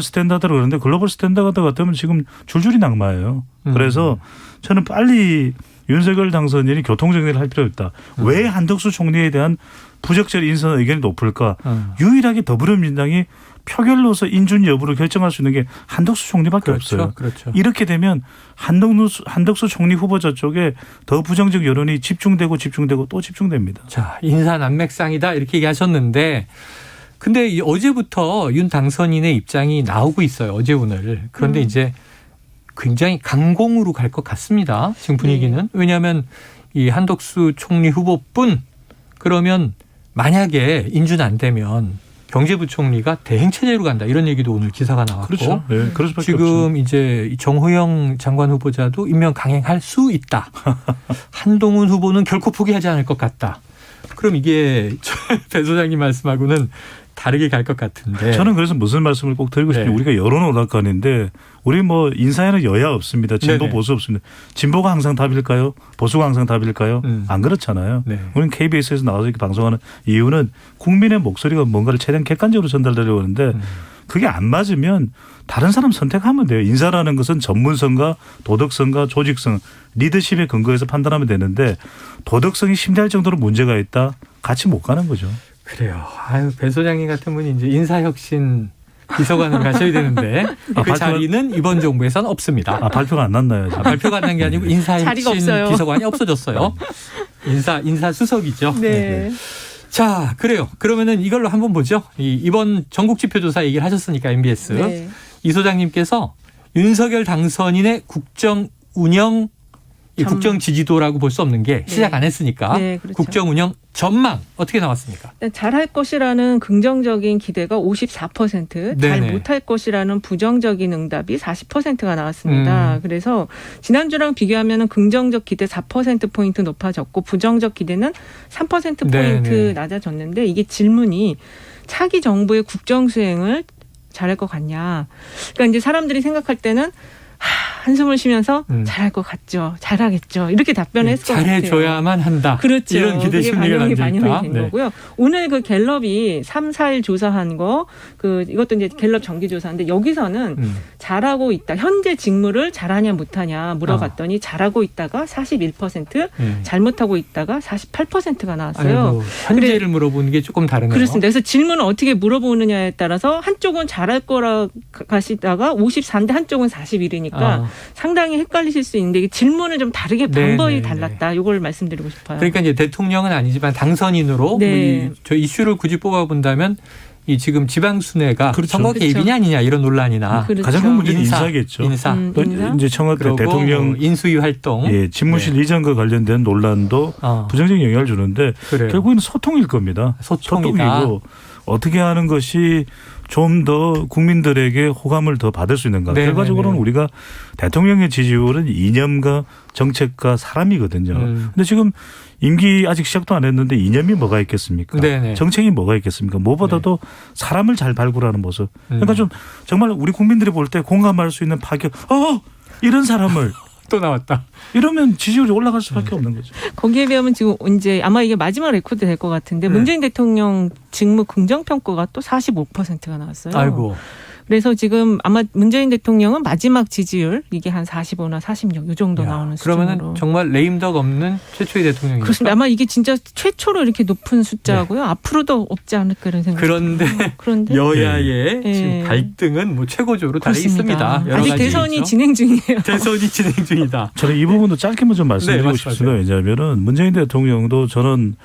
스탠다드로 그러는데 글로벌 스탠다드 같으면 지금 줄줄이 낙마예요. 그래서 저는 빨리 윤석열 당선인이 교통정리를 할 필요가 있다. 왜 한덕수 총리에 대한 부적절 인선 의견이 높을까? 유일하게 더불어민주당이 표결로서 인준 여부를 결정할 수 있는 게 한덕수 총리밖에 없어요. 그렇죠. 이렇게 되면 한덕수 총리 후보자 쪽에 더 부정적 여론이 집중되고 또 집중됩니다. 자, 인사 난맥상이다 이렇게 얘기하셨는데 근데 어제부터 윤 당선인의 입장이 나오고 있어요. 어제 오늘. 그런데 이제 굉장히 강공으로 갈 것 같습니다. 지금 분위기는. 왜냐하면 이 한덕수 총리 후보뿐 그러면 만약에 인준 안 되면 경제부총리가 대행체제로 간다 이런 얘기도 오늘 기사가 나왔고 그렇죠. 그럴 수밖에 지금 없죠. 이제 정호영 장관 후보자도 임명 강행할 수 있다. 한동훈 후보는 결코 포기하지 않을 것 같다. 그럼 이게 배 소장님 말씀하고는 다르게 갈 것 같은데. 저는 그래서 무슨 말씀을 꼭 드리고 싶은데 우리가 여론 오락관인데 우리 뭐 인사에는 여야 없습니다. 진보 보수 없습니다. 진보가 항상 답일까요? 보수가 항상 답일까요? 안 그렇잖아요. 우리는 KBS에서 나와서 이렇게 방송하는 이유는 국민의 목소리가 뭔가를 최대한 객관적으로 전달되려고 하는데 그게 안 맞으면 다른 사람 선택하면 돼요. 인사라는 것은 전문성과 도덕성과 조직성, 리더십에 근거해서 판단하면 되는데 도덕성이 심대할 정도로 문제가 있다? 같이 못 가는 거죠. 그래요. 배 소장님 같은 분이 이제 인사혁신 비서관을 가셔야 되는데 그 자리는 이번 정부에서는 없습니다. 발표가 안 났나요? 발표가 안 난 게 아니고 인사혁신 비서관이 없어졌어요. 인사수석이죠. 네. 자, 그래요. 그러면은 이걸로 한번 보죠. 이번 전국지표조사 얘기를 하셨으니까 MBS. 이 소장님께서 윤석열 당선인의 국정 운영 국정 지지도라고 볼 수 없는 게 시작 안 했으니까 국정 운영 전망 어떻게 나왔습니까? 잘할 것이라는 긍정적인 기대가 54%, 잘 못할 것이라는 부정적인 응답이 40%가 나왔습니다. 그래서 지난주랑 비교하면 긍정적 기대 4%포인트 높아졌고 부정적 기대는 3%포인트 낮아졌는데 이게 질문이 차기 정부의 국정 수행을 잘할 것 같냐. 그러니까 이제 사람들이 생각할 때는 한숨을 쉬면서 잘할 것 같죠. 잘하겠죠. 이렇게 답변을 했을 것 같아요. 잘해줘야만 한다. 그렇죠. 이런 기대 심리가 반영이 된 거고요. 오늘 그 갤럽이 3, 4일 조사한 거, 이것도 이제 갤럽 정기조사인데 여기서는 잘하고 있다. 현재 직무를 잘하냐 못하냐 물어봤더니 잘하고 있다가 41%, 잘못하고 있다가 48%가 나왔어요. 아이고, 현재를 물어보는 게 조금 다르네요. 그렇습니다. 그래서 질문을 어떻게 물어보느냐에 따라서 한쪽은 잘할 거라 가시다가 54인데 한쪽은 41이니까 상당히 헷갈리실 수 있는데 질문을 좀 다르게 방법이 달랐다. 이걸 말씀드리고 싶어요. 그러니까 이제 대통령은 아니지만 당선인으로 저 이슈를 굳이 뽑아본다면 이 지금 지방순회가 선거 개입이냐 아니냐 이런 논란이나 가장 큰 문제는 인사겠죠. 인사. 이제 청와대 대통령 인수위 활동, 집무실 이전과 관련된 논란도 부정적인 영향을 주는데 결국에는 소통일 겁니다. 소통이고 어떻게 하는 것이 좀 더 국민들에게 호감을 더 받을 수 있는가. 결과적으로는 우리가 대통령의 지지율은 이념과 정책과 사람이거든요. 그런데 지금 임기 아직 시작도 안 했는데 이념이 뭐가 있겠습니까? 정책이 뭐가 있겠습니까? 무엇보다도 사람을 잘 발굴하는 모습. 그러니까 좀 정말 우리 국민들이 볼 때 공감할 수 있는 파격. 이런 사람을. 또 나왔다. 이러면 지지율이 올라갈 수밖에 없는 거죠. 거기에 비하면 지금 이제 아마 이게 마지막 레코드 될 것 같은데 문재인 대통령 직무 긍정평가가 또 45%가 나왔어요. 아이고. 그래서 지금 아마 문재인 대통령은 마지막 지지율 이게 한 45나 46 이 정도 나오는 수준으로. 그러면 정말 레임덕 없는 최초의 대통령이죠. 그렇습니다. 아마 이게 진짜 최초로 이렇게 높은 숫자고요. 앞으로도 없지 않을까 이런 생각이 듭니다. 그런데 여야의 지금 갈등은 뭐 최고조로 달해 있습니다. 아직 대선이 있죠. 진행 중이에요. 대선이 진행 중이다. 저는 이 부분도 짧게만 좀 말씀드리고 싶습니다. 왜냐하면 문재인 대통령도 저는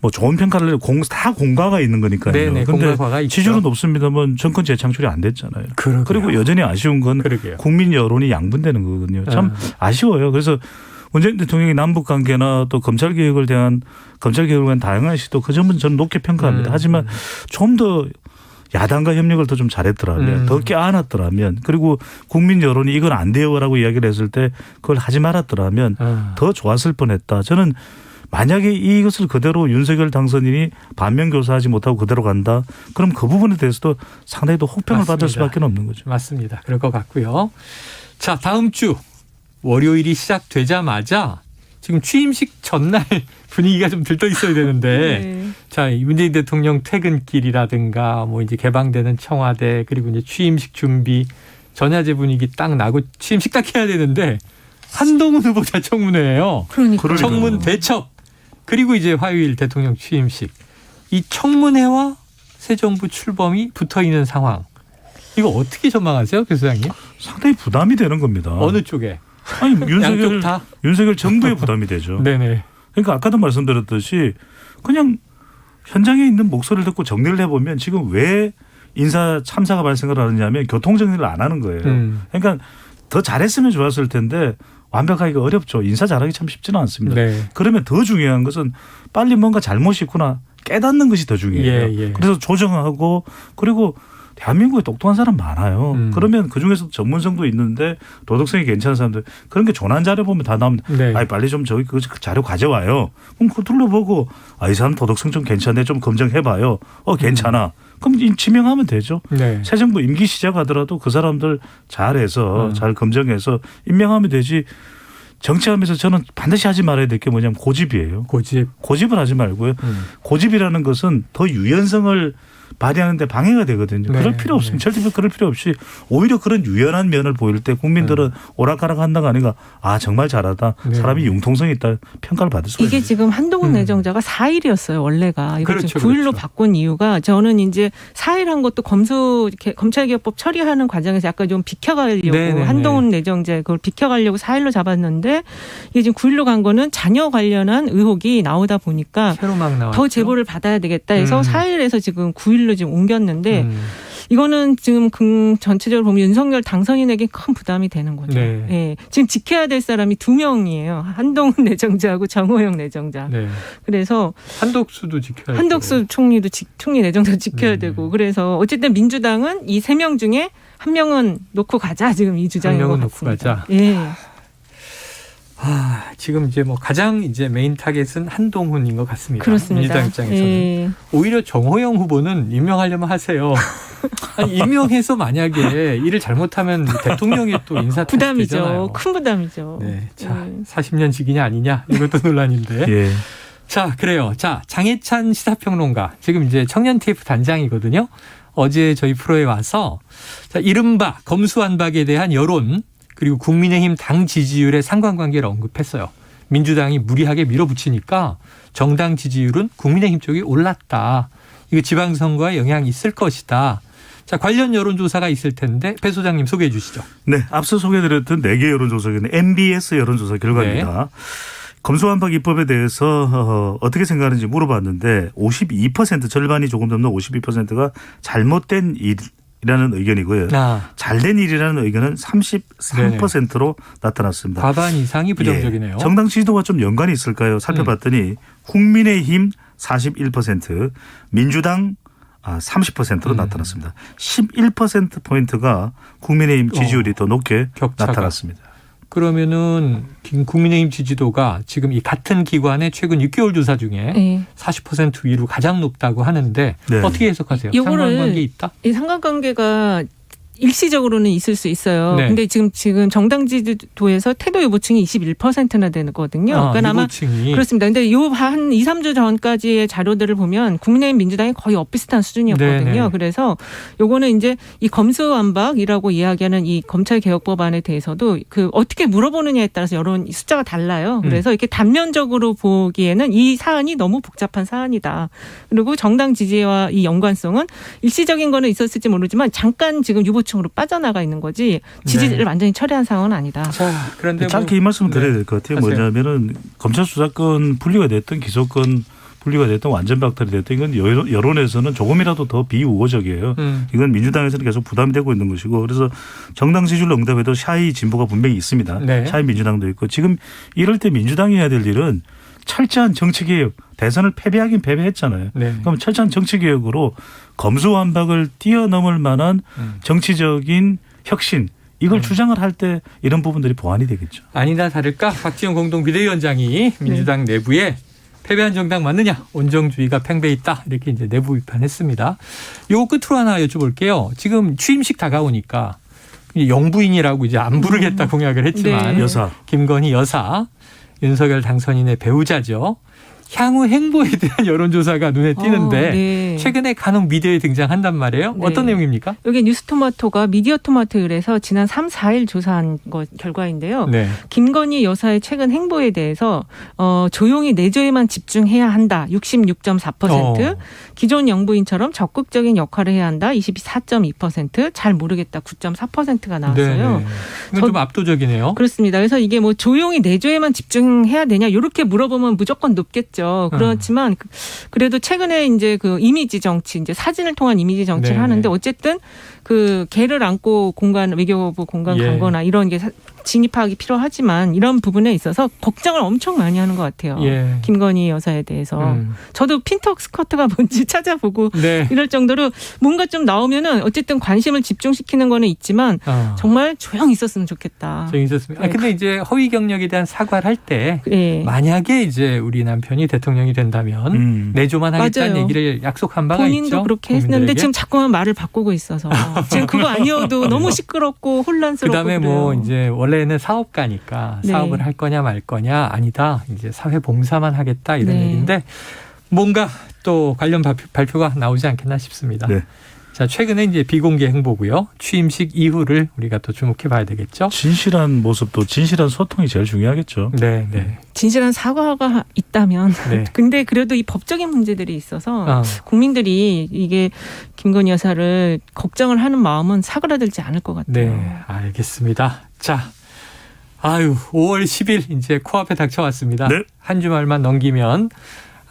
뭐 좋은 평가를 다 공과가 있는 거니까요. 그런데 지지율은 높습니다만 정권 재창출이 안 됐잖아요. 그리고 여전히 아쉬운 건 국민 여론이 양분되는 거거든요. 참 아쉬워요. 그래서 문재인 대통령이 남북 관계나 또 검찰 개혁을 대한 다양한 시도 그 점은 저는 높게 평가합니다. 하지만 좀 더 야당과 협력을 더 좀 잘했더라면 더 껴안았더라면 그리고 국민 여론이 이건 안 돼요라고 이야기를 했을 때 그걸 하지 말았더라면 더 좋았을 뻔했다. 저는 만약에 이것을 그대로 윤석열 당선인이 반면교사하지 못하고 그대로 간다. 그럼 그 부분에 대해서도 상당히 더 혹평을 받을 수밖에 없는 거죠. 맞습니다. 그럴 것 같고요. 자, 다음 주 월요일이 시작되자마자 지금 취임식 전날 분위기가 좀 들떠 있어야 되는데 자, 문재인 대통령 퇴근길이라든가 뭐 이제 개방되는 청와대 그리고 이제 취임식 준비 전야제 분위기 딱 나고 취임식 딱 해야 되는데 한동훈 후보자 청문회예요. 청문 대첩. 그리고 이제 화요일 대통령 취임식. 이 청문회와 새 정부 출범이 붙어있는 상황. 이거 어떻게 전망하세요, 교수장님? 상당히 부담이 되는 겁니다. 어느 쪽에? 아니 윤석열 정부에 부담이 되죠. 그러니까 아까도 말씀드렸듯이 그냥 현장에 있는 목소리를 듣고 정리를 해보면 지금 왜 인사 참사가 발생을 하느냐면 교통정리를 안 하는 거예요. 그러니까 더 잘했으면 좋았을 텐데 완벽하기가 어렵죠. 인사 잘하기 참 쉽지는 않습니다. 그러면 더 중요한 것은 빨리 뭔가 잘못이 있구나 깨닫는 것이 더 중요해요. 그래서 조정하고 그리고 대한민국에 똑똑한 사람 많아요. 그러면 그중에서도 전문성도 있는데 도덕성이 괜찮은 사람들 그런 게 조난 자료 보면 다 나오면 빨리 좀 저기 그 자료 가져와요. 그럼 그거 둘러보고 이 사람 도덕성 좀 괜찮네 좀 검증해봐요. 괜찮아. 그럼 지명하면 되죠. 새 정부 임기 시작하더라도 그 사람들 잘해서 잘 검증해서 임명하면 되지. 정치하면서 저는 반드시 하지 말아야 될 게 뭐냐면 고집이에요. 고집을 하지 말고요. 고집이라는 것은 더 유연성을 발휘하는데 방해가 되거든요. 그럴 필요 없습니다. 절대 그럴 필요 없이 오히려 그런 유연한 면을 보일 때 국민들은 오락가락 한다가 아니라 정말 잘하다. 사람이 융통성이 있다. 평가를 받을 수가 있습니다. 이게 지금 한동훈 내정자가 4일이었어요. 원래가. 이걸 9일로 바꾼 이유가 저는 이제 4일 한 것도 검찰개혁법 처리하는 과정에서 약간 좀 비켜가려고 한동훈 내정자 그걸 비켜가려고 4일로 잡았는데 이게 지금 9일로 간 거는 자녀 관련한 의혹이 나오다 보니까 더 제보를 받아야 되겠다 해서 4일에서 지금 9일로 지금 옮겼는데 이거는 지금 전체적으로 보면 윤석열 당선인에게 큰 부담이 되는 거죠. 네. 예. 지금 지켜야 될 사람이 2명이에요. 한동훈 내정자하고 정호영 내정자. 네. 그래서 한덕수도 지켜야 한덕수 총리도 총리 내정자 지켜야 되고 그래서 어쨌든 민주당은 이 3명 중에 한 명은 놓고 가자 지금 이 주장인 것 같습니다. 놓고 가자. 예. 지금 이제 뭐 가장 이제 메인 타겟은 한동훈인 것 같습니다. 그렇습니다. 민주당 입장에서는 예. 오히려 정호영 후보는 임명하려면 하세요. 아니, 임명해서 만약에 일을 잘못하면 대통령이 또 인사 부담이죠. 되잖아요. 큰 부담이죠. 네, 자 40년 직이냐 아니냐 이것도 논란인데. 예. 자 그래요. 자 장해찬 시사평론가 지금 이제 청년 TF 단장이거든요. 어제 저희 프로에 와서 자, 이른바 검수완박에 대한 여론. 그리고 국민의힘 당 지지율의 상관관계를 언급했어요. 민주당이 무리하게 밀어붙이니까 정당 지지율은 국민의힘 쪽이 올랐다. 이거 지방선거에 영향이 있을 것이다. 자, 관련 여론조사가 있을 텐데 배 소장님 소개해 주시죠. 네, 앞서 소개해드렸던 4개 여론조사는 MBS 여론조사 결과입니다. 네. 검수완박 입법에 대해서 어떻게 생각하는지 물어봤는데 52% 절반이 조금 넘는 52%가 잘못된 일이라는 의견이고요. 잘된 일이라는 의견은 33%로 나타났습니다. 과반 이상이 부정적이네요. 예. 정당 지지도가 좀 연관이 있을까요? 살펴봤더니 국민의힘 41%, 민주당 30%로 나타났습니다. 11%포인트가 국민의힘 지지율이 더 높게 격차가. 나타났습니다. 그러면은 국민의힘 지지도가 지금 이 같은 기관의 최근 6개월 조사 중에 40% 위로 가장 높다고 하는데 어떻게 해석하세요? 상관관계 있다? 이 상관관계가 일시적으로는 있을 수 있어요. 네. 근데 지금 정당 지지도에서 태도 유보층이 21%나 되거든요. 그러니까 아마 그렇습니다. 근데 요 한 2, 3주 전까지의 자료들을 보면 국민의힘 민주당이 거의 엇비슷한 수준이었거든요. 네네. 그래서 요거는 이제 이 검수완박이라고 이야기하는 이 검찰개혁법안에 대해서도 그 어떻게 물어보느냐에 따라서 여론 숫자가 달라요. 그래서 이렇게 단면적으로 보기에는 이 사안이 너무 복잡한 사안이다. 그리고 정당 지지와 이 연관성은 일시적인 거는 있었을지 모르지만 잠깐 지금 유보 층으로 빠져나가 있는 거지 지지를 완전히 철회한 상황은 아니다. 자, 그런데 짧게 이 말씀을 드려야 될 것 같아요. 뭐냐면은 검찰 수사권 분리가 됐든 기소권 분리가 됐든 완전 박탈이 됐든 이건 여론에서는 조금이라도 더 비우호적이에요. 이건 민주당에서는 계속 부담이 되고 있는 것이고 그래서 정당 지지율 응답에도 샤이 진보가 분명히 있습니다. 네. 샤이 민주당도 있고 지금 이럴 때 민주당이 해야 될 일은 철저한 정치개혁, 대선을 패배하긴 패배했잖아요. 네. 그럼 철저한 정치개혁으로 검수완박을 뛰어넘을 만한 정치적인 혁신 이걸 주장을 할 때 이런 부분들이 보완이 되겠죠. 아니나 다를까 박지원 공동비대위원장이 민주당 내부에 패배한 정당 맞느냐 온정주의가 팽배했다 이렇게 이제 내부 비판했습니다. 요 끝으로 하나 여쭤볼게요. 지금 취임식 다가오니까 영부인이라고 이제 안 부르겠다 공약을 했지만 여사 김건희 여사 윤석열 당선인의 배우자죠. 향후 행보에 대한 여론조사가 눈에 띄는데 최근에 간혹 미디어에 등장한단 말이에요. 네. 어떤 내용입니까? 여기 뉴스토마토가 미디어토마토에서 지난 3, 4일 조사한 결과인데요. 네. 김건희 여사의 최근 행보에 대해서 조용히 내조에만 집중해야 한다. 66.4%. 기존 영부인처럼 적극적인 역할을 해야 한다. 24.2%. 잘 모르겠다. 9.4%가 나왔어요. 네. 이건 좀 압도적이네요. 그렇습니다. 그래서 이게 뭐 조용히 내조에만 집중해야 되냐 이렇게 물어보면 무조건 높겠죠. 그렇지만 그래도 최근에 이제 그 이미지 정치, 이제 사진을 통한 이미지 정치를 하는데 어쨌든 그 개를 안고 외교부 공간 간 거나 이런 게 진입하기 필요하지만 이런 부분에 있어서 걱정을 엄청 많이 하는 것 같아요. 김건희 여사에 대해서. 저도 핀턱 스커트가 뭔지 찾아보고 이럴 정도로 뭔가 좀 나오면은 어쨌든 관심을 집중시키는 거는 있지만 정말 조용히 있었으면 좋겠다. 조용히 있었으면. 근데 이제 허위 경력에 대한 사과를 할 때 만약에 이제 우리 남편이 대통령이 된다면 내조만 하겠다는 맞아요. 얘기를 약속한 바가 본인도 있죠. 본인도 그렇게 했는데 지금 자꾸만 말을 바꾸고 있어서 지금 그거 아니어도 너무 시끄럽고 혼란스럽고 그다음에 그래요. 뭐 이제 원래는 사업가니까 사업을 할 거냐 말 거냐 아니다. 이제 사회 봉사만 하겠다 이런 얘기인데 뭔가 또 관련 발표가 나오지 않겠나 싶습니다. 네. 자, 최근에 이제 비공개 행보고요. 취임식 이후를 우리가 또 주목해 봐야 되겠죠. 진실한 모습도 진실한 소통이 제일 중요하겠죠. 네. 진실한 사과가 있다면. 근데 그래도 이 법적인 문제들이 있어서 국민들이 이게 김건희 여사를 걱정을 하는 마음은 사그라들지 않을 것 같아요. 네, 알겠습니다. 자, 5월 10일 이제 코앞에 닥쳐왔습니다. 한 주말만 넘기면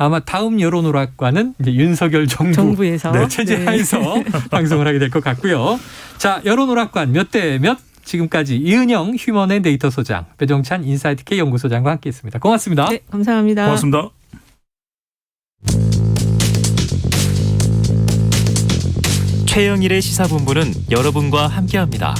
아마 다음 여론오락관은 이제 윤석열 정부에서 네, 체제하에서 방송을 하게 될 것 같고요. 자, 여론오락관 몇 대 몇? 지금까지 이은영 휴먼앤데이터 소장, 배종찬 인사이트K 연구소장과 함께했습니다. 고맙습니다. 네, 감사합니다. 고맙습니다. 최영일의 시사본부는 여러분과 함께합니다.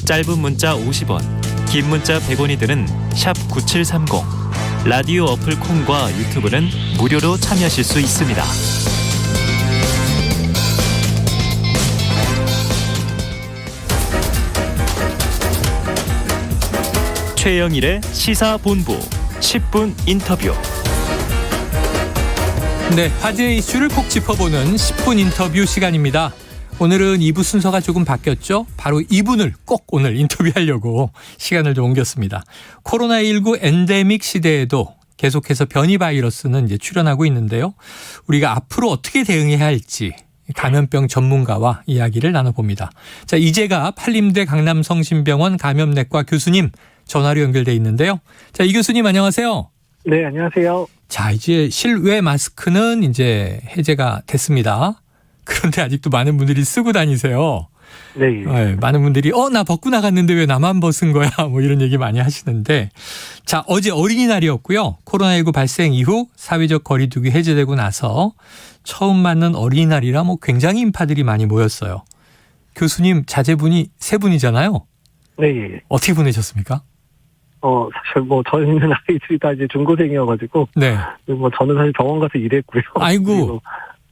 짧은 문자 50원, 긴 문자 100원이 드는 샵 9730. 라디오 어플 콩과 유튜브는 무료로 참여하실 수 있습니다. 최영일의 시사본부 10분 인터뷰. 네, 화제의 이슈를 콕 짚어보는 10분 인터뷰 시간입니다. 오늘은 2부 순서가 조금 바뀌었죠. 바로 2분을 꼭 오늘 인터뷰하려고 시간을 좀 옮겼습니다. 코로나19 엔데믹 시대에도 계속해서 변이 바이러스는 이제 출현하고 있는데요. 우리가 앞으로 어떻게 대응해야 할지 감염병 전문가와 이야기를 나눠봅니다. 자, 이재가 한림대 강남성심병원 감염내과 교수님 전화로 연결돼 있는데요. 자, 이 교수님 안녕하세요. 네, 안녕하세요. 자, 이제 실외 마스크는 이제 해제가 됐습니다. 그런데 아직도 많은 분들이 쓰고 다니세요. 네. 네, 많은 분들이 나 벗고 나갔는데 왜 나만 벗은 거야? 뭐 이런 얘기 많이 하시는데, 자, 어제 어린이날이었고요. 코로나19 발생 이후 사회적 거리두기 해제되고 나서 처음 맞는 어린이날이라 뭐 굉장히 인파들이 많이 모였어요. 교수님 자제분이 3분이잖아요. 네. 어떻게 보내셨습니까? 사실 뭐 저희는 아이들이 다 이제 중고생이어가지고, 네. 뭐 저는 사실 병원 가서 일했고요. 아이고.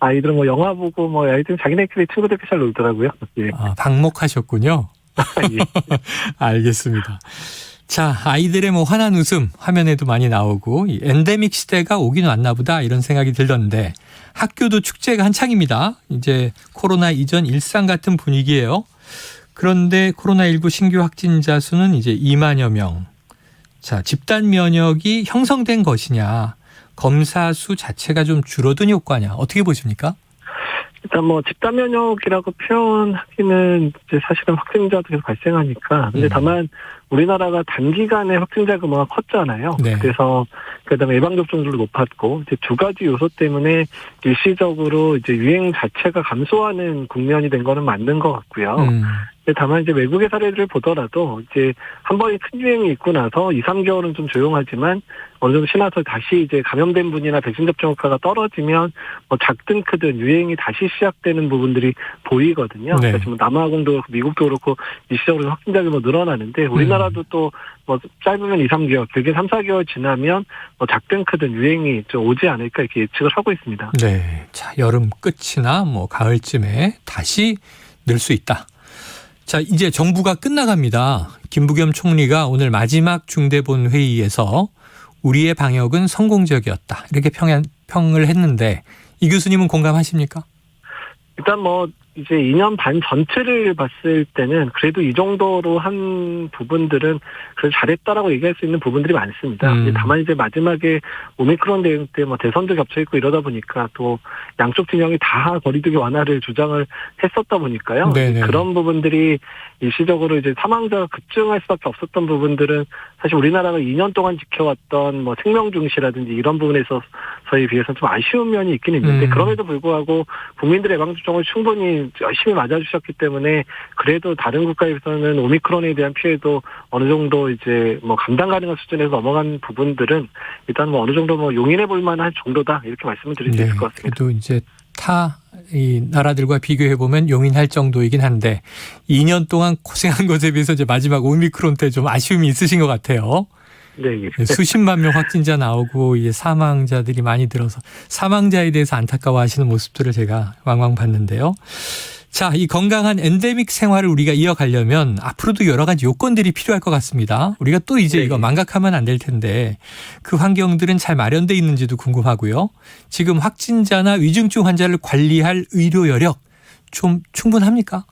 아이들은 뭐 영화 보고 뭐 아이들은 자기네끼리 친구들끼리 잘 놀더라고요. 예. 방목하셨군요. 예. 알겠습니다. 자, 아이들의 뭐 환한 웃음 화면에도 많이 나오고 이 엔데믹 시대가 오긴 왔나 보다 이런 생각이 들던데 학교도 축제가 한창입니다. 이제 코로나 이전 일상 같은 분위기예요. 그런데 코로나19 신규 확진자 수는 이제 2만여 명. 자, 집단 면역이 형성된 것이냐, 검사 수 자체가 좀 줄어든 효과냐, 어떻게 보십니까? 일단 뭐 집단 면역이라고 표현하기는 이제 사실은 확진자도 계속 발생하니까. 근데 다만 우리나라가 단기간에 확진자 규모가 컸잖아요. 네. 그래서 그다음에 예방 접종률도 높았고 이제 두 가지 요소 때문에 일시적으로 이제 유행 자체가 감소하는 국면이 된 거는 맞는 것 같고요. 근데 다만 이제 외국의 사례들을 보더라도 이제 한 번에 큰 유행이 있고 나서 2, 3개월은 좀 조용하지만 어느 정도 지나서 다시 이제 감염된 분이나 백신 접종 효과가 떨어지면 뭐 작든 크든 유행이 다시 시작되는 부분들이 보이거든요. 네. 그러니까 지금 남아공도 그렇고 미국도 그렇고 일시적으로 확진자 규모 늘어나는데 우리나라도 또 뭐 짧으면 2, 3개월, 길게 3, 4개월 지나면 뭐 작든 크든 유행이 좀 오지 않을까 이렇게 예측을 하고 있습니다. 네. 자, 여름 끝이나 뭐 가을쯤에 다시 늘 수 있다. 자, 이제 정부가 끝나갑니다. 김부겸 총리가 오늘 마지막 중대본 회의에서 우리의 방역은 성공적이었다, 이렇게 평을 했는데 이 교수님은 공감하십니까? 일단 뭐 이제 2년 반 전체를 봤을 때는 그래도 이 정도로 한 부분들은 그래도 잘했다라고 얘기할 수 있는 부분들이 많습니다. 다만 이제 마지막에 오미크론 대응 때 뭐 대선도 겹쳐 있고 이러다 보니까 또 양쪽 진영이 다 거리두기 완화를 주장을 했었다 보니까요. 네네. 그런 부분들이 일시적으로 이제 사망자가 급증할 수밖에 없었던 부분들은 사실 우리나라가 2년 동안 지켜왔던 뭐 생명 중시라든지 이런 부분에서에 비해서는 좀 아쉬운 면이 있긴 있는데 그럼에도 불구하고 국민들의 예방접종을 충분히 열심히 맞아주셨기 때문에 그래도 다른 국가에서는 오미크론에 대한 피해도 어느 정도 이제 뭐 감당 가능한 수준에서 넘어간 부분들은 일단 뭐 어느 정도 뭐 용인해 볼 만한 정도다, 이렇게 말씀을 드릴 수 있을 것 같습니다. 그래도 이제 이 나라들과 비교해 보면 용인할 정도이긴 한데 2년 동안 고생한 것에 비해서 이제 마지막 오미크론 때 좀 아쉬움이 있으신 것 같아요. 네. 수십만 명 확진자 나오고 이제 사망자들이 많이 들어서 사망자에 대해서 안타까워하시는 모습들을 제가 왕왕 봤는데요. 자, 이 건강한 엔데믹 생활을 우리가 이어가려면 앞으로도 여러 가지 요건들이 필요할 것 같습니다. 우리가 또 이제 이거 망각하면 안 될 텐데 그 환경들은 잘 마련돼 있는지도 궁금하고요. 지금 확진자나 위중증 환자를 관리할 의료 여력 좀 충분합니까?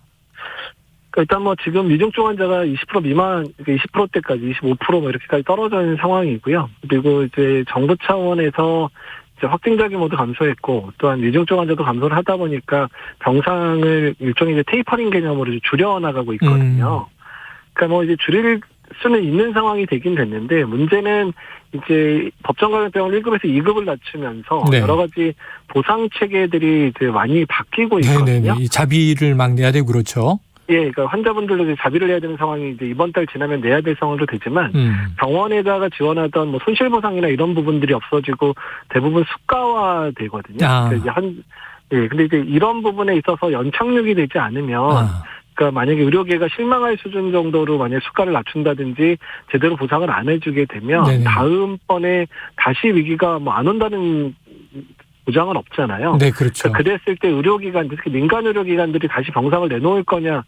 일단 뭐 지금 위중증 환자가 20% 미만, 20%대까지 25% 뭐 이렇게까지 떨어져 있는 상황이고요. 그리고 이제 정부 차원에서 이제 확진자 규모도 감소했고 또한 위중증 환자도 감소를 하다 보니까 병상을 일종의 이제 테이퍼링 개념으로 줄여 나가고 있거든요. 그러니까 뭐 이제 줄일 수는 있는 상황이 되긴 됐는데 문제는 이제 법정감염병을 1급에서 2급을 낮추면서 네. 여러 가지 보상 체계들이 이제 많이 바뀌고 있거든요. 네네. 이 자비를 막 내야 되고 그렇죠. 예, 그러니까 환자분들도 이제 자비를 해야 되는 상황이 이제 이번 달 지나면 내야 될 상황도 되지만 병원에다가 지원하던 뭐 손실보상이나 이런 부분들이 없어지고 대부분 수가화 되거든요. 그러니까 이제 근데 이제 이런 부분에 있어서 연착륙이 되지 않으면 그러니까 만약에 의료계가 실망할 수준 정도로 만약 수가를 낮춘다든지 제대로 보상을 안 해주게 되면 네네. 다음번에 다시 위기가 뭐 안 온다는 보장은 없잖아요. 네, 그렇죠. 그러니까 그랬을 때 의료기관, 특히 민간 의료기관들이 다시 병상을 내놓을 거냐에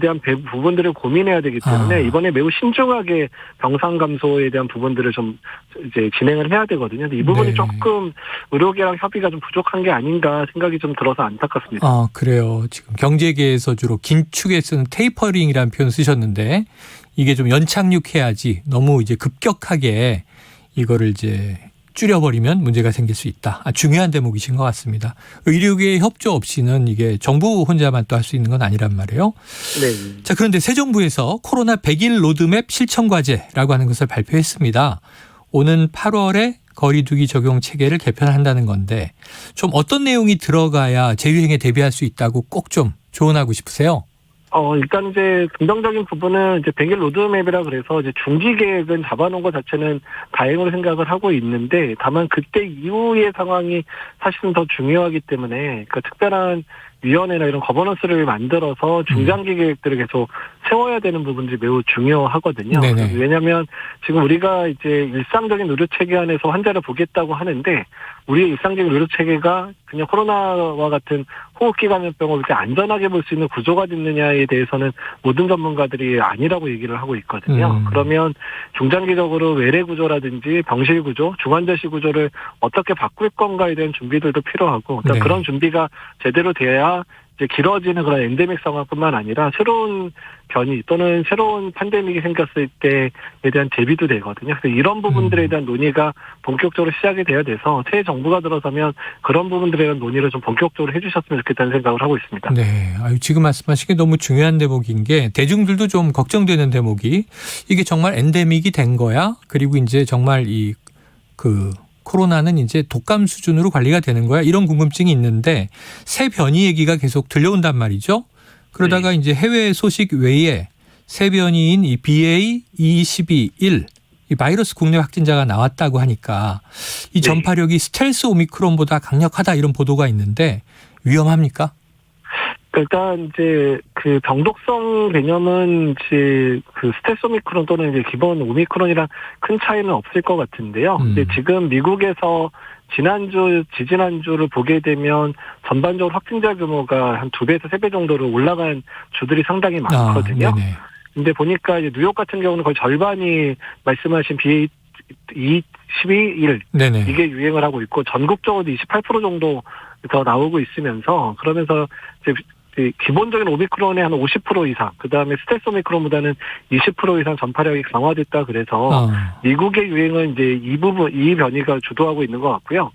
대한 부분들을 고민해야 되기 때문에 이번에 매우 신중하게 병상 감소에 대한 부분들을 좀 이제 진행을 해야 되거든요. 근데 이 부분이 네. 조금 의료계랑 협의가 좀 부족한 게 아닌가 생각이 좀 들어서 안타깝습니다. 아, 그래요. 지금 경제계에서 주로 긴축에 쓰는 테이퍼링이라는 표현 쓰셨는데 이게 좀 연착륙해야지 너무 이제 급격하게 이거를 이제 줄여버리면 문제가 생길 수 있다. 중요한 대목이신 것 같습니다. 의료계의 협조 없이는 이게 정부 혼자만 또 할 수 있는 건 아니란 말이에요. 네. 자, 그런데 새 정부에서 코로나 100일 로드맵 실천 과제라고 하는 것을 발표했습니다. 오는 8월에 거리두기 적용 체계를 개편한다는 건데 좀 어떤 내용이 들어가야 재유행에 대비할 수 있다고 꼭 좀 조언하고 싶으세요? 일단 이제 긍정적인 부분은 이제 100일 로드맵이라 그래서 이제 중기 계획은 잡아놓은 것 자체는 다행으로 생각을 하고 있는데 다만 그때 이후의 상황이 사실은 더 중요하기 때문에 그 특별한 위원회나 이런 거버넌스를 만들어서 중장기 계획들을 계속 세워야 되는 부분들이 매우 중요하거든요. 왜냐하면 지금 우리가 이제 일상적인 의료 체계 안에서 환자를 보겠다고 하는데 우리의 일상적인 의료 체계가 그냥 코로나와 같은 호흡기 감염병을 이렇게 안전하게 볼 수 있는 구조가 됐느냐에 대해서는 모든 전문가들이 아니라고 얘기를 하고 있거든요. 그러면 중장기적으로 외래 구조라든지 병실 구조, 중환자실 구조를 어떻게 바꿀 건가에 대한 준비들도 필요하고 그런 준비가 제대로 돼야 이제 길어지는 그런 엔데믹 상황뿐만 아니라 새로운 변이 또는 새로운 팬데믹이 생겼을 때에 대한 대비도 되거든요. 그래서 이런 부분들에 대한 논의가 본격적으로 시작이 돼야 돼서 새 정부가 들어서면 그런 부분들에 대한 논의를 좀 본격적으로 해주셨으면 좋겠다는 생각을 하고 있습니다. 네, 지금 말씀하신 게 너무 중요한 대목인 게 대중들도 좀 걱정되는 대목이 이게 정말 엔데믹이 된 거야? 그리고 이제 정말 코로나는 이제 독감 수준으로 관리가 되는 거야? 이런 궁금증이 있는데 새 변이 얘기가 계속 들려온단 말이죠. 그러다가 이제 해외 소식 외에 새 변이인 이 BA.2.12.1 이 바이러스 국내 확진자가 나왔다고 하니까 이 전파력이 스텔스 오미크론보다 강력하다 이런 보도가 있는데 위험합니까? 일단 이제 그 병독성 개념은 이제 그 스텔스 오미크론 또는 이제 기본 오미크론이랑 큰 차이는 없을 것 같은데요. 근데 지금 미국에서 지지난주를 보게 되면 전반적으로 확진자 규모가 한 2배에서 3배 정도로 올라간 주들이 상당히 많거든요. 근데 보니까 이제 뉴욕 같은 경우는 거의 절반이 말씀하신 BA.2.12.1 이게 유행을 하고 있고 전국적으로 28% 정도 더 나오고 있으면서 그러면서 이제 기본적인 오미크론의 한 50% 이상, 그 다음에 스텔스 오미크론보다는 20% 이상 전파력이 강화됐다 그래서 미국의 유행은 이제 이 변이가 주도하고 있는 것 같고요.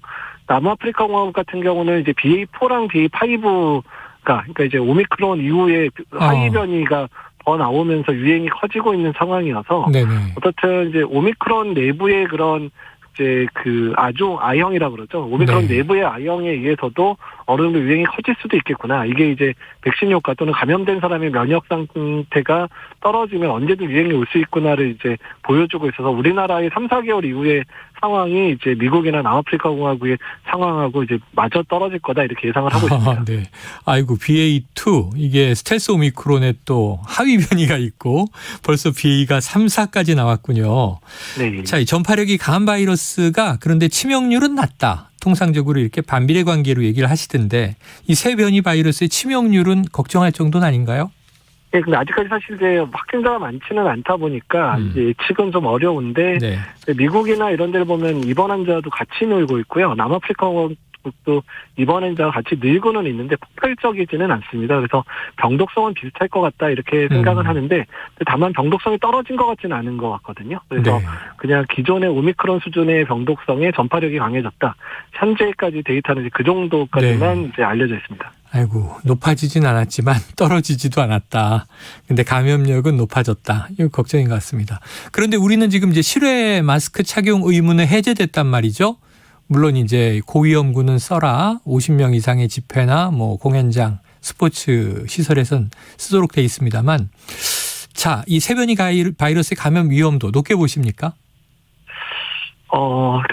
남아프리카 공화국 같은 경우는 이제 BA4랑 BA5가 그러니까 이제 오미크론 이후에 하위 변이가 더 나오면서 유행이 커지고 있는 상황이어서 어떻든 이제 오미크론 내부의 그런 이제 그 A형이라고 그러죠. 오미크론 내부의 A형에 의해서도 어느 정도 유행이 커질 수도 있겠구나. 이게 이제 백신 효과 또는 감염된 사람의 면역 상태가 떨어지면 언제든 유행이 올 수 있구나를 이제 보여주고 있어서 우리나라의 3, 4개월 이후의 상황이 이제 미국이나 남아프리카 공화국의 상황하고 이제 마저 떨어질 거다 이렇게 예상을 하고 있습니다. 네. 아이고 BA2 이게 스텔스 오미크론에 또 하위 변이가 있고 벌써 BA가 3, 4까지 나왔군요. 네. 자, 이 전파력이 강한 바이러스가 그런데 치명률은 낮다. 통상적으로 이렇게 반비례 관계로 얘기를 하시던데 이 새 변이 바이러스의 치명률은 걱정할 정도는 아닌가요? 네, 근데 아직까지 사실 이제 확진자가 많지는 않다 보니까 이제 예측은 좀 어려운데 미국이나 이런 데를 보면 입원 환자도 같이 늘고 있고요. 남아프리카 또 입원 환자가 같이 늘고는 있는데 폭발적이지는 않습니다. 그래서 병독성은 비슷할 것 같다 이렇게 생각을 하는데 다만 병독성이 떨어진 것 같지는 않은 것 같거든요. 그래서 그냥 기존의 오미크론 수준의 병독성에 전파력이 강해졌다. 현재까지 데이터는 이제 그 정도까지만 이제 알려져 있습니다. 아이고, 높아지진 않았지만 떨어지지도 않았다. 근데 감염력은 높아졌다. 이거 걱정인 것 같습니다. 그런데 우리는 지금 이제 실외 마스크 착용 의무는 해제됐단 말이죠. 물론 이제 고위험군은 써라. 50명 이상의 집회나 뭐 공연장, 스포츠 시설에선 쓰도록 돼 있습니다만, 자, 이 세변이 바이러스의 감염 위험도 높게 보십니까?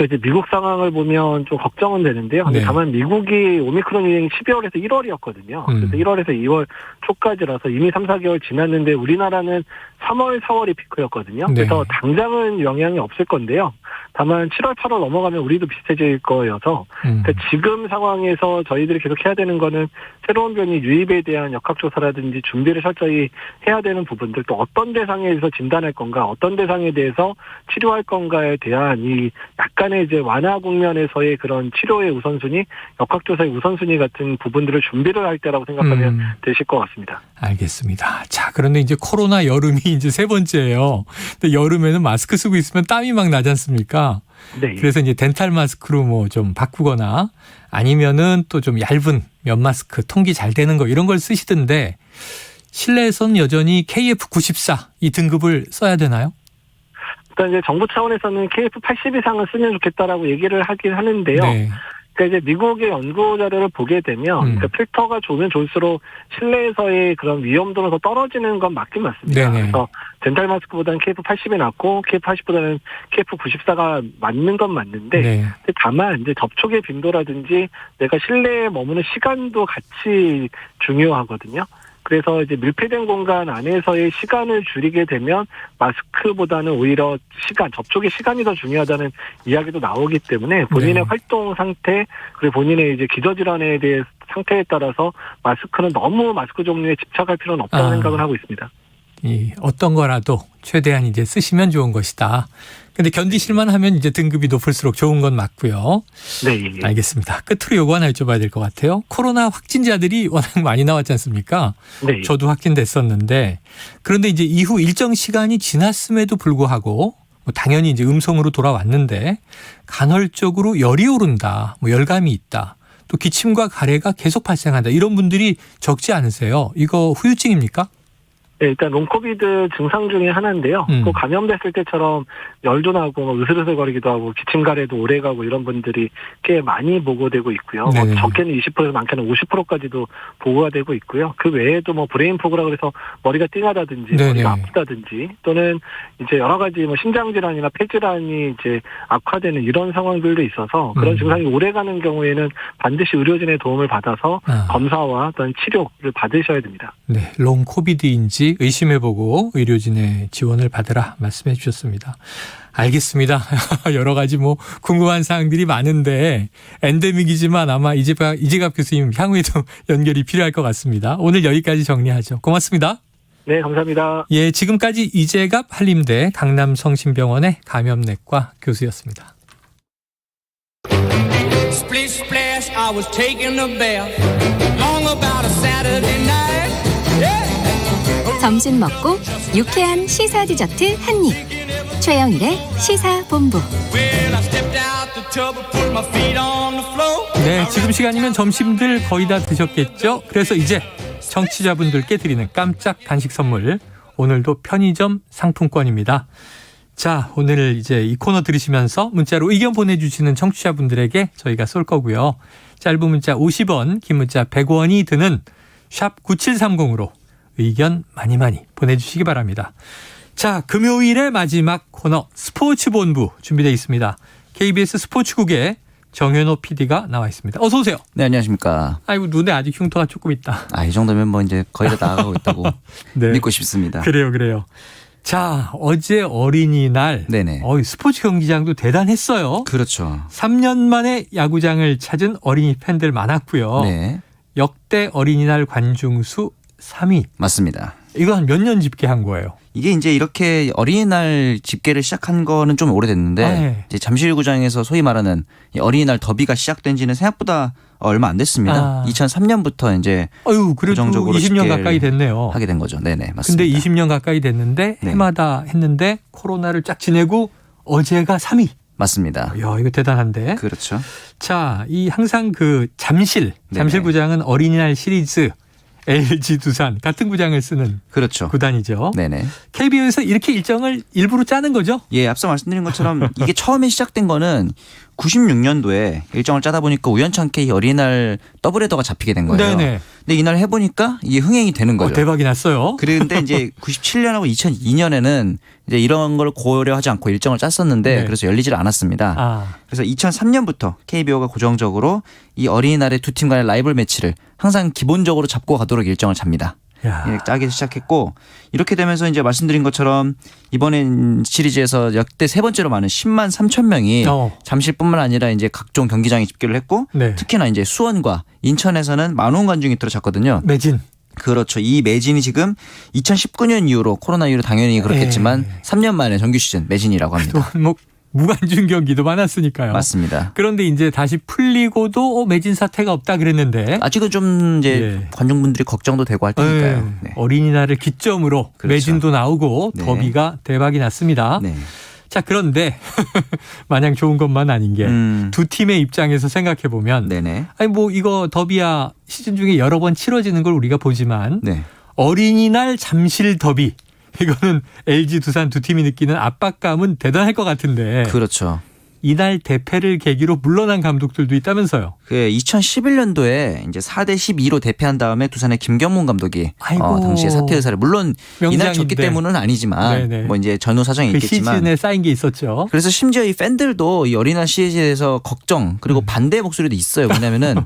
이제 미국 상황을 보면 좀 걱정은 되는데요. 네. 다만 미국이 오미크론 유행이 12월에서 1월이었거든요. 그래서 1월에서 2월 초까지라서 이미 3, 4개월 지났는데 우리나라는 3월, 4월이 피크였거든요. 네. 그래서 당장은 영향이 없을 건데요. 다만 7월, 8월 넘어가면 우리도 비슷해질 거여서 그러니까 지금 상황에서 저희들이 계속 해야 되는 거는 새로운 변이 유입에 대한 역학조사라든지 준비를 철저히 해야 되는 부분들, 또 어떤 대상에서 진단할 건가, 어떤 대상에 대해서 치료할 건가에 대한 이 약간의 이제 완화 국면에서의 그런 치료의 우선순위, 역학조사의 우선순위 같은 부분들을 준비를 할 때라고 생각하면 되실 것 같습니다. 알겠습니다. 자, 그런데 이제 코로나 여름이 이제 세 번째예요. 근데 여름에는 마스크 쓰고 있으면 땀이 막 나지 않습니까? 네. 그래서 이제 덴탈 마스크로 뭐 좀 바꾸거나 아니면은 또 좀 얇은 면 마스크, 통기 잘 되는 거 이런 걸 쓰시던데 실내에서는 여전히 KF94 이 등급을 써야 되나요? 일단 이제 정부 차원에서는 KF80 이상을 쓰면 좋겠다라고 얘기를 하긴 하는데요. 네. 그러니까 이제 미국의 연구 자료를 보게 되면 그러니까 필터가 좋으면 좋을수록 실내에서의 그런 위험도는 더 떨어지는 건 맞긴 맞습니다. 네네. 그래서 덴탈 마스크보다는 KF80이 낫고 KF80보다는 KF94가 맞는 건 맞는데 네. 다만 이제 접촉의 빈도라든지 내가 실내에 머무는 시간도 같이 중요하거든요. 그래서 이제 밀폐된 공간 안에서의 시간을 줄이게 되면 마스크보다는 오히려 접촉의 시간이 더 중요하다는 이야기도 나오기 때문에 본인의 활동 상태, 그리고 본인의 이제 기저질환에 대해 상태에 따라서 마스크는 너무 마스크 종류에 집착할 필요는 없다고 생각을 하고 있습니다. 어떤 거라도 최대한 이제 쓰시면 좋은 것이다. 근데 견디실만 하면 이제 등급이 높을수록 좋은 건 맞고요. 네. 알겠습니다. 끝으로 요거 하나 여쭤봐야 될 것 같아요. 코로나 확진자들이 워낙 많이 나왔지 않습니까? 네. 저도 확진됐었는데 그런데 이제 이후 일정 시간이 지났음에도 불구하고 뭐 당연히 이제 음성으로 돌아왔는데 간헐적으로 열이 오른다, 뭐 열감이 있다, 또 기침과 가래가 계속 발생한다 이런 분들이 적지 않으세요? 이거 후유증입니까? 네, 일단 롱코비드 증상 중에 하나인데요. 또 감염됐을 때처럼 열도 나고 으슬으슬거리기도 하고 기침가래도 오래가고 이런 분들이 꽤 많이 보고되고 있고요. 뭐 적게는 20%에서 많게는 50%까지도 보고가 되고 있고요. 그 외에도 뭐 브레인 포그라 그래서 머리가 띵하다든지 머리가 아프다든지 또는 이제 여러 가지 뭐 신장 질환이나 폐 질환이 이제 악화되는 이런 상황들도 있어서 그런 증상이 오래가는 경우에는 반드시 의료진의 도움을 받아서 검사와 어떤 치료를 받으셔야 됩니다. 네, 롱코비드인지 의심해보고 의료진의 지원을 받으라 말씀해 주셨습니다. 알겠습니다. 여러 가지 뭐 궁금한 사항들이 많은데 엔데믹이지만 아마 이재갑 교수님 향후에도 연결이 필요할 것 같습니다. 오늘 여기까지 정리하죠. 고맙습니다. 네, 감사합니다. 예, 지금까지 이재갑 한림대 강남성심병원의 감염내과 교수였습니다. Splish splash, I was taking a bath. Long about a Saturday night. Yeah. 점심 먹고 유쾌한 시사 디저트 한 입. 최영일의 시사본부. 네, 지금 시간이면 점심들 거의 다 드셨겠죠? 그래서 이제 청취자분들께 드리는 깜짝 간식 선물. 오늘도 편의점 상품권입니다. 자, 오늘 이제 이 코너 들으시면서 문자로 의견 보내주시는 청취자분들에게 저희가 쏠 거고요. 짧은 문자 50원, 긴 문자 100원이 드는 샵 9730으로 의견 많이 보내주시기 바랍니다. 자, 금요일의 마지막 코너 스포츠본부 준비되어 있습니다. KBS 스포츠국의 정현호 PD가 나와 있습니다. 어서 오세요. 네, 안녕하십니까. 아이고, 눈에 아직 흉터가 조금 있다. 이 정도면 뭐 이제 거의 다 나아가고 있다고 네. 믿고 싶습니다. 그래요. 자, 어제 어린이날. 네네. 스포츠 경기장도 대단했어요. 그렇죠. 3년 만에 야구장을 찾은 어린이 팬들 많았고요. 네. 역대 어린이날 관중수 3위. 맞습니다. 이거 한 몇 년 집계한 거예요? 이게 이제 이렇게 어린이날 집계를 시작한 거는 좀 오래됐는데 이제 잠실구장에서 소위 말하는 어린이날 더비가 시작된 지는 생각보다 얼마 안 됐습니다. 2003년부터 이제 그래도 20년 가까이 됐네요. 하게 된 거죠. 네네, 맞습니다. 근데 20년 가까이 됐는데 해마다 했는데 코로나를 쫙 지내고 어제가 3위. 맞습니다. 야, 이거 대단한데. 그렇죠. 자, 이 항상 그 잠실구장은 어린이날 시리즈 LG 두산 같은 구장을 쓰는 그렇죠. 구단이죠. 네네. KBO에서 이렇게 일정을 일부러 짜는 거죠? 예, 앞서 말씀드린 것처럼 이게 처음에 시작된 거는 96년도에 일정을 짜다 보니까 우연찮게 이 어린이날 더블헤더가 잡히게 된 거예요. 네네. 근데 이날 해보니까 이게 흥행이 되는 거죠. 대박이 났어요. 그런데 이제 97년하고 2002년에는 이제 이런 걸 고려하지 않고 일정을 짰었는데 네. 그래서 열리질 않았습니다. 아. 그래서 2003년부터 KBO가 고정적으로 이 어린이날의 두 팀 간의 라이벌 매치를 항상 기본적으로 잡고 가도록 일정을 잡니다. 예, 짜기 시작했고 이렇게 되면서 이제 말씀드린 것처럼 이번엔 시리즈에서 역대 세 번째로 많은 10만 3천 명이 잠실뿐만 아니라 이제 각종 경기장에 집계를 했고 네. 특히나 이제 수원과 인천에서는 만원 관중이 들어찼거든요. 매진. 그렇죠. 이 매진이 지금 2019년 이후로 코로나 이후로 당연히 그렇겠지만 3년 만에 정규 시즌 매진이라고 합니다. 뭐 무관중 경기도 많았으니까요. 맞습니다. 그런데 이제 다시 풀리고도 매진 사태가 없다 그랬는데 아직은 좀 이제 관중분들이 걱정도 되고 할 테니까요. 네. 어린이날을 기점으로 그렇죠. 매진도 나오고 네. 더비가 대박이 났습니다. 네. 자, 그런데 마냥 좋은 것만 아닌 게 두 팀의 입장에서 생각해 보면 아니 뭐 이거 더비야 시즌 중에 여러 번 치러지는 걸 우리가 보지만 어린이날 잠실 더비 이거는 LG 두산 두 팀이 느끼는 압박감은 대단할 것 같은데. 그렇죠. 이날 대패를 계기로 물러난 감독들도 있다면서요. 그 2011년도에 이제 4대 12로 대패한 다음에 두산의 김경문 감독이 당시에 사퇴 의사를 물론 이날 졌기 때문은 아니지만 네네. 뭐 이제 전후 사정이 그 있겠지만 시즌에 쌓인 게 있었죠. 그래서 심지어 이 팬들도 이 어린이날 시리즈에 대해서 걱정 그리고 반대 목소리도 있어요. 왜냐하면은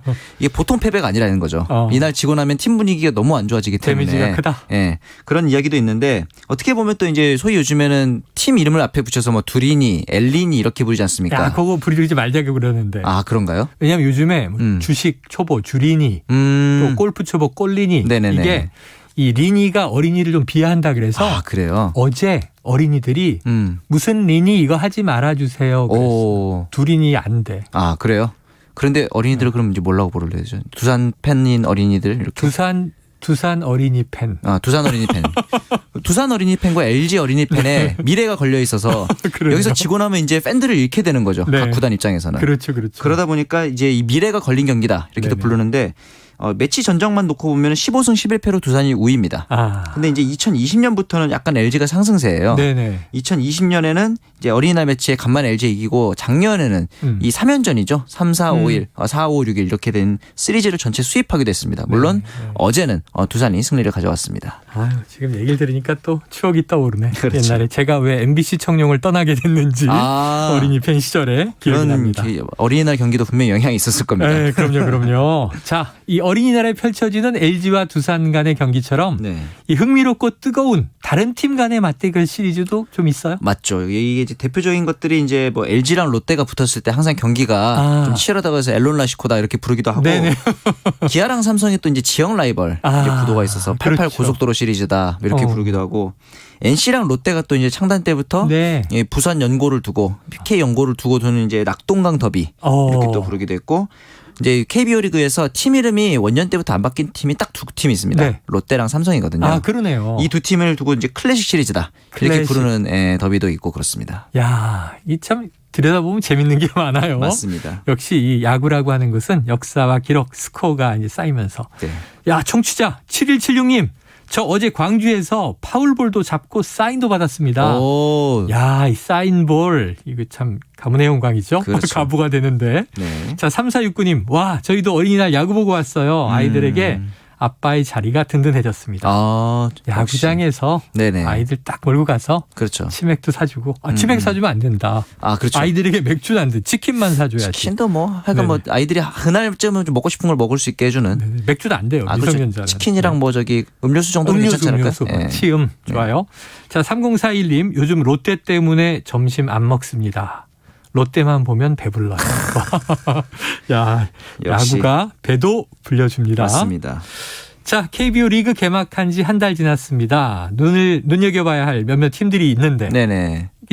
이게 보통 패배가 아니라는 거죠. 이날 지고 나면 팀 분위기가 너무 안 좋아지기 때문에 데미지가 크다. 예, 그런 이야기도 있는데 어떻게 보면 또 이제 소위 요즘에는 팀 이름을 앞에 붙여서 뭐 두리니, 엘리니 이렇게 부르지 않습니까? 야, 그거 부르지 말자고 그러는데. 아, 그런가요? 왜냐하면 요즘에 주식 초보 주리니 또 골프 초보 꼴리니 네네네. 이게 이 리니가 어린이를 좀 비하한다 그래서 그래요? 어제 어린이들이 무슨 리니 이거 하지 말아주세요. 그랬어. 두리니 안 돼. 아, 그래요? 그런데 어린이들을 그럼 이제 뭐라고 부를래요? 두산 팬인 어린이들 이렇게. 두산 어린이 팬. 아, 두산 어린이 팬. 두산 어린이 팬과 LG 어린이 팬의 미래가 걸려 있어서 여기서 지고 나면 이제 팬들을 잃게 되는 거죠. 네. 각 구단 입장에서는. 그렇죠. 그러다 보니까 이제 이 미래가 걸린 경기다 이렇게도 부르는데 매치 전적만 놓고 보면 15승 11패로 두산이 우위입니다. 근데 이제 2020년부터는 약간 LG가 상승세예요. 네네. 2020년에는 이제 어린이날 매치에 간만에 LG 이기고 작년에는 이 3연전이죠. 3, 4, 5일, 4, 5, 6일 이렇게 된 시리즈를 전체 수입하기도 했습니다. 물론 어제는 두산이 승리를 가져왔습니다. 아유, 지금 얘기를 들으니까 또 추억이 떠오르네. 그렇죠. 옛날에 제가 왜 MBC 청룡을 떠나게 됐는지 어린이 팬 시절에 기억이 납니다. 어린이날 경기도 분명히 영향이 있었을 겁니다. 네, 그럼요. 자, 이 어린이날에 펼쳐지는 LG와 두산 간의 경기처럼 이 흥미롭고 뜨거운 다른 팀 간의 맞대결 시리즈도 좀 있어요? 맞죠. 이게 이제 대표적인 것들이 이제 뭐 LG랑 롯데가 붙었을 때 항상 경기가 좀 치열하다고 해서 엘론라시코다 이렇게 부르기도 하고 기아랑 삼성이 또 이제 지역 라이벌 이제 구도가 있어서 88 그렇죠. 고속도로 시리즈다 이렇게 부르기도 하고 NC랑 롯데가 또 이제 창단 때부터 부산 연고를 두고 PK 연고를 두고 두는 이제 낙동강 더비 이렇게 또 부르기도 했고 이제 KBO 리그에서 팀 이름이 원년 때부터 안 바뀐 팀이 딱 두 팀이 있습니다. 롯데랑 삼성이거든요. 아, 그러네요. 이 두 팀을 두고 이제 클래식 시리즈다 이렇게 부르는 더비도 있고 그렇습니다. 야, 이 참 들여다보면 재밌는 게 많아요. 맞습니다. 역시 이 야구라고 하는 것은 역사와 기록, 스코어가 이제 쌓이면서. 야, 청취자 7176님. 저 어제 광주에서 파울볼도 잡고 사인도 받았습니다. 야, 이 사인볼 이거 참 가문의 영광이죠. 그렇죠. 가부가 되는데. 자, 3469님. 와, 저희도 어린이날 야구 보고 왔어요. 아이들에게 아빠의 자리가 든든해졌습니다. 야구장에서 아이들 딱 몰고 가서 치맥도 사주고 치맥 사주면 안 된다. 그렇죠. 아이들에게 맥주는 안 돼. 치킨만 사줘야지. 치킨도 뭐 하여간 뭐 아이들이 그날쯤은 좀 먹고 싶은 걸 먹을 수 있게 해주는. 맥주는 안 돼요. 미성년자는. 그렇죠. 치킨이랑 뭐 저기 음료수 정도는 괜찮지 않을까? 치음 좋아요. 자, 3041님 요즘 롯데 때문에 점심 안 먹습니다. 롯데만 보면 배불러요. 야, 야구가 배도 불려줍니다. 맞습니다. 자, KBO 리그 개막한 지 한 달 지났습니다. 눈여겨봐야 할 몇몇 팀들이 있는데.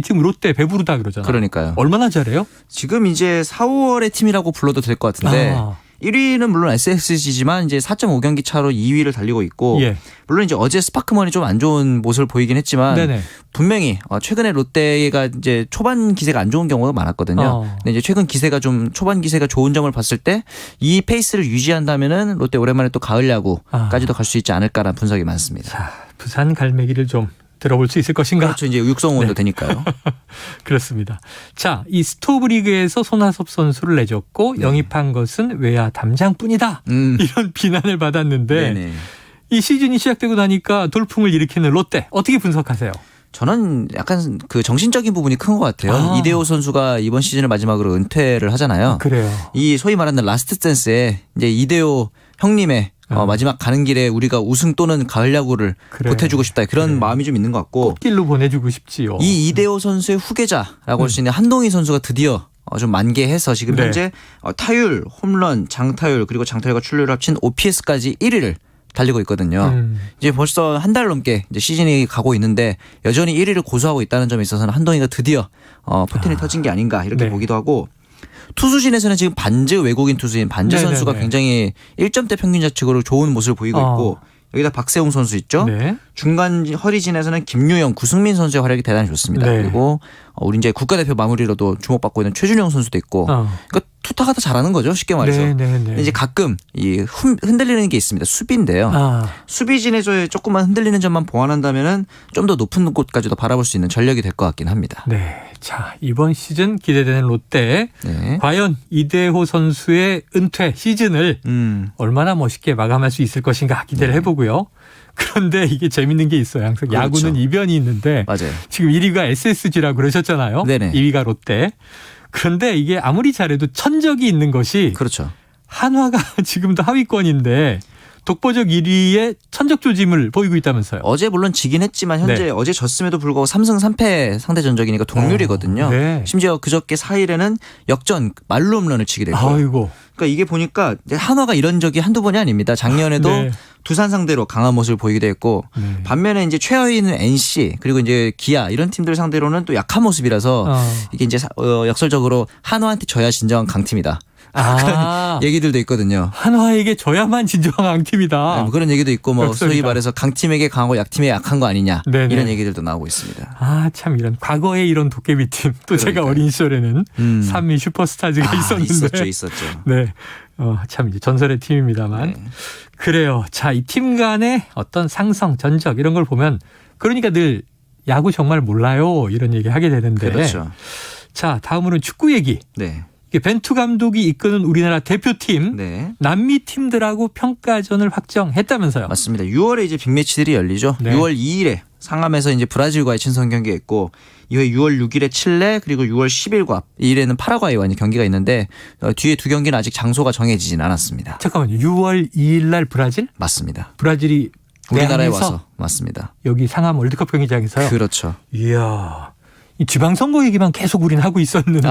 지금 롯데 배부르다 그러잖아요. 그러니까요. 얼마나 잘해요? 지금 이제 4, 5월의 팀이라고 불러도 될 것 같은데 1위는 물론 SSG지만 이제 4.5경기 차로 2위를 달리고 있고 예. 물론 이제 어제 스파크먼이 좀 안 좋은 모습을 보이긴 했지만 네네. 분명히 최근에 롯데가 이제 초반 기세가 안 좋은 경우가 많았거든요. 근데 이제 최근 기세가 좀 초반 기세가 좋은 점을 봤을 때 이 페이스를 유지한다면은 롯데 오랜만에 또 가을 야구까지도 갈 수 있지 않을까라는 분석이 많습니다. 자, 부산 갈매기를 좀 들어볼 수 있을 것인가? 그렇죠. 이제 육성원도 되니까요. 그렇습니다. 자, 이 스토브 리그에서 손아섭 선수를 내줬고 영입한 것은 외야 담장뿐이다. 이런 비난을 받았는데 네네. 이 시즌이 시작되고 나니까 돌풍을 일으키는 롯데 어떻게 분석하세요? 저는 약간 그 정신적인 부분이 큰 것 같아요. 이대호 선수가 이번 시즌을 마지막으로 은퇴를 하잖아요. 그래요. 이 소위 말하는 라스트 댄스에 이제 이대호 형님의 마지막 가는 길에 우리가 우승 또는 가을 야구를 보태주고 싶다. 그런 마음이 좀 있는 것 같고. 꽃길로 보내주고 싶지요. 이 이대호 선수의 후계자라고 할 수 있는 한동희 선수가 드디어 좀 만개해서 지금 현재 타율, 홈런, 장타율 그리고 장타율과 출루를 합친 OPS까지 1위를 달리고 있거든요. 이제 벌써 한 달 넘게 이제 시즌이 가고 있는데 여전히 1위를 고수하고 있다는 점에 있어서는 한동희가 드디어 포텐이 터진 게 아닌가 이렇게 보기도 하고 투수진에서는 지금 반즈 외국인 투수인 반즈 선수가 굉장히 1점대 평균 자책으로 좋은 모습을 보이고 있고 여기다 박세웅 선수 있죠. 중간 허리진에서는 김유영, 구승민 선수의 활약이 대단히 좋습니다. 그리고 우리 이제 국가대표 마무리로도 주목받고 있는 최준영 선수도 있고 그러니까 투타가 다 잘하는 거죠. 쉽게 말해서. 이제 가끔 이 흔들리는 게 있습니다. 수비인데요. 수비진에서의 조금만 흔들리는 점만 보완한다면은 좀 더 높은 곳까지도 바라볼 수 있는 전력이 될 것 같긴 합니다. 네. 자, 이번 시즌 기대되는 롯데. 과연 이대호 선수의 은퇴 시즌을 얼마나 멋있게 마감할 수 있을 것인가 기대를 해보고요. 그런데 이게 재밌는 게 있어요. 항상 그렇죠. 야구는 이변이 있는데 맞아요. 지금 1위가 SSG라고 그러셨잖아요. 네네. 2위가 롯데. 그런데 이게 아무리 잘해도 천적이 있는 것이 그렇죠. 한화가 지금도 하위권인데 독보적 1위의 천적 조짐을 보이고 있다면서요. 어제 물론 지긴 했지만 현재 어제 졌음에도 불구하고 3승 3패 상대 전적이니까 동률이거든요. 심지어 그저께 4일에는 역전 말로 홈런을 치게 됐고. 아이고. 그러니까 이게 보니까 한화가 이런 적이 한두 번이 아닙니다. 작년에도 두산 상대로 강한 모습을 보이기도 했고 반면에 이제 최하위는 NC 그리고 이제 기아 이런 팀들 상대로는 또 약한 모습이라서 이게 이제 역설적으로 한화한테 져야 진정한 강팀이다. 그런 얘기들도 있거든요. 한화에게 져야만 진정한 강팀이다. 뭐 그런 얘기도 있고 뭐 소위 말해서 강팀에게 강하고 약팀에 약한 거 아니냐 이런 얘기들도 나오고 있습니다. 참 이런 과거에 이런 도깨비 팀 또 제가 어린 시절에는 산미 슈퍼스타즈가 있었는데 있었죠. 네. 참 이제 전설의 팀입니다만 그래요. 자, 이 팀 간의 어떤 상성, 전적 이런 걸 보면 그러니까 늘 야구 정말 몰라요 이런 얘기 하게 되는데. 그렇죠. 자, 다음으로는 축구 얘기. 벤투 감독이 이끄는 우리나라 대표팀 남미 팀들하고 평가전을 확정했다면서요. 맞습니다. 6월에 이제 빅매치들이 열리죠. 6월 2일에 상암에서 이제 브라질과의 친선 경기가 있고 이후에 6월 6일에 칠레 그리고 6월 10일과 2일에는 파라과이와 이제 경기가 있는데 뒤에 두 경기는 아직 장소가 정해지진 않았습니다. 잠깐만요. 6월 2일 날 브라질? 맞습니다. 브라질이 우리나라에 와서 맞습니다. 여기 상암 월드컵 경기장에서요? 그렇죠. 이야. 이 지방선거 얘기만 계속 우리는 하고 있었는데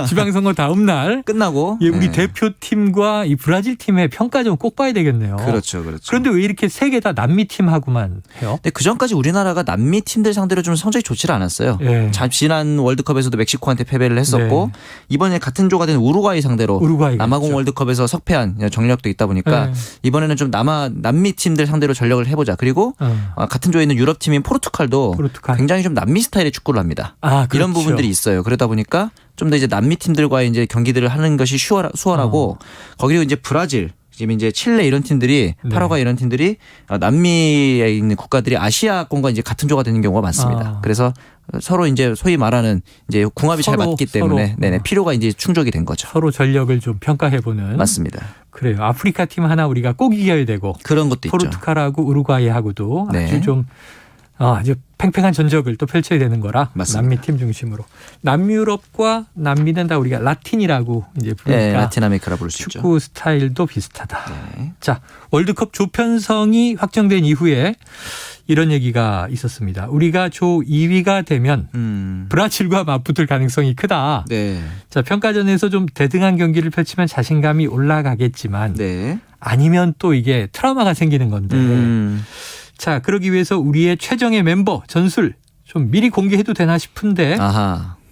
지방선거 다음 날 끝나고 우리 대표팀과 이 브라질 팀의 평가전 꼭 봐야 되겠네요. 그렇죠. 그런데 왜 이렇게 세 개 다 남미 팀하고만 해요? 근데 그 전까지 우리나라가 남미 팀들 상대로 좀 성적이 좋지를 않았어요. 지난 월드컵에서도 멕시코한테 패배를 했었고 이번에 같은 조가 된 우루과이 상대로 남아공 월드컵에서 석패한 정력도 있다 보니까 이번에는 좀 남미 팀들 상대로 전력을 해보자. 그리고 같은 조에 있는 유럽 팀인 포르투갈도 굉장히 좀 남미 스타일의 축구를 합니다. 이런 부분들이 있어요. 그러다 보니까 좀 더 이제 남미 팀들과의 이제 경기들을 하는 것이 수월하고 거기로 이제 브라질, 지금 이제 칠레 이런 팀들이 파라과이 이런 팀들이 남미에 있는 국가들이 아시아권과 이제 같은 조가 되는 경우가 많습니다. 그래서 서로 이제 소위 말하는 이제 궁합이 잘 맞기 때문에 필요가 이제 충족이 된 거죠. 서로 전력을 좀 평가해보는. 맞습니다. 그래요. 아프리카 팀 하나 우리가 꼭 이겨야 되고 그런 것도 있죠. 포르투갈하고 우루과이하고도 아주 좀 아주 팽팽한 전적을 또 펼쳐야 되는 거라 맞습니다. 남미 팀 중심으로. 남유럽과 남미는 다 우리가 라틴이라고 이제 부르니까 라틴 아메리카라 부를 수 있죠. 축구 스타일도 비슷하다. 자, 월드컵 조 편성이 확정된 이후에 이런 얘기가 있었습니다. 우리가 조 2위가 되면 브라질과 맞붙을 가능성이 크다. 자, 평가전에서 좀 대등한 경기를 펼치면 자신감이 올라가겠지만 아니면 또 이게 트라우마가 생기는 건데 자, 그러기 위해서 우리의 최정예 멤버 전술 좀 미리 공개해도 되나 싶은데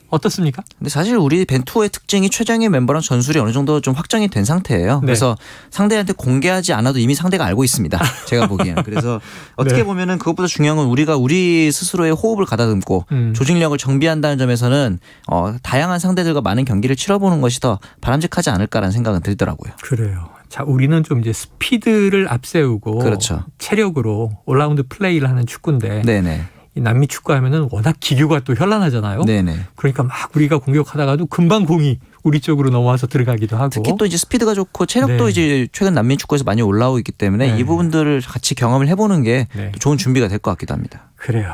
어떻습니까? 근데 사실 우리 벤투어의 특징이 최정예 멤버랑 전술이 어느 정도 좀 확정이 된 상태예요. 네. 그래서 상대한테 공개하지 않아도 이미 상대가 알고 있습니다. 제가 보기에는. 그래서 어떻게 네. 보면은 그것보다 중요한 건 우리가 우리 스스로의 호흡을 가다듬고 조직력을 정비한다는 점에서는 다양한 상대들과 많은 경기를 치러보는 것이 더 바람직하지 않을까라는 생각은 들더라고요. 그래요. 자, 우리는 좀 이제 스피드를 앞세우고 그렇죠. 체력으로 올라운드 플레이를 하는 축구인데 네네. 이 남미 축구 하면은 워낙 기교가 또 현란하잖아요. 네네. 그러니까 막 우리가 공격하다가도 금방 공이 우리 쪽으로 넘어와서 들어가기도 하고. 특히 또 이제 스피드가 좋고 체력도 네. 이제 최근 남미 축구에서 많이 올라오고 있기 때문에 네. 이 부분들을 같이 경험을 해보는 게 네. 좋은 준비가 될 것 같기도 합니다. 그래요.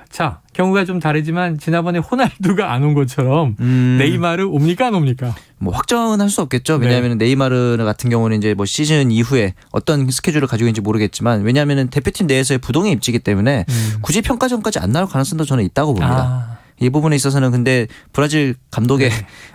자, 경우가 좀 다르지만 지난번에 호날두가 안 온 것처럼 네이마르 옵니까 안 옵니까? 뭐 확정은 할 수 없겠죠. 네. 왜냐하면 네이마르 같은 경우는 이제 뭐 시즌 이후에 어떤 스케줄을 가지고 있는지 모르겠지만 왜냐하면 대표팀 내에서의 부동의 입지이기 때문에 굳이 평가전까지 안 나올 가능성도 저는 있다고 봅니다. 이 부분에 있어서는 근데 브라질 감독의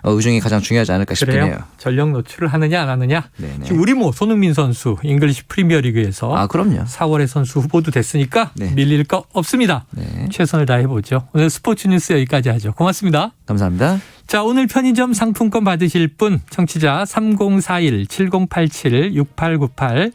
의중이 가장 중요하지 않을까 싶긴 그래요? 해요. 전력 노출을 하느냐 안 하느냐? 네네. 지금 우리 뭐 손흥민 선수 잉글리시 프리미어리그에서 그럼요. 4월에 선수 후보도 됐으니까 네. 밀릴 거 없습니다. 네. 최선을 다해보죠. 오늘 스포츠 뉴스 여기까지 하죠. 고맙습니다. 감사합니다. 자, 오늘 편의점 상품권 받으실 분 청취자 3041-7087-6898